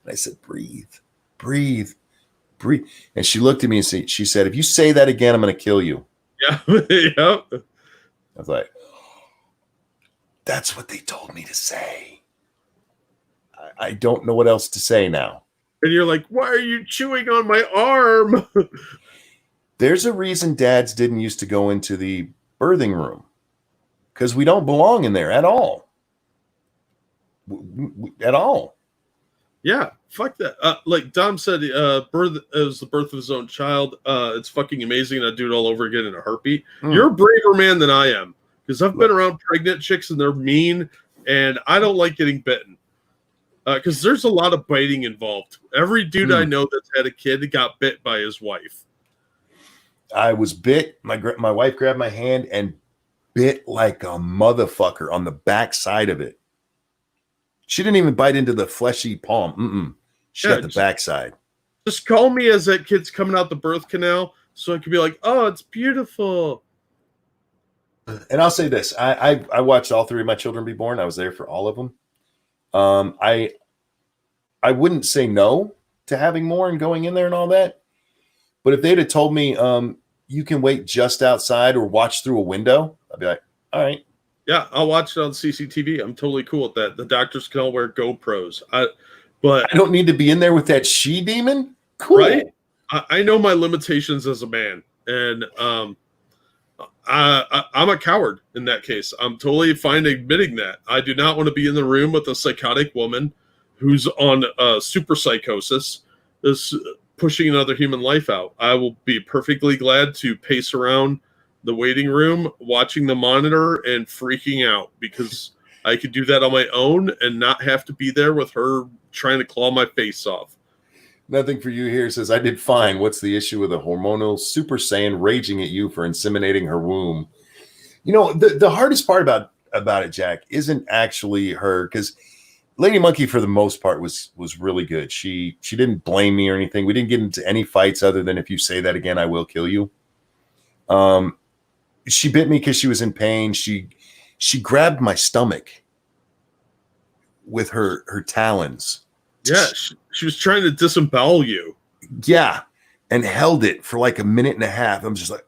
and I said, breathe, breathe, breathe. And she looked at me and she said, if you say that again, I'm going to kill you. Yeah. Yep. I was like, that's what they told me to say. I don't know what else to say now. And you're like, why are you chewing on my arm? There's a reason dads didn't used to go into the birthing room. Because we don't belong in there at all. At all. Yeah, fuck that. Like Dom said, birth is the birth of his own child. It's fucking amazing, and I'd do it all over again in a heartbeat. You're a braver man than I am. Because I've been around pregnant chicks, and they're mean, and I don't like getting bitten. Because there's a lot of biting involved. Every dude I know that's had a kid got bit by his wife. I was bit. My wife grabbed my hand and bit like a motherfucker on the back side of it. She didn't even bite into the fleshy palm. She got the backside. Just call me as that kid's coming out the birth canal so I could be like, oh, it's beautiful. And I'll say this. I watched all three of my children be born. I was there for all of them. I wouldn't say no to having more and going in there and all that. But if they'd have told me you can wait just outside or watch through a window, I'd be like, all right. Yeah, I'll watch it on CCTV. I'm totally cool with that. The doctors can all wear GoPros. But I don't need to be in there with that she-demon? Cool. Right? I know my limitations as a man. And I'm a coward in that case. I'm totally fine admitting that. I do not want to be in the room with a psychotic woman who's on super psychosis, is pushing another human life out. I will be perfectly glad to pace around the waiting room, watching the monitor and freaking out because I could do that on my own and not have to be there with her trying to claw my face off. Nothing for you here says, I did fine. What's the issue with a hormonal Super Saiyan raging at you for inseminating her womb? You know, the hardest part about it, Jack, isn't actually her, because Lady Monkey, for the most part, was really good. She didn't blame me or anything. We didn't get into any fights other than, if you say that again, I will kill you. She bit me because she was in pain. She grabbed my stomach with her talons. Yeah, she was trying to disembowel you. Yeah, and held it for like a minute and a half. I'm just like,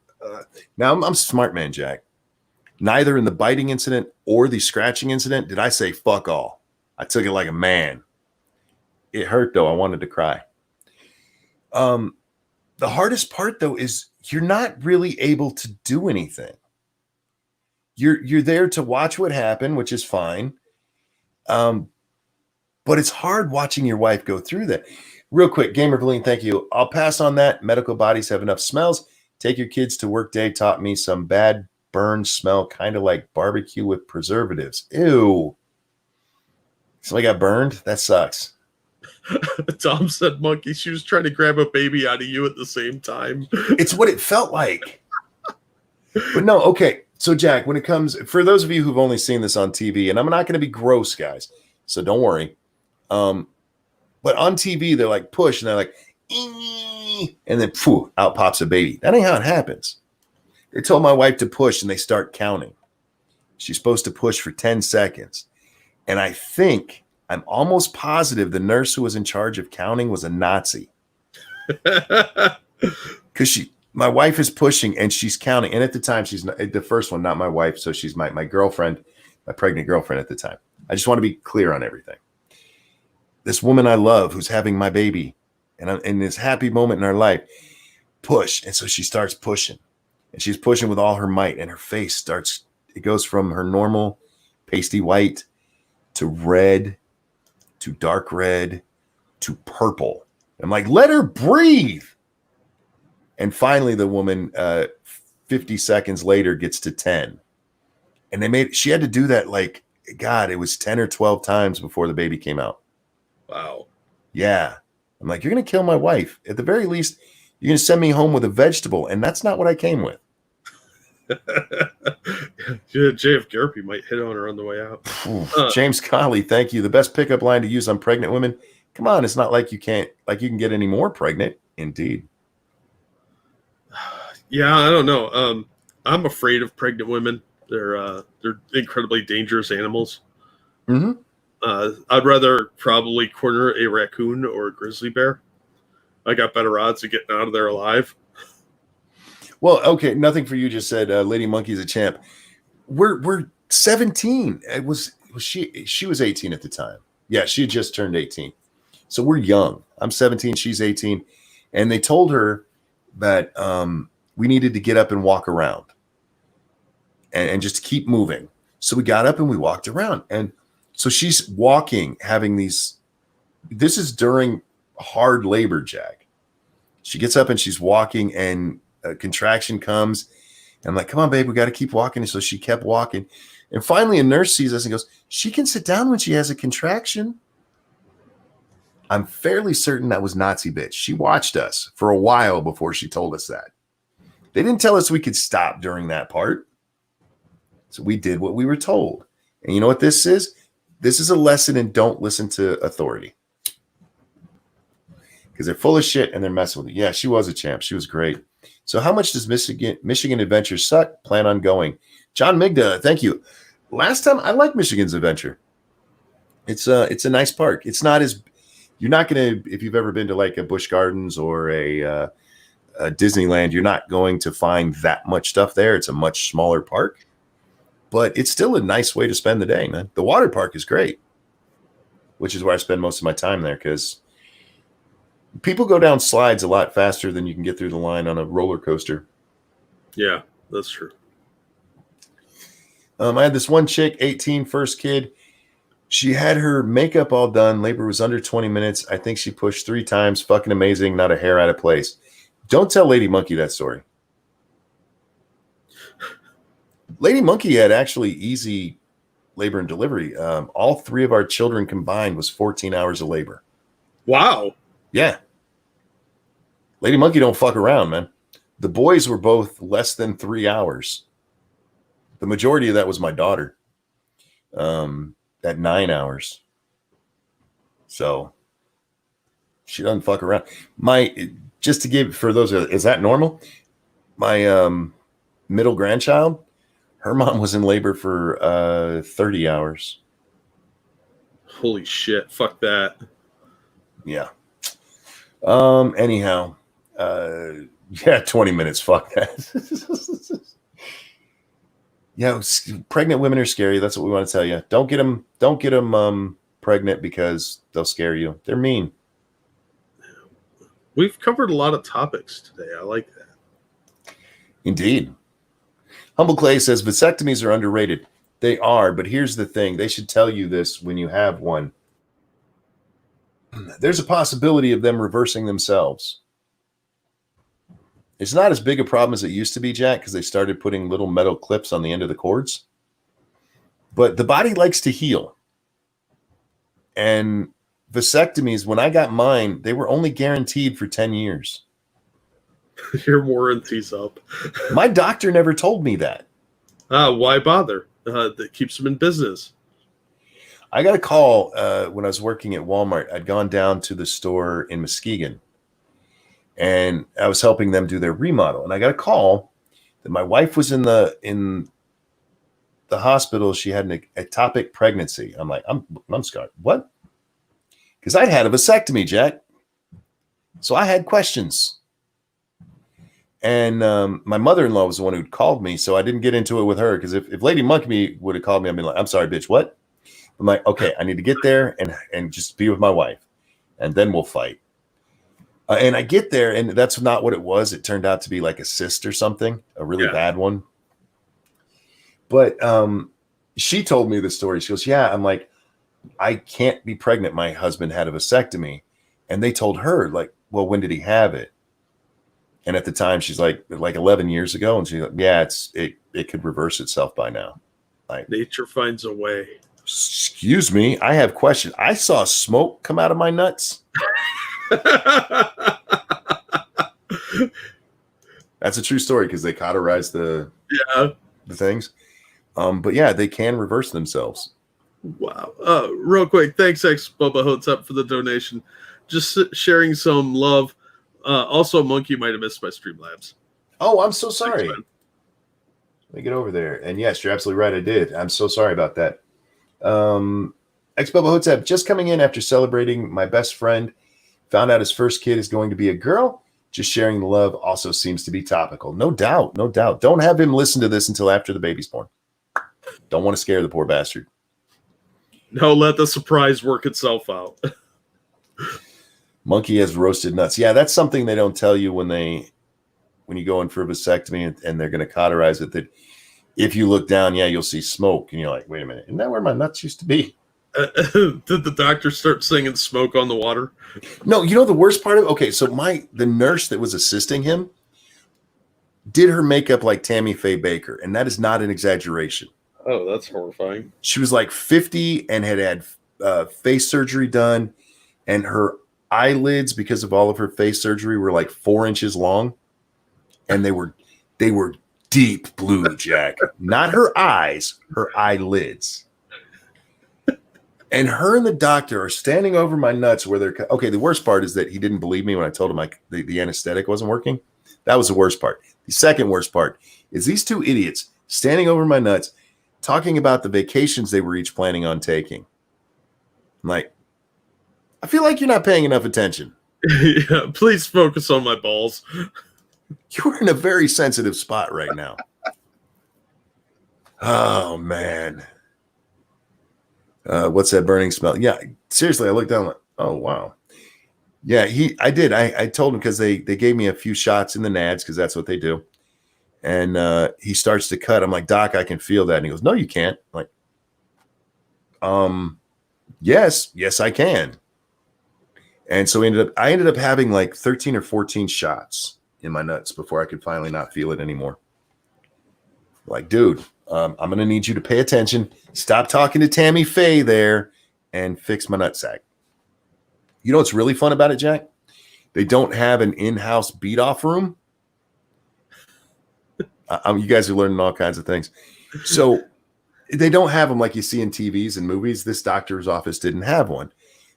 now I'm a smart man, Jack. Neither in the biting incident or the scratching incident did I say fuck all. I took it like a man. It hurt though. I wanted to cry. The hardest part though is you're not really able to do anything. You're there to watch what happened, which is fine. But it's hard watching your wife go through that. Real quick, Gamer Valine, thank you. I'll pass on that. Medical bodies have enough smells. Take your kids to work day taught me some bad burn smell, kind of like barbecue with preservatives. Ew. Somebody got burned? That sucks. Tom said, Monkey, she was trying to grab a baby out of you at the same time. It's what it felt like. But no, okay. So, Jack, when it comes, for those of you who've only seen this on TV, and I'm not going to be gross, guys, so don't worry. But on TV, they're like push, and they're like, ee, and then phew, out pops a baby. That ain't how it happens. They told my wife to push, and they start counting. She's supposed to push for 10 seconds. And I think I'm almost positive the nurse who was in charge of counting was a Nazi. Because my wife is pushing and she's counting. And at the time, she's not, the first one, not my wife. So she's my girlfriend, my pregnant girlfriend at the time. I just want to be clear on everything. This woman I love who's having my baby and I'm in this happy moment in our life, push. And so she starts pushing and she's pushing with all her might and her face starts, it goes from her normal pasty white to red, to dark red, to purple. I'm like, let her breathe. And finally, the woman, 50 seconds later, gets to 10. And she had to do that like, God, it was 10 or 12 times before the baby came out. Wow. Yeah. I'm like, you're going to kill my wife. At the very least, you're going to send me home with a vegetable. And that's not what I came with. JF Garpy might hit on her on the way out. James Colley, thank you. The best pickup line to use on pregnant women. Come on, it's not like you can get any more pregnant. Indeed. Yeah, I don't know. I'm afraid of pregnant women. They're incredibly dangerous animals. Mm-hmm. I'd rather probably corner a raccoon or a grizzly bear. I got better odds of getting out of there alive. Well, okay, nothing for you. Just said Lady Monkey's a champ. We're 17. She was 18 at the time. Yeah, she had just turned 18. So we're young. I'm 17. She's 18, and they told her that we needed to get up and walk around, and just keep moving. So we got up and we walked around, and so she's walking, having these. This is during hard labor, Jack. She gets up and she's walking, and a contraction comes. And I'm like, come on, babe, we got to keep walking. And so she kept walking. And finally, a nurse sees us and goes, she can sit down when she has a contraction. I'm fairly certain that was Nazi bitch. She watched us for a while before she told us that. They didn't tell us we could stop during that part. So we did what we were told. And you know what this is? This is a lesson in don't listen to authority. Because they're full of shit and they're messing with it. Yeah, she was a champ. She was great. So how much does Michigan Adventure suck? Plan on going. John Migda, thank you. Last time, I like Michigan's Adventure. It's a nice park. It's not as, you're not going to, if you've ever been to like a Busch Gardens or a Disneyland, you're not going to find that much stuff there. It's a much smaller park. But it's still a nice way to spend the day, man. The water park is great, which is where I spend most of my time there because people go down slides a lot faster than you can get through the line on a roller coaster. Yeah, that's true. I had this one chick, 18, first kid. She had her makeup all done. Labor was under 20 minutes. I think she pushed 3 times. Fucking amazing. Not a hair out of place. Don't tell Lady Monkey that story. Lady Monkey had actually easy labor and delivery. All 3 of our children combined was 14 hours of labor. Wow. Yeah. Lady Monkey don't fuck around, man. The boys were both less than 3 hours. The majority of that was my daughter. At 9 hours. So she doesn't fuck around. Just to give for those, is that normal? My middle grandchild, her mom was in labor for 30 hours. Holy shit. Fuck that. Yeah. Anyhow, yeah, 20 minutes. Fuck that. Yeah, pregnant women are scary. That's what we want to tell you. Don't get them pregnant because they'll scare you. They're mean. We've covered a lot of topics today. I like that. Indeed. Humble Clay says vasectomies are underrated. They are, but here's the thing. They should tell you this when you have one. There's a possibility of them reversing themselves. It's not as big a problem as it used to be, Jack, because they started putting little metal clips on the end of the cords. But the body likes to heal. And vasectomies, when I got mine, they were only guaranteed for 10 years. Your warranty's up. My doctor never told me that. Why bother? That keeps them in business. I got a call when I was working at Walmart. I'd gone down to the store in Muskegon. And I was helping them do their remodel. And I got a call that my wife was in the hospital. She had an ectopic pregnancy. I'm like, I'm scarred. What? because I'd had a vasectomy, Jack. So I had questions. And my mother-in-law was the one who called me, so I didn't get into it with her, because if Lady Monkey would have called me, I'd be like, I'm sorry, bitch, what? I'm like, okay, I need to get there and just be with my wife, and then we'll fight. And I get there, and that's not what it was. It turned out to be like a cyst or something, a really bad one. But she told me the story. She goes, yeah. I'm like, I can't be pregnant. My husband had a vasectomy. And they told her, like, well, when did he have it? And at the time, she's like 11 years ago. And she's like, yeah, it could reverse itself by now. Like, nature finds a way. Excuse me. I have questions. I saw smoke come out of my nuts. That's a true story, because they cauterize the things. But yeah, they can reverse themselves. Wow. Real quick, thanks, Bubba Hotep, for the donation. Just sharing some love. Also, Monkey might have missed my Streamlabs. Oh, I'm so sorry. Thanks, let me get over there. And yes, you're absolutely right. I did. I'm so sorry about that. Ex-Bubba Hotep, just coming in after celebrating my best friend. Found out his first kid is going to be a girl. Just sharing the love also seems to be topical. No doubt. No doubt. Don't have him listen to this until after the baby's born. Don't want to scare the poor bastard. No, let the surprise work itself out. Monkey has roasted nuts. Yeah, that's something they don't tell you when you go in for a vasectomy and they're going to cauterize it. That if you look down, you'll see smoke. And you're like, wait a minute. Isn't that where my nuts used to be? Did the doctor start singing Smoke on the Water? No, you know the worst part of it? Okay, so the nurse that was assisting him did her makeup like Tammy Faye Baker, and that is not an exaggeration. Oh, that's horrifying. She was like 50 and had face surgery done, and her eyelids, because of all of her face surgery, were like 4 inches long, and they were deep blue, Jack. Not her eyes, her eyelids. And her and the doctor are standing over my nuts where they're okay. The worst part is that he didn't believe me when I told him the anesthetic wasn't working. That was the worst part. The second worst part is these two idiots standing over my nuts talking about the vacations they were each planning on taking. I'm like, I feel like you're not paying enough attention. Yeah, please focus on my balls. You're in a very sensitive spot right now. Oh, man. What's that burning smell? Yeah, seriously, I looked down like, oh, wow. Yeah, I did. I told him, because they gave me a few shots in the nads, because that's what they do. And he starts to cut. I'm like, Doc, I can feel that. And he goes, no, you can't. I'm like, yes, I can. And so I ended up having like 13 or 14 shots in my nuts before I could finally not feel it anymore. Like, dude, I'm going to need you to pay attention. Stop talking to Tammy Faye there and fix my nutsack. You know what's really fun about it, Jack? They don't have an in-house beat-off room. You guys are learning all kinds of things. So they don't have them like you see in TVs and movies. This doctor's office didn't have one.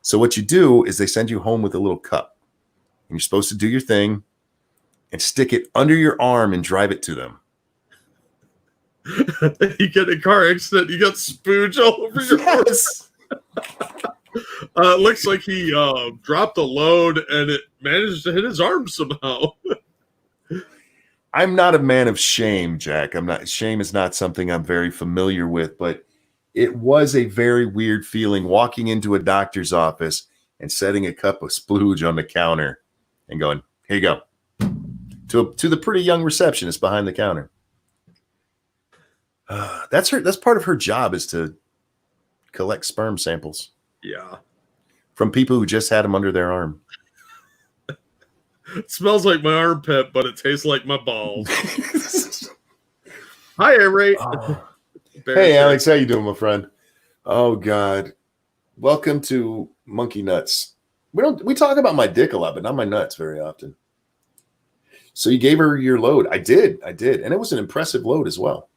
So what you do is they send you home with a little cup. And you're supposed to do your thing and stick it under your arm and drive it to them. You get in a car accident, you got spooge all over your horse. Looks like he dropped a load and it managed to hit his arm somehow. I'm not a man of shame, Jack. Shame is not something I'm very familiar with, but it was a very weird feeling walking into a doctor's office and setting a cup of splooge on the counter and going, here you go, to the pretty young receptionist behind the counter. That's part of her job, is to collect sperm samples. Yeah. From people who just had them under their arm. It smells like my armpit, but it tastes like my balls. Hi, Ray. Hey, Alex, how you doing, my friend? Oh God, welcome to Monkey Nuts. We talk about my dick a lot, but not my nuts very often. So you gave her your load. I did, and it was an impressive load as well.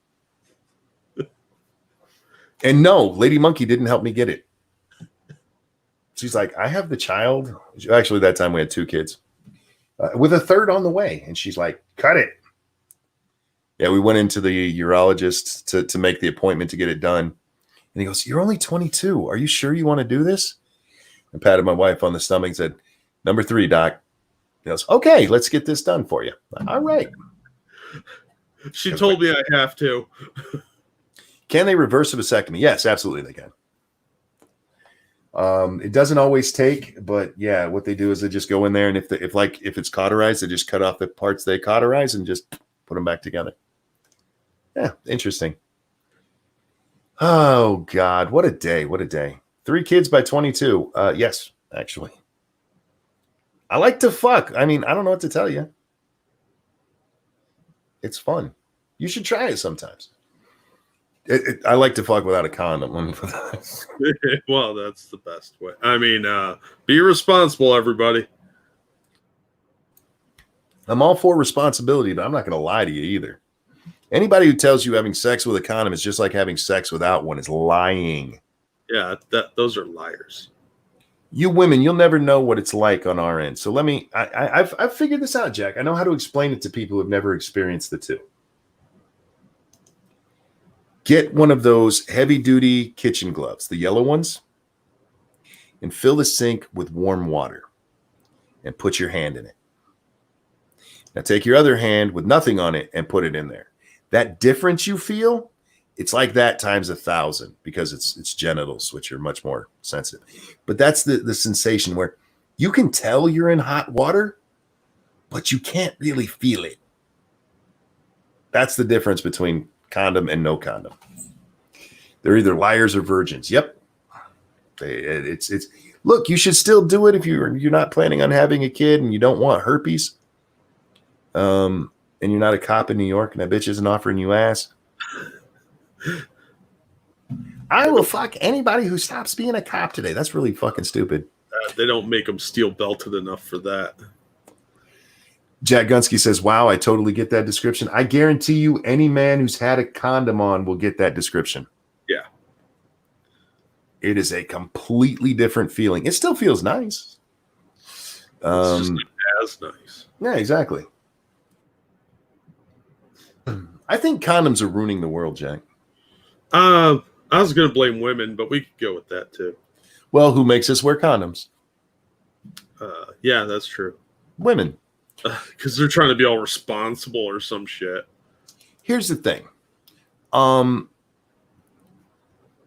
And no, Lady Monkey didn't help me get it. She's like, I have the child. Actually, that time we had 2 kids. With a third on the way. And she's like, cut it. Yeah, we went into the urologist to make the appointment to get it done. And he goes, you're only 22. Are you sure you want to do this? I patted my wife on the stomach and said, "Number 3, Doc." He goes, "Okay, let's get this done for you." All right. She told me I have to. Can they reverse a vasectomy? Yes, absolutely they can. It doesn't always take, but yeah, what they do is they just go in there, and if it's cauterized, they just cut off the parts they cauterize and just put them back together. Yeah, interesting. Oh God, what a day! What a day! 3 kids by 22. Yes, actually. I like to fuck. I mean, I don't know what to tell you. It's fun. You should try it sometimes. I like to fuck without a condom. Well, that's the best way. I mean, be responsible, everybody. I'm all for responsibility, but I'm not going to lie to you either. Anybody who tells you having sex with a condom is just like having sex without one is lying. Yeah, those are liars. You women, you'll never know what it's like on our end. So let me, I've figured this out, Jack. I know how to explain it to people who've never experienced the two. Get one of those heavy-duty kitchen gloves, the yellow ones, and fill the sink with warm water and put your hand in it. Now take your other hand with nothing on it and put it in there. That difference you feel, it's like that times 1,000 because it's genitals, which are much more sensitive. But that's the sensation where you can tell you're in hot water, but you can't really feel it. That's the difference between condom and no condom. They're either liars or virgins. Yep. It's look, you should still do it if you're not planning on having a kid and you don't want herpes. And you're not a cop in New York and that bitch isn't offering you ass. I will fuck anybody who stops being a cop today. That's really fucking stupid. They don't make them steel belted enough for that. Jack Gunsky says, "Wow, I totally get that description. I guarantee you any man who's had a condom on will get that description." Yeah. It is a completely different feeling. It still feels nice. It's just not as nice. Yeah, exactly. I think condoms are ruining the world, Jack. I was going to blame women, but we could go with that too. Well, who makes us wear condoms? Yeah, that's true. Women. Because they're trying to be all responsible or some shit. Here's the thing.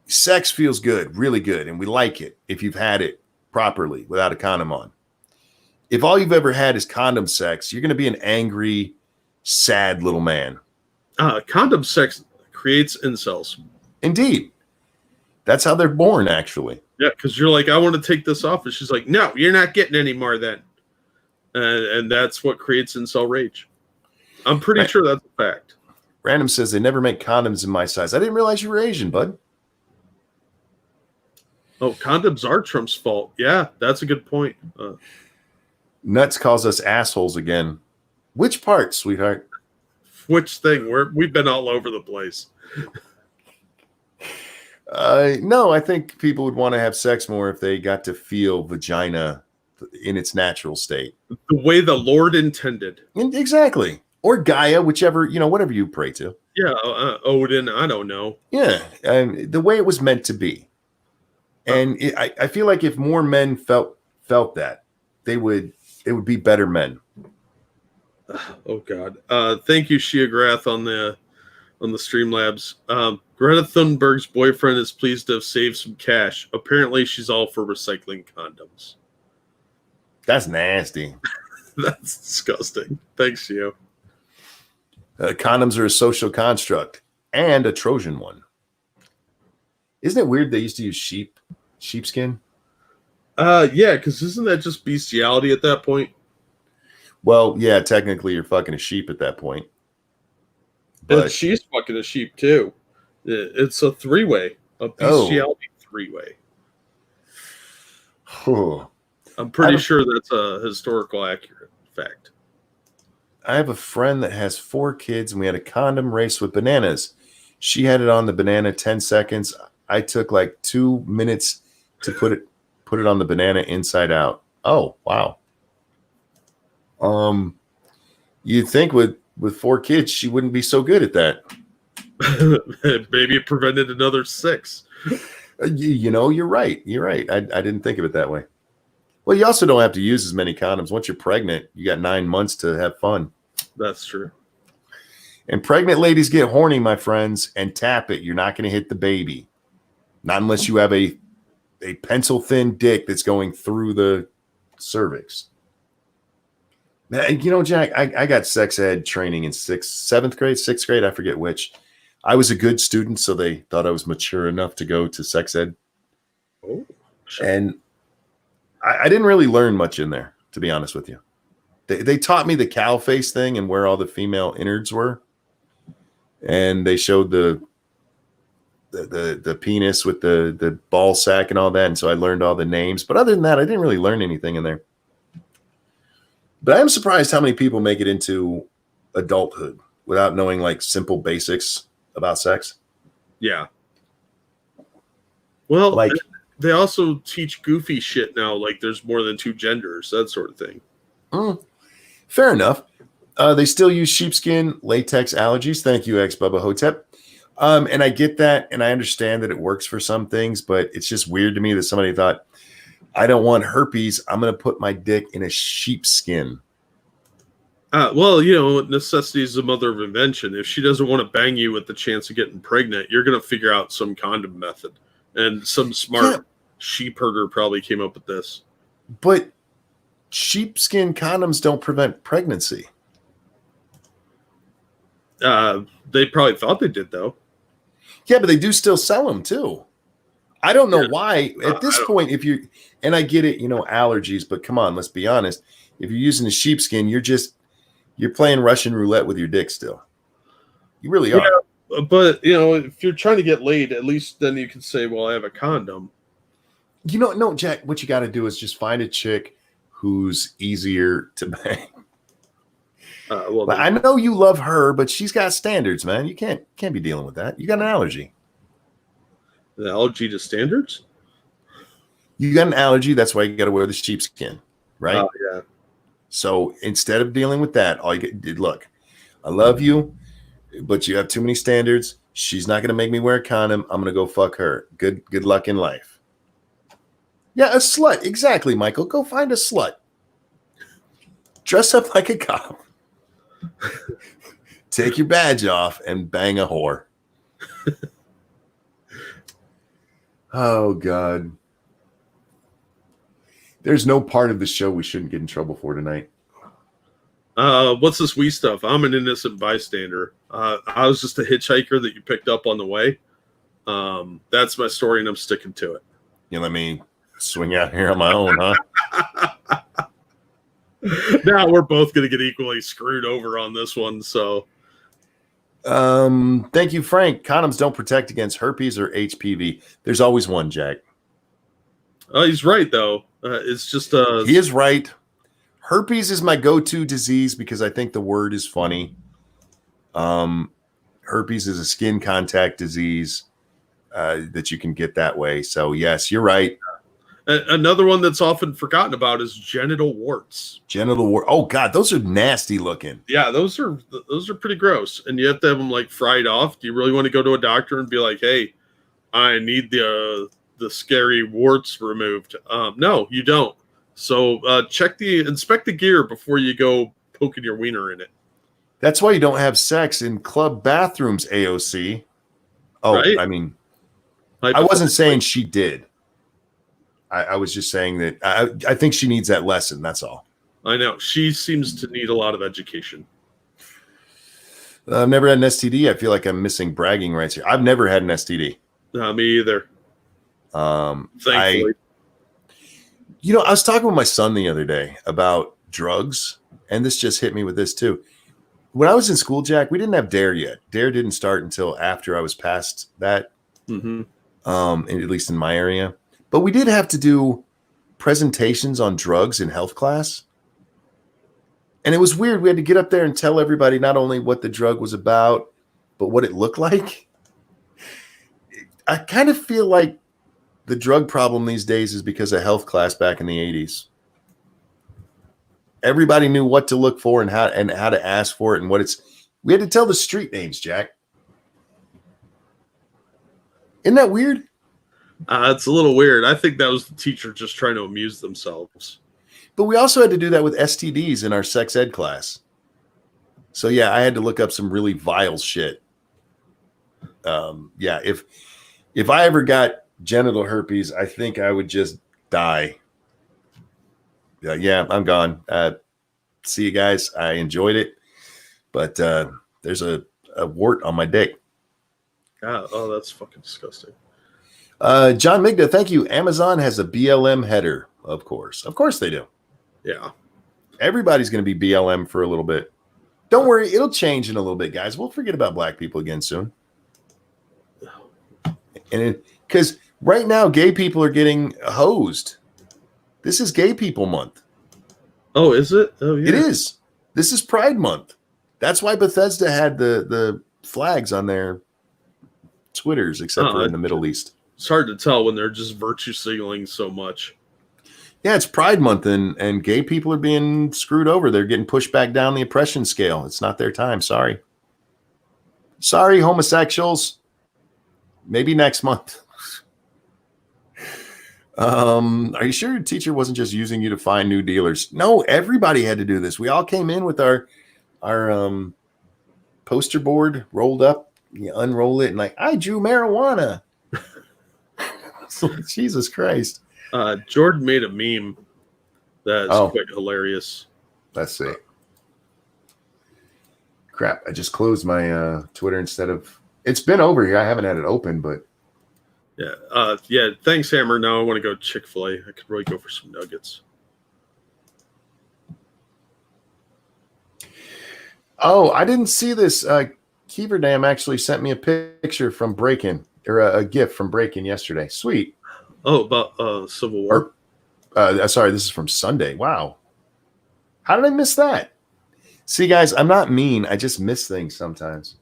Sex feels good, really good, and we like it if you've had it properly without a condom on. If all you've ever had is condom sex, you're going to be an angry, sad little man. Condom sex creates incels. Indeed. That's how they're born, actually. Yeah, because you're like, I want to take this off. And she's like, no, you're not getting any more then. And that's what creates incel rage. I'm pretty sure that's a fact. Random says they never make condoms in my size. I didn't realize you were Asian, bud. Oh, condoms are Trump's fault. Yeah, that's a good point. Nuts calls us assholes again. Which part, sweetheart? Which thing? We've been all over the place. No, I think people would want to have sex more if they got to feel vagina in its natural state. The way the Lord intended. Exactly. Or Gaia, whichever, whatever you pray to. Yeah, Odin, I don't know. Yeah, the way it was meant to be. And I feel like if more men felt that, they would be better men. Oh God! Thank you, Shia Grath, on the Streamlabs. Greta Thunberg's boyfriend is pleased to have saved some cash. Apparently, she's all for recycling condoms. That's nasty. That's disgusting. Thanks, Shia. Condoms are a social construct and a Trojan one. Isn't it weird they used to use sheepskin? Yeah, because isn't that just bestiality at that point? Well, yeah, technically you're fucking a sheep at that point. But and she's fucking a sheep too. It's a three-way, a bestiality three-way. I'm pretty sure that's a historical accurate fact. I have a friend that has 4 kids, and we had a condom race with bananas. She had it on the banana 10 seconds. I took like 2 minutes to put it on the banana inside out. Oh, wow. You'd think with 4 kids, she wouldn't be so good at that. Maybe it prevented another 6. You're right. You're right. I didn't think of it that way. Well, you also don't have to use as many condoms. Once you're pregnant, you got 9 months to have fun. That's true. And pregnant ladies get horny, my friends, and tap it. You're not going to hit the baby. Not unless you have a pencil-thin dick that's going through the cervix. Man, you know, Jack, I got sex ed training in 6th grade, I forget which. I was a good student, so they thought I was mature enough to go to sex ed. Oh, sure. And I didn't really learn much in there, to be honest with you. They taught me the cow face thing and where all the female innards were. And they showed the penis with the ball sack and all that. And so I learned all the names. But other than that, I didn't really learn anything in there. But I'm surprised how many people make it into adulthood without knowing like simple basics about sex. Yeah. Well, Like, they also teach goofy shit now, like there's more than 2 genders, that sort of thing. Fair enough. They still use sheepskin, latex allergies. Thank you, ex-Bubba Hotep. And I get that, and I understand that it works for some things, but it's just weird to me that somebody thought, I don't want herpes. I'm going to put my dick in a sheepskin. Well, you know, necessity is the mother of invention. If she doesn't want to bang you with the chance of getting pregnant, you're going to figure out some condom method. And some smart sheep herder probably came up with this. But sheepskin condoms don't prevent pregnancy. They probably thought they did, though. Yeah, but they do still sell them, too. I don't know why. At this point, and I get it, you know, allergies, but come on, let's be honest. If you're using a sheepskin, you're playing Russian roulette with your dick still. You really are. Yeah, but, you know, if you're trying to get laid, at least then you can say, well, I have a condom. You know, no, Jack, what you got to do is just find a chick who's easier to bang. Well, I know you love her, but she's got standards, man. You can't be dealing with that. You got an allergy. An allergy to standards? You got an allergy. That's why you got to wear the sheepskin, right? Oh, yeah. So instead of dealing with that, all you get, look, I love you, but you have too many standards. She's not going to make me wear a condom. I'm going to go fuck her. Good luck in life. Yeah, a slut. Exactly, Michael. Go find a slut. Dress up like a cop. Take your badge off and bang a whore. Oh, God. There's no part of the show we shouldn't get in trouble for tonight. What's this wee stuff? I'm an innocent bystander. I was just a hitchhiker that you picked up on the way. That's my story, and I'm sticking to it. You let me swing out here on my own, huh? Now we're both going to get equally screwed over on this one, so... Thank you, Frank. Condoms don't protect against herpes or HPV. There's always one, Jack. Oh, he's right, though. It's just he is right. Herpes is my go-to disease because I think the word is funny. Herpes is a skin contact disease that you can get that way. So yes, you're right. Another one that's often forgotten about is genital warts. Oh God, those are nasty looking. Yeah, those are pretty gross, and you have to have them like fried off. Do you really want to go to a doctor and be like, "Hey, I need the scary warts removed"? No, you don't. So inspect the gear before you go poking your wiener in it. That's why you don't have sex in club bathrooms, AOC. Oh, right? I mean, I wasn't saying she did. I was just saying that I think she needs that lesson. That's all. I know. She seems to need a lot of education. I've never had an STD. I feel like I'm missing bragging rights here. I've never had an STD. Me either. Thankfully. I was talking with my son the other day about drugs, and this just hit me with this too. When I was in school, Jack, we didn't have DARE yet. DARE didn't start until after I was past that, at least in my area. But we did have to do presentations on drugs in health class. And it was weird. We had to get up there and tell everybody not only what the drug was about, but what it looked like. I kind of feel like the drug problem these days is because of health class back in the 80s. Everybody knew what to look for and how to ask for it and what it's. We had to tell the street names, Jack. Isn't that weird? It's a little weird. I think that was the teacher just trying to amuse themselves. But we also had to do that with STDs in our sex ed class. So yeah, I had to look up some really vile shit. Yeah, if I ever got genital herpes, I think I would just die. Yeah, I'm gone. See you guys. I enjoyed it, but there's a wart on my dick. Oh, that's fucking disgusting. John Migda, thank you. Amazon has a BLM header, of course. Of course they do. Yeah. Everybody's going to be BLM for a little bit. Don't worry, it'll change in a little bit, guys. We'll forget about black people again soon. And because right now, gay people are getting hosed. This is Gay People Month. Oh, is it? Oh, yeah. It is. This is Pride Month. That's why Bethesda had the flags on their Twitters, except for in the Middle East. It's hard to tell when they're just virtue signaling so much. Yeah, it's Pride Month, and gay people are being screwed over. They're getting pushed back down the oppression scale. It's not their time. Sorry. Sorry, homosexuals. Maybe next month. Are you sure your teacher wasn't just using you to find new dealers? No, everybody had to do this. We all came in with our poster board rolled up. You unroll it and like, I drew marijuana. Jesus Christ. Jordan made a meme that's quite hilarious. Let's see. Crap, I just closed my Twitter instead of... It's been over here. I haven't had it open, but... Yeah, thanks, Hammer. Now I want to go Chick-fil-A. I could really go for some nuggets. Oh, I didn't see this. Keeverdam actually sent me a picture from Breakin', or a GIF from Breakin' yesterday. Sweet. Oh, about Civil War? Sorry, this is from Sunday. Wow. How did I miss that? See, guys, I'm not mean. I just miss things sometimes.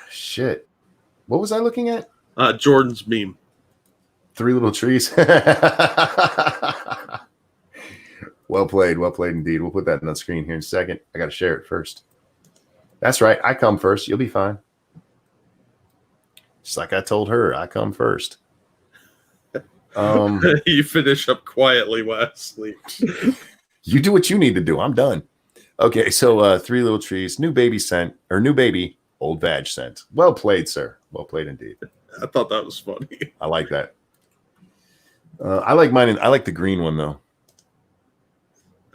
Shit. What was I looking at? Jordan's meme. 3 little trees. Well played indeed. We'll put that on the screen here in a second. I got to share it first. That's right. I come first. You'll be fine. Just like I told her, I come first. You finish up quietly, Wesley. You do what you need to do. I'm done. Okay, so 3 little trees, new baby scent, or new baby, old vag scent. Well played, sir. Well played indeed. I thought that was funny. I like that. I like mine. I like the green one though.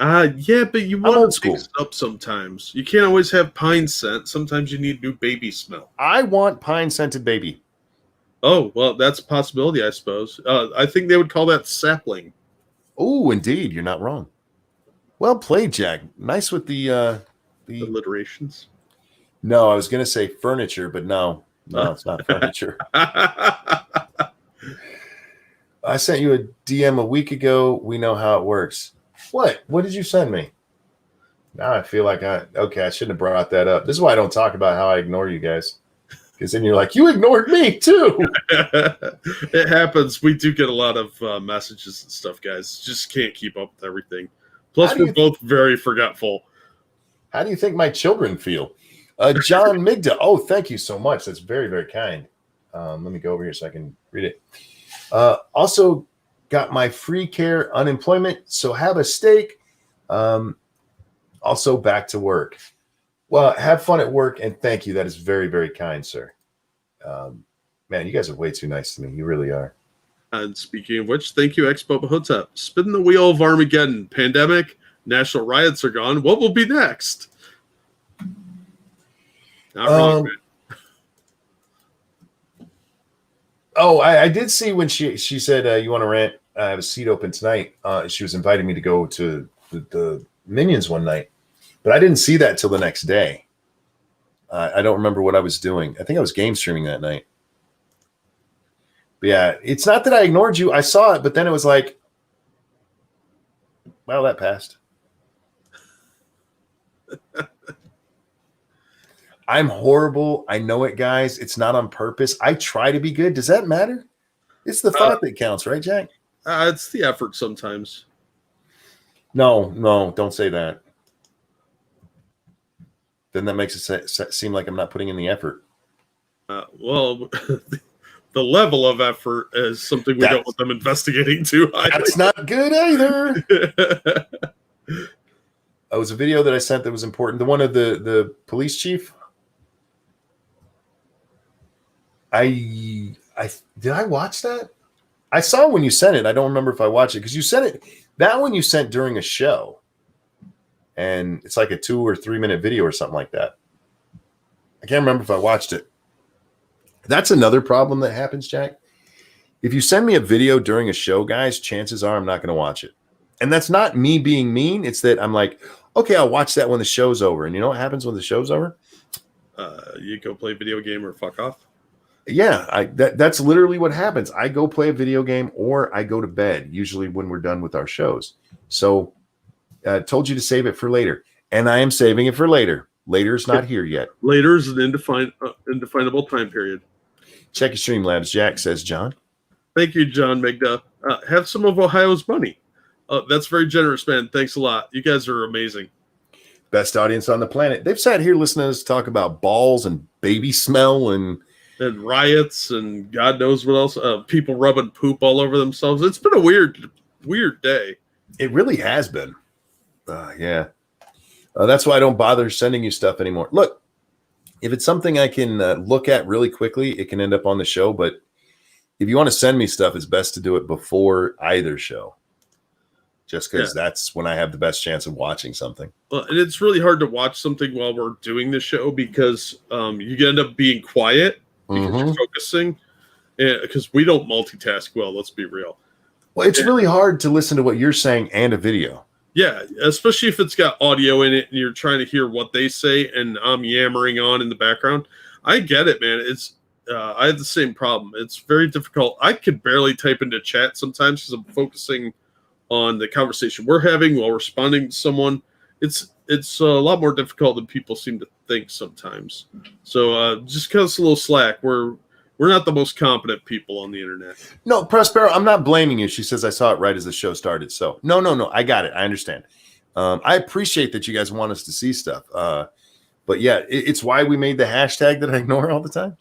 Yeah, but you want to mix it up sometimes. You can't always have pine scent. Sometimes you need new baby smell. I want pine scented baby. Oh, well, that's a possibility, I suppose. I think they would call that sapling. Oh, indeed. You're not wrong. Well played, Jack. Nice with the alliterations. No, I was going to say furniture, but no, it's not furniture. I sent you a DM a week ago. We know how it works. What? What did you send me? Now I feel like I shouldn't have brought that up. This is why I don't talk about how I ignore you guys. Because then you're like, you ignored me too. It happens. We do get a lot of messages and stuff, guys. Just can't keep up with everything. Plus, we're both very forgetful. How do you think my children feel? John Migda. Oh, thank you so much. That's very, very kind. Let me go over here so I can read it. Also got my free care unemployment. So have a steak. Also back to work. Well, have fun at work, and thank you. That is very, very kind, sir. Man, you guys are way too nice to me. You really are. And speaking of which, thank you, Expo Bahotep. Spin the wheel of Armageddon. Pandemic, national riots are gone. What will be next? Not wrong, man. Oh, I did see when she said, you want to rant? I have a seat open tonight. She was inviting me to go to the Minions one night. But I didn't see that till the next day. I don't remember what I was doing. I think I was game streaming that night. But yeah, it's not that I ignored you. I saw it, but then it was like, well, that passed. I'm horrible. I know it, guys. It's not on purpose. I try to be good. Does that matter? It's the thought that counts, right, Jack? It's the effort sometimes. No, don't say that. Then that makes it seem like I'm not putting in the effort. Well, the level of effort is something we don't want them investigating too highly. That's not good either. It was a video that I sent that was important. The one of the police chief. Did I watch that? I saw when you sent it. I don't remember if I watched it because you sent it. That one you sent during a show, and it's like a 2 or 3 minute video or something like that. I can't remember if I watched it. That's another problem that happens, Jack. If you send me a video during a show, guys, chances are I'm not going to watch it. And that's not me being mean. It's that I'm like, okay, I'll watch that when the show's over. And you know what happens when the show's over? You go play a video game or fuck off. Yeah, that's literally what happens. I go play a video game or I go to bed, usually when we're done with our shows. So told you to save it for later. And I am saving it for later. Later's not here yet. Later is an indefinable time period. Check your Streamlabs, Jack, says John. Thank you, John Megda. Have some of Ohio's money. That's very generous, man. Thanks a lot. You guys are amazing. Best audience on the planet. They've sat here listening to us talk about balls and baby smell and riots and God knows what else. People rubbing poop all over themselves. It's been a weird day. It really has been. Yeah. That's why I don't bother sending you stuff anymore. Look, if it's something I can look at really quickly, it can end up on the show. But if you want to send me stuff, it's best to do it before either show. Just because that's when I have the best chance of watching something. Well, and it's really hard to watch something while we're doing the show because you end up being quiet because you're focusing. Because we don't multitask well, let's be real. Well, it's really hard to listen to what you're saying and a video. Yeah, especially if it's got audio in it and you're trying to hear what they say and I'm yammering on in the background. I get it, man. It's I have the same problem. It's very difficult. I could barely type into chat sometimes because I'm focusing on the conversation we're having while responding to someone. It's a lot more difficult than people seem to think sometimes. So just cut us a little slack. We're not the most competent people on the internet. No, Prospero, I'm not blaming you. She says I saw it right as the show started. So no, I got it. I understand. I appreciate that you guys want us to see stuff. But yeah, it's why we made the hashtag that I ignore all the time.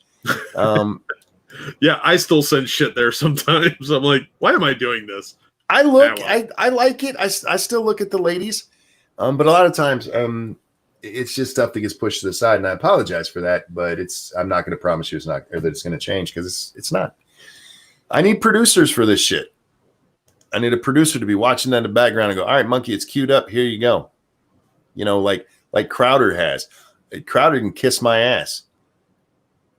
Yeah, I still send shit there sometimes. I'm like, why am I doing this? I look, I like it. I still look at the ladies. But a lot of times, it's just stuff that gets pushed to the side, and I apologize for that. But I'm not going to promise you it's not, or that it's going to change because it's not. I need producers for this shit. I need a producer to be watching that in the background and go, "All right, monkey, it's queued up. Here you go." You know, like Crowder has. Crowder can kiss my ass.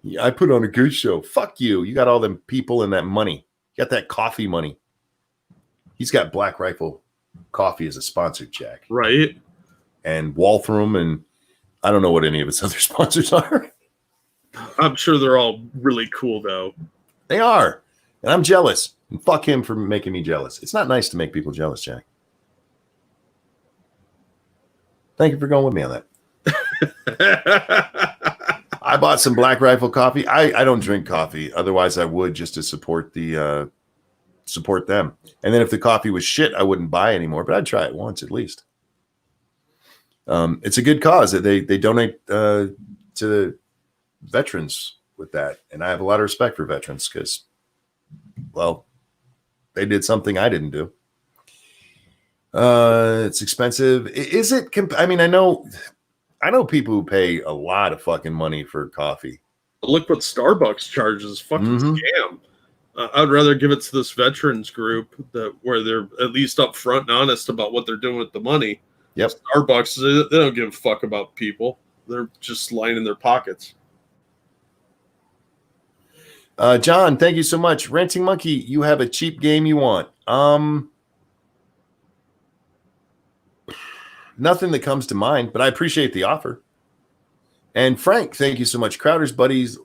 Yeah, I put on a good show. Fuck you. You got all them people and that money. You got that coffee money. He's got Black Rifle Coffee as a sponsor, Jack. Right. And Waltham, and I don't know what any of its other sponsors are. I'm sure they're all really cool, though. They are. And I'm jealous. And fuck him for making me jealous. It's not nice to make people jealous, Jack. Thank you for going with me on that. I bought some Black Rifle coffee. I don't drink coffee. Otherwise, I would just to support support them. And then if the coffee was shit, I wouldn't buy anymore. But I'd try it once at least. It's a good cause that they donate to the veterans with that. And I have a lot of respect for veterans because, well, they did something I didn't do. It's expensive. Is it? I mean, I know people who pay a lot of fucking money for coffee. Look what Starbucks charges. Fucking scam. I'd rather give it to this veterans group where they're at least upfront and honest about what they're doing with the money. Yep. Starbucks, they don't give a fuck about people. They're just lining their pockets. John, thank you so much. Ranting Monkey, you have a cheap game you want. Nothing that comes to mind, but I appreciate the offer. And Frank, thank you so much. Crowder's buddies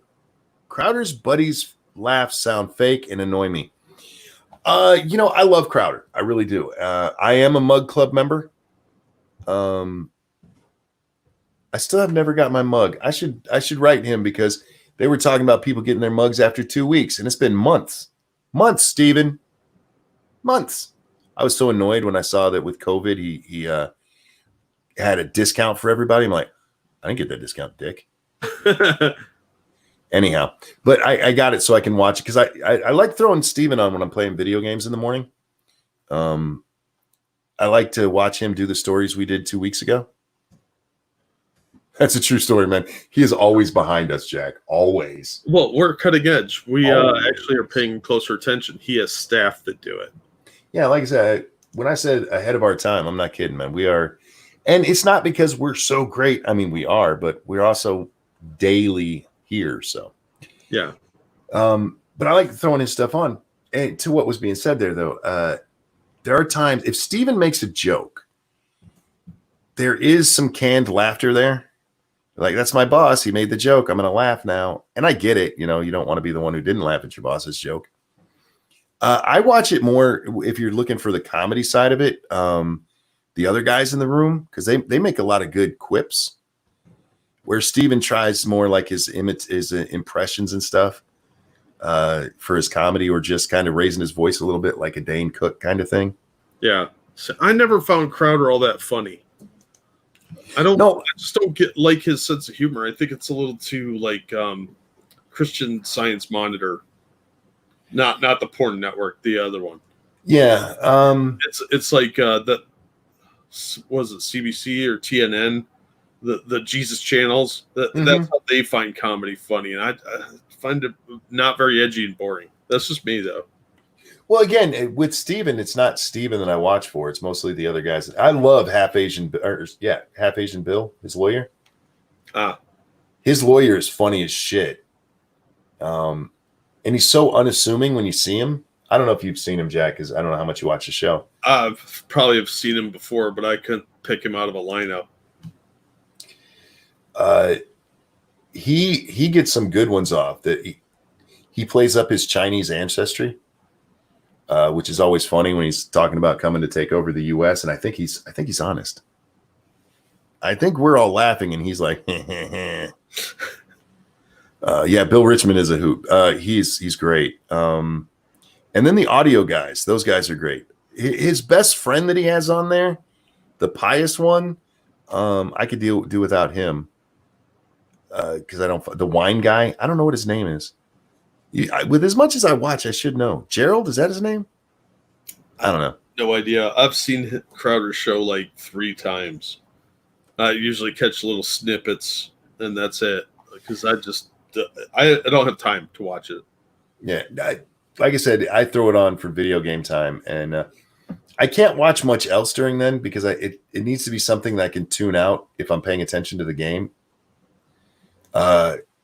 laughs sound fake and annoy me. I love Crowder. I really do. I am a Mug Club member. I still have never got my mug. I should write him because they were talking about people getting their mugs after 2 weeks, and it's been months, Steven, months. I was so annoyed when I saw that with COVID, he had a discount for everybody. I'm like, I didn't get that discount, dick. Anyhow, but I got it so I can watch it because I like throwing Steven on when I'm playing video games in the morning. I like to watch him do the stories we did 2 weeks ago. That's a true story, man. He is always behind us, Jack. Always. Well, we're cutting edge. We actually are paying closer attention. He has staff that do it. Yeah, like I said, when I said ahead of our time, I'm not kidding, man. We are, and it's not because we're so great. I mean, we are, but we're also daily here. So, yeah. But I like throwing his stuff on. And to what was being said there, though, there are times if Steven makes a joke, there is some canned laughter there. Like, that's my boss. He made the joke. I'm going to laugh now. And I get it. You know, you don't want to be the one who didn't laugh at your boss's joke. I watch it more if you're looking for the comedy side of it. The other guys in the room, because they make a lot of good quips where Steven tries more like his impressions and stuff for his comedy, or just kind of raising his voice a little bit like a Dane Cook kind of thing. Yeah. So I never found Crowder all that funny. I just don't get like his sense of humor. I think it's a little too like Christian Science Monitor. Not the Porn Network, the other one. Yeah. It's like that was it CBC or TNN, the Jesus channels. That's how they find comedy funny, and I find it not very edgy and boring. That's just me, though. Well, again, with Steven, it's not Steven that I watch for. It's mostly the other guys. I love Half Asian Bill, his lawyer. His lawyer is funny as shit. And he's so unassuming when you see him. I don't know if you've seen him, Jack, because I don't know how much you watch the show. I've probably have seen him before, but I couldn't pick him out of a lineup. He gets some good ones off. That he plays up his Chinese ancestry. Which is always funny when he's talking about coming to take over the U.S. And I think he's honest. I think we're all laughing, and he's like, yeah, Bill Richmond is a hoot. He's great. And then the audio guys, those guys are great. His best friend that he has on there, the pious one, I could do without him. Because the wine guy, I don't know what his name is. With as much as I watch, I should know. Gerald, is that his name? I don't know. No idea. I've seen Crowder's show like 3 times. I usually catch little snippets, and that's it. Because I don't have time to watch it. Yeah, like I said, I throw it on for video game time, and I can't watch much else during then because it needs to be something that I can tune out if I'm paying attention to the game.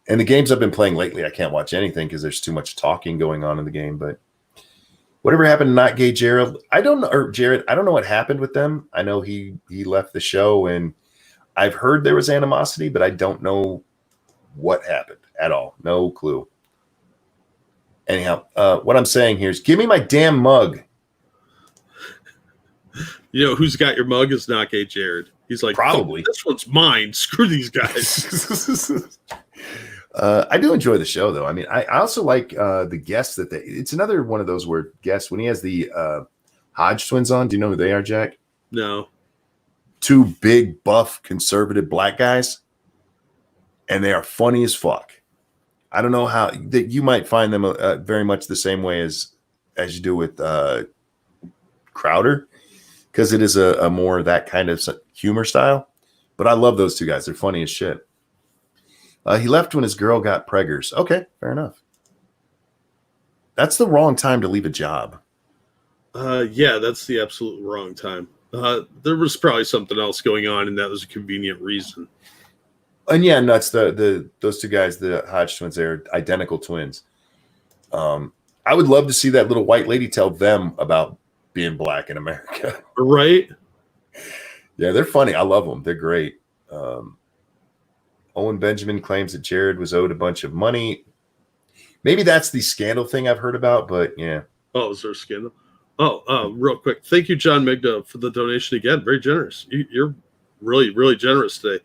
And the games I've been playing lately, I can't watch anything because there's too much talking going on in the game. But whatever happened to Not Gay Jared, I don't know, or Jared, I don't know what happened with them. I know he left the show, and I've heard there was animosity, but I don't know what happened at all. No clue. Anyhow, what I'm saying here is give me my damn mug. You know who's got your mug is Not Gay Jared. He's like, probably this one's mine. Screw these guys. I do enjoy the show, though. I mean, I also like the guests it's another one of those where guests, when he has the Hodge twins on. Do you know who they are, Jack? No. 2 big, buff, conservative black guys, and they are funny as fuck. I don't know how that you might find them very much the same way as you do with Crowder, because it is a more that kind of humor style. But I love those 2 guys. They're funny as shit. He left when his girl got preggers. Okay, fair enough. That's the wrong time to leave a job. Yeah, that's the absolute wrong time. There was probably something else going on, and that was a convenient reason. And yeah, nuts. Those 2 guys, the Hodge twins, they're identical twins. I would love to see that little white lady tell them about being black in America. Right? Yeah, they're funny. I love them. They're great. Owen Benjamin claims that Jared was owed a bunch of money. Maybe that's the scandal thing I've heard about, but yeah. Oh, is there a scandal? Oh, real quick. Thank you, John Migda, for the donation again. Very generous. You're really, really generous today.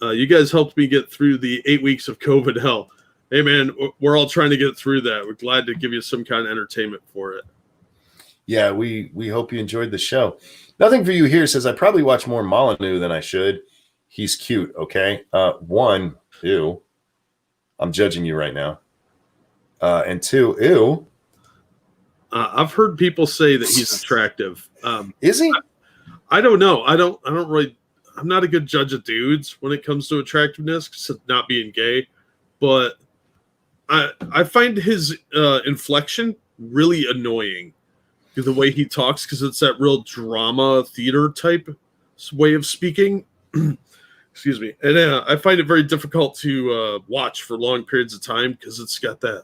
You guys helped me get through the 8 weeks of COVID hell. Hey, man, we're all trying to get through that. We're glad to give you some kind of entertainment for it. Yeah, we hope you enjoyed the show. Nothing for you here says I probably watch more Molyneux than I should. He's cute, okay? 1, 2. I'm judging you right now. And 2, ew. I've heard people say that he's attractive. Is he? I don't know. I don't really. I'm not a good judge of dudes when it comes to attractiveness, 'cause not being gay, but I find his inflection really annoying. The way he talks, because it's that real drama theater type way of speaking. Excuse me. And I find it very difficult to watch for long periods of time because it's got that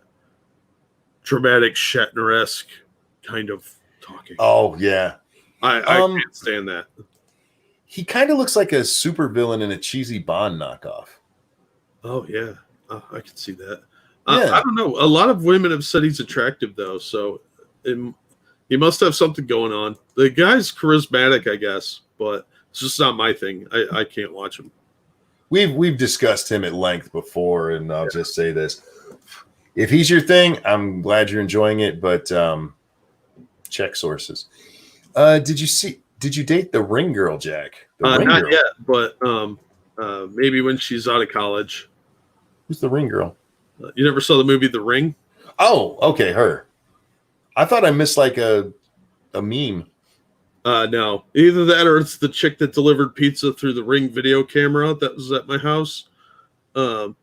dramatic Shatner-esque kind of talking. Oh, yeah. I can't stand that. He kind of looks like a supervillain in a cheesy Bond knockoff. Oh, yeah. I can see that. Yeah. I don't know. A lot of women have said he's attractive, though, so he must have something going on. The guy's charismatic, I guess, but it's just not my thing. I can't watch him. We've discussed him at length before, and I'll just say this. If he's your thing, I'm glad you're enjoying it, but check sources. Did you date the Ring Girl, Jack? Not yet, but maybe when she's out of college. Who's the Ring Girl? You never saw the movie The Ring? Oh, okay, her. I thought I missed like a meme. No, either that or it's the chick that delivered pizza through the Ring video camera that was at my house. Then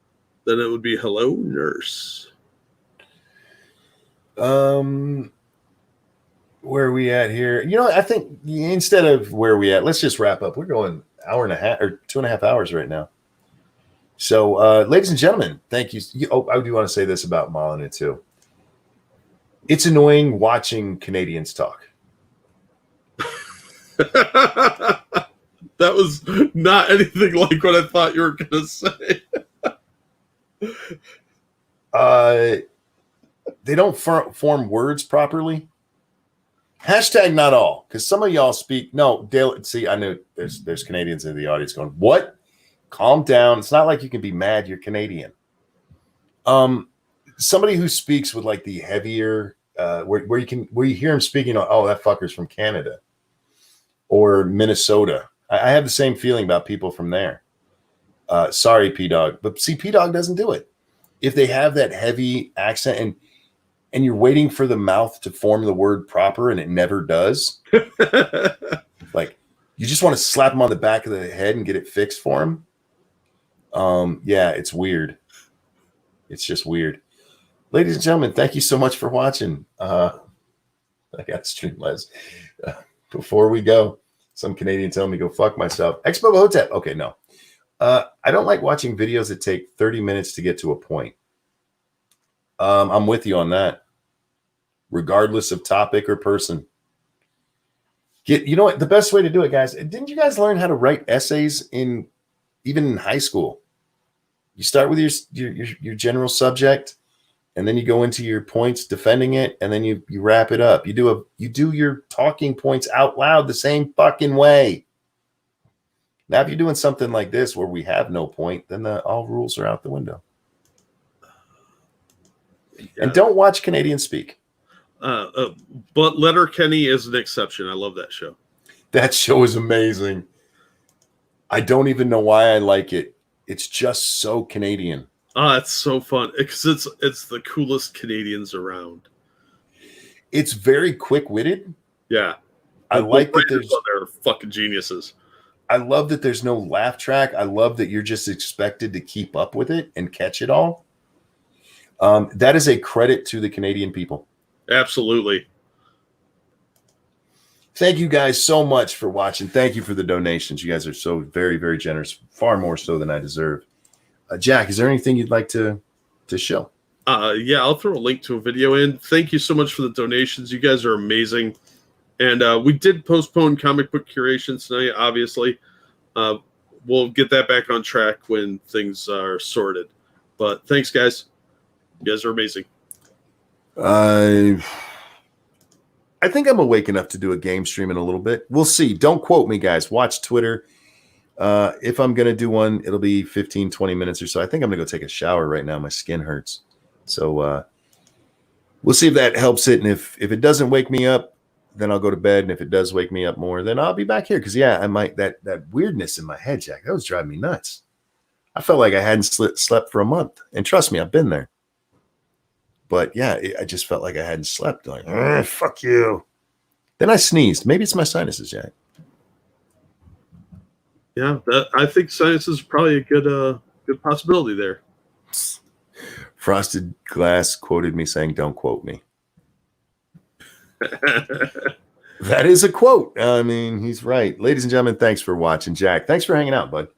it would be Hello, Nurse. Where are we at here? You know, I think instead of where are we at, let's just wrap up. We're going hour and a half or 2.5 hours right now. So, ladies and gentlemen, thank you. I do want to say this about Molyneux too. It's annoying watching Canadians talk. That was not anything like what I thought you were going to say. They don't form words properly. Hashtag not all, because some of y'all speak. No, Dale. See, I know there's Canadians in the audience going, "What? Calm down. It's not like you can be mad. You're Canadian." Somebody who speaks with like the heavier, where you hear him speaking, oh, that fucker's from Canada or Minnesota. I have the same feeling about people from there. Sorry, P-Dog, but see, P-Dog doesn't do it. If they have that heavy accent and you're waiting for the mouth to form the word proper and it never does, like you just want to slap him on the back of the head and get it fixed for him. Yeah, it's weird. It's just weird. Ladies and gentlemen, thank you so much for watching. I got Streamlabs. Before we go, some Canadian telling me go fuck myself. Expo Hotep. Okay, no. I don't like watching videos that take 30 minutes to get to a point. I'm with you on that. Regardless of topic or person. You know what? The best way to do it, guys. Didn't you guys learn how to write essays even in high school? You start with your general subject, and then you go into your points defending it, and then you wrap it up. You do your talking points out loud the same fucking way. Now, if you're doing something like this where we have no point, then all rules are out the window. And don't watch Canadians speak. But Letterkenny is an exception. I love that show. That show is amazing. I don't even know why I like it. It's just so Canadian. It's so fun because it's the coolest Canadians around. It's very quick-witted. Yeah, I like that they're fucking geniuses. I love that there's no laugh track. I love that you're just expected to keep up with it and catch it all. That is a credit to the Canadian people. Absolutely. Thank you guys so much for watching. Thank you for the donations. You guys are so very, very generous, far more so than I deserve. Jack, is there anything you'd like to show? Yeah, I'll throw a link to a video in. Thank you so much for the donations. You guys are amazing. And we did postpone comic book curations tonight, obviously. We'll get that back on track when things are sorted. But thanks, guys. You guys are amazing. I think I'm awake enough to do a game stream in a little bit. We'll see. Don't quote me, guys. Watch Twitter. If I'm going to do one, it'll be 15, 20 minutes or so. I think I'm going to go take a shower right now. My skin hurts. So we'll see if that helps it. And if it doesn't wake me up, then I'll go to bed. And if it does wake me up more, then I'll be back here. Because, yeah, I might that weirdness in my head, Jack, that was driving me nuts. I felt like I hadn't slept for a month. And trust me, I've been there. But yeah, I just felt like I hadn't slept. Like, fuck you. Then I sneezed. Maybe it's my sinuses, Jack. Yeah, I think science is probably a good possibility there. Frosted Glass quoted me saying, "Don't quote me." That is a quote. I mean, he's right. Ladies and gentlemen, thanks for watching. Jack, thanks for hanging out, bud.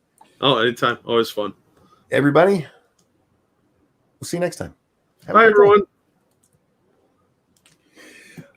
Oh, anytime. Always fun. Everybody, we'll see you next time. Have a Bye, good day. everyone.